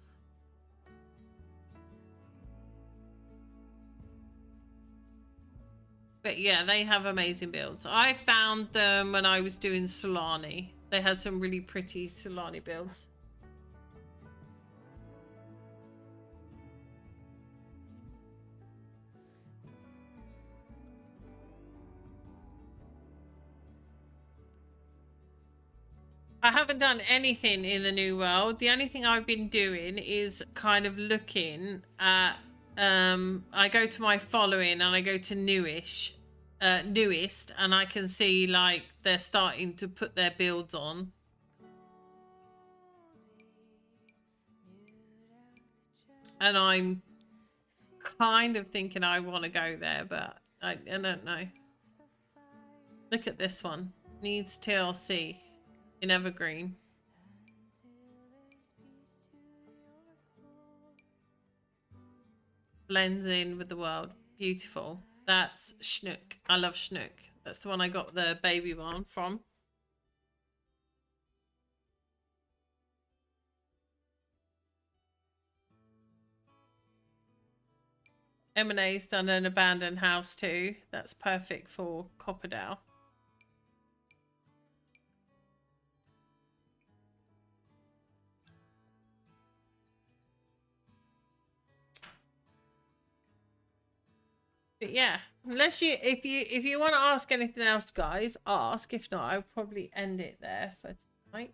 But yeah, they have amazing builds. I found them when I was doing Solani. They had some really pretty Solani builds. I haven't done anything in the new world. The only thing I've been doing is kind of looking at I go to my following and I go to newest, and I can see like they're starting to put their builds on. And I'm kind of thinking I want to go there, but I don't know. Look at this one. Needs TLC in Evergreen. Blends in with the world. Beautiful. That's Schnook. I love Schnook. That's the one I got the baby one from. M&A's done an abandoned house too. That's perfect for Copperdale. But yeah, unless you if you want to ask anything else, guys, ask. If not, I'll probably end it there for tonight.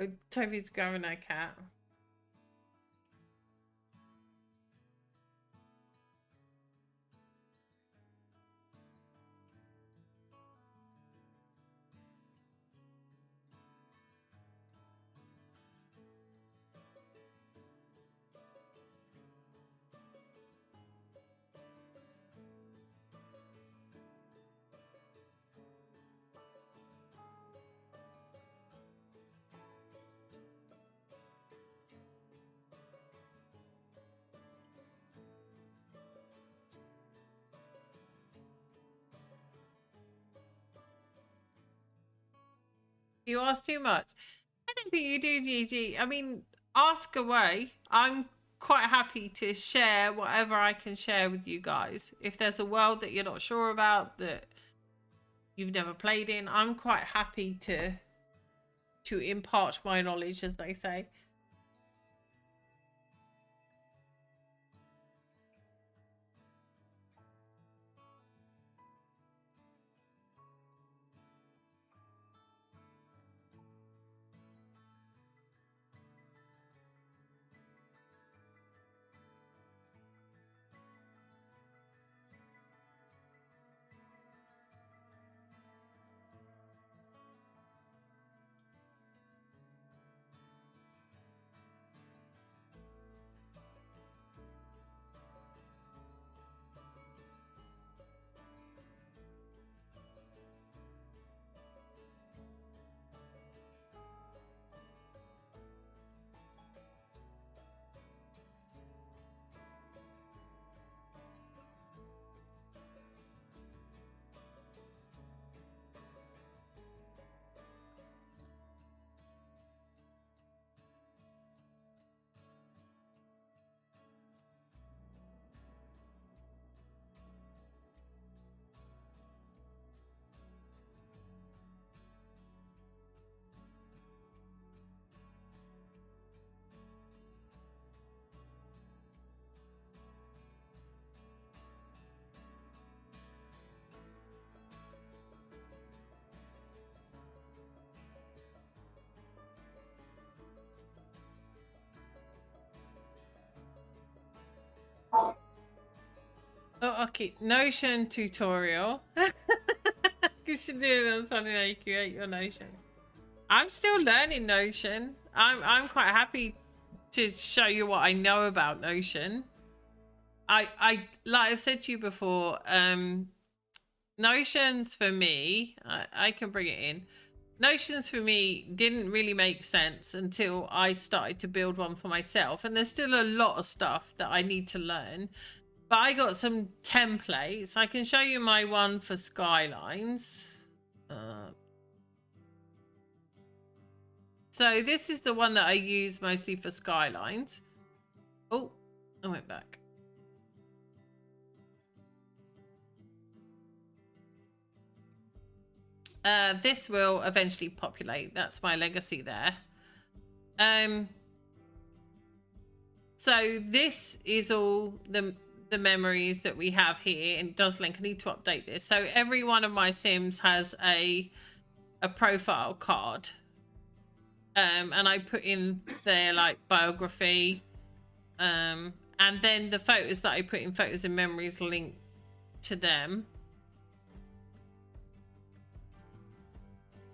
Oh, Toby's grabbing our cat. You ask too much. I don't think you do, Gigi. I mean, ask away. I'm quite happy to share whatever I can share with you guys. If there's a world that you're not sure about, that you've never played in, I'm quite happy to impart my knowledge, as they say. Oh, okay. Notion tutorial. You should do it on something that you create your Notion. I'm still learning Notion. I'm quite happy to show you what I know about Notion. I like I've said to you before, Notions for me, I can bring it in. Notions for me didn't really make sense until I started to build one for myself. And there's still a lot of stuff that I need to learn. But I got some templates. I can show you my one for skylines. So this is the one that I use mostly for skylines. Oh, I went back. This will eventually populate. That's my legacy there. So this is all the memories that we have here, and it does link. I need to update this. So every one of my Sims has a profile card. And I put in their like biography. And then the photos that I put in photos and memories link to them.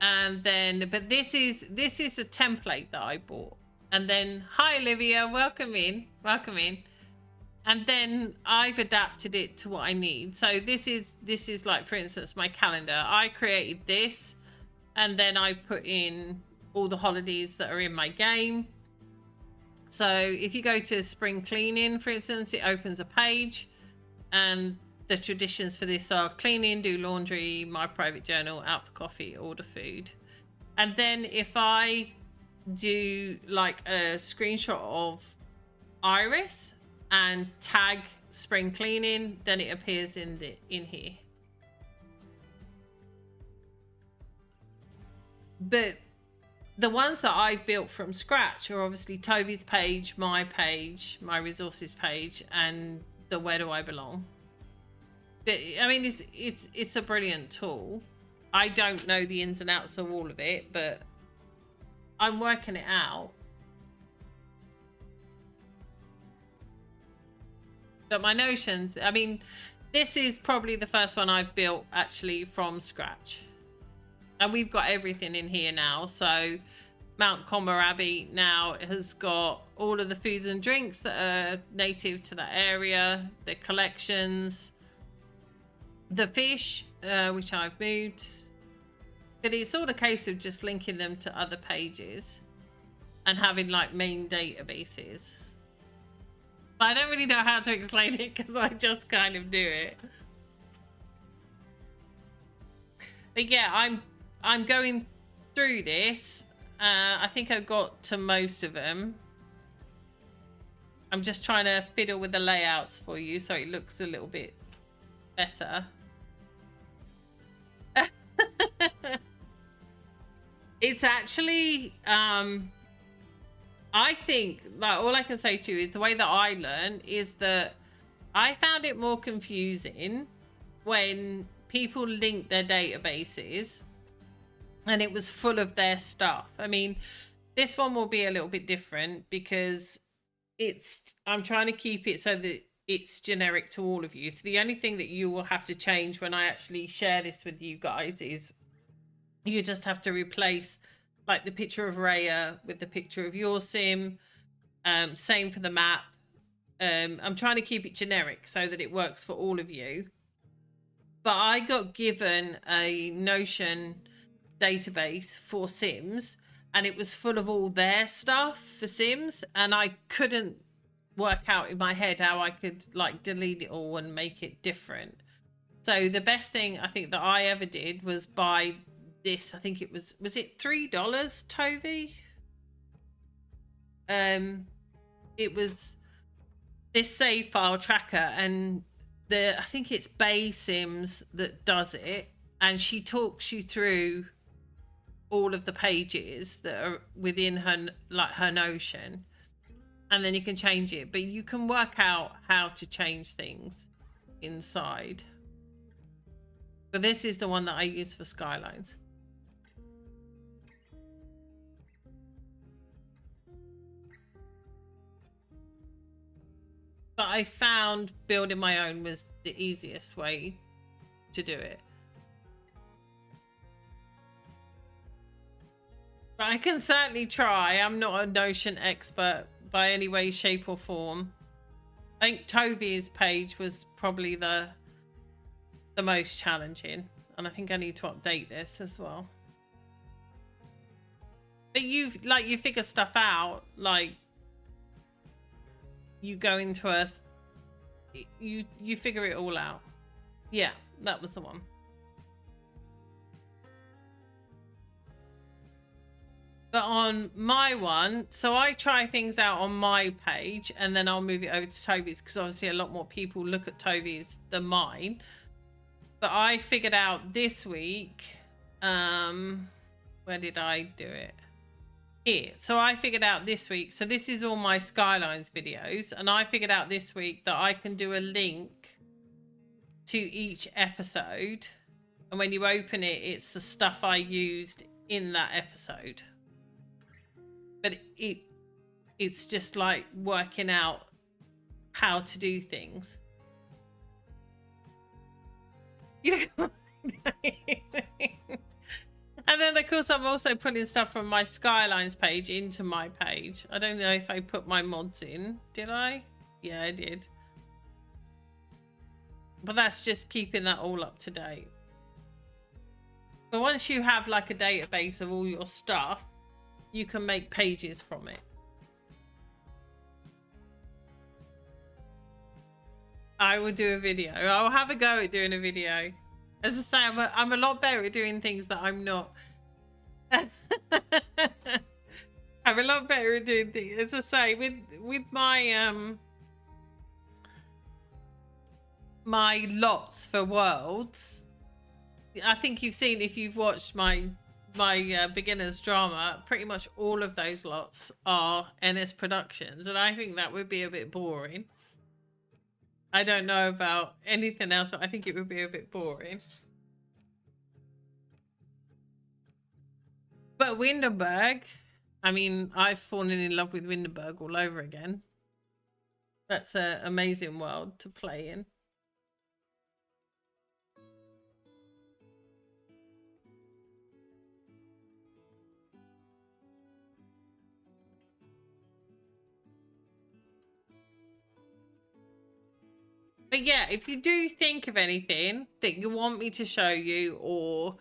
And then, but this is a template that I bought. And then, hi Olivia, welcome in. And then I've adapted it to what I need. So this is like, for instance, my calendar. I created this, and then I put in all the holidays that are in my game. So if you go to spring cleaning, for instance, it opens a page, and the traditions for this are cleaning, do laundry, my private journal, out for coffee, order food. And then if I do like a screenshot of Iris and tag spring cleaning, then it appears in here. But the ones that I've built from scratch are obviously Toby's page, my resources page, and the Where Do I Belong. I mean, it's a brilliant tool. I don't know the ins and outs of all of it, but I'm working it out. But my Notions, I mean, this is probably the first one I've built actually from scratch. And we've got everything in here now. So Mount Komorabi now has got all of the foods and drinks that are native to that area, the collections, the fish, which I've moved. But it's all a case of just linking them to other pages and having like main databases. But I don't really know how to explain it because I just kind of do it. But yeah, I'm going through this. I think I got to most of them. I'm just trying to fiddle with the layouts for you so it looks a little bit better. It's actually, I think, like, all I can say to you is the way that I learn is that I found it more confusing when people link their databases and it was full of their stuff. I mean, this one will be a little bit different because I'm trying to keep it so that it's generic to all of you. So the only thing that you will have to change when I actually share this with you guys is you just have to replace like the picture of Raya with the picture of your sim. Same for the map. I'm trying to keep it generic so that it works for all of you. But I got given a Notion database for Sims, and it was full of all their stuff for Sims, and I couldn't work out in my head how I could like delete it all and make it different. So the best thing I think that I ever did was buy this. I think it was it $3, Toby? It was this save file tracker, and I think it's Bay Sims that does it, and she talks you through all of the pages that are within her Notion, and then you can change it, but you can work out how to change things inside. But this is the one that I use for Skylines. But I found building my own was the easiest way to do it. But I can certainly try. I'm not a Notion expert by any way, shape or form. I think Toby's page was probably the most challenging. And I think I need to update this as well. But you figure stuff out, like you go into you figure it all out. Yeah, that was the one. But on my one, so I try things out on my page and then I'll move it over to Toby's because obviously a lot more people look at Toby's than mine. But I figured out this week, where did I do it? Here. So I figured out this week, so this is all my Skylines videos, and I figured out this week that I can do a link to each episode, and when you open it, it's the stuff I used in that episode. But it's just like working out how to do things. You know? And then of course I'm also putting stuff from my Skylines page into my page. I don't know if I put my mods in. Did I? Yeah, I did. But that's just keeping that all up to date. But once you have like a database of all your stuff, you can make pages from it. I will do a video. I'll have a go at doing a video. As I say, I'm a lot better at doing things that I'm not. I'm a lot better at doing things. As I say, with my my lots for worlds, I think you've seen, if you've watched my beginners drama, pretty much all of those lots are NS Productions, and I think that would be a bit boring. I don't know about anything else, but I think it would be a bit boring. But Windenburg, I mean, I've fallen in love with Windenburg all over again. That's an amazing world to play in. But yeah, if you do think of anything that you want me to show you, or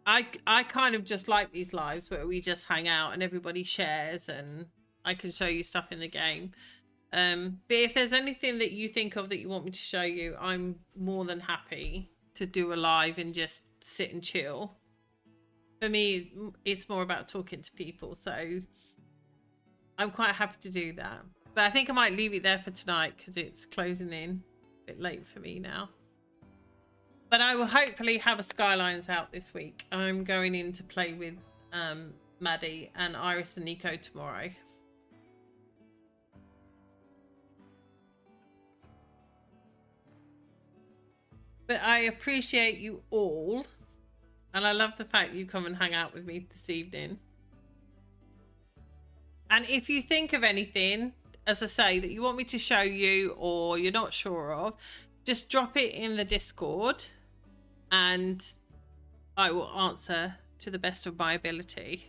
I kind of just like these lives where we just hang out and everybody shares and I can show you stuff in the game. But if there's anything that you think of that you want me to show you, I'm more than happy to do a live and just sit and chill. For me, it's more about talking to people, so I'm quite happy to do that. But I think I might leave it there for tonight because it's closing in a bit late for me now. But I will hopefully have a Skylines out this week. I'm going in to play with Maddie and Iris and Nico tomorrow. But I appreciate you all. And I love the fact you come and hang out with me this evening. And if you think of anything, as I say, that you want me to show you or you're not sure of, just drop it in the Discord and I will answer to the best of my ability.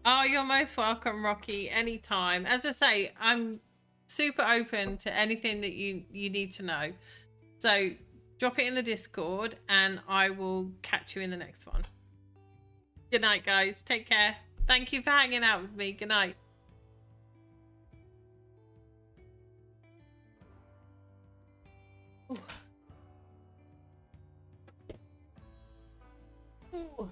Oh, you're most welcome, Rocky. Anytime. As I say, I'm super open to anything that you need to know. So drop it in the Discord and I will catch you in the next one. Good night, guys. Take care. Thank you for hanging out with me. Good night. Ooh. Ooh.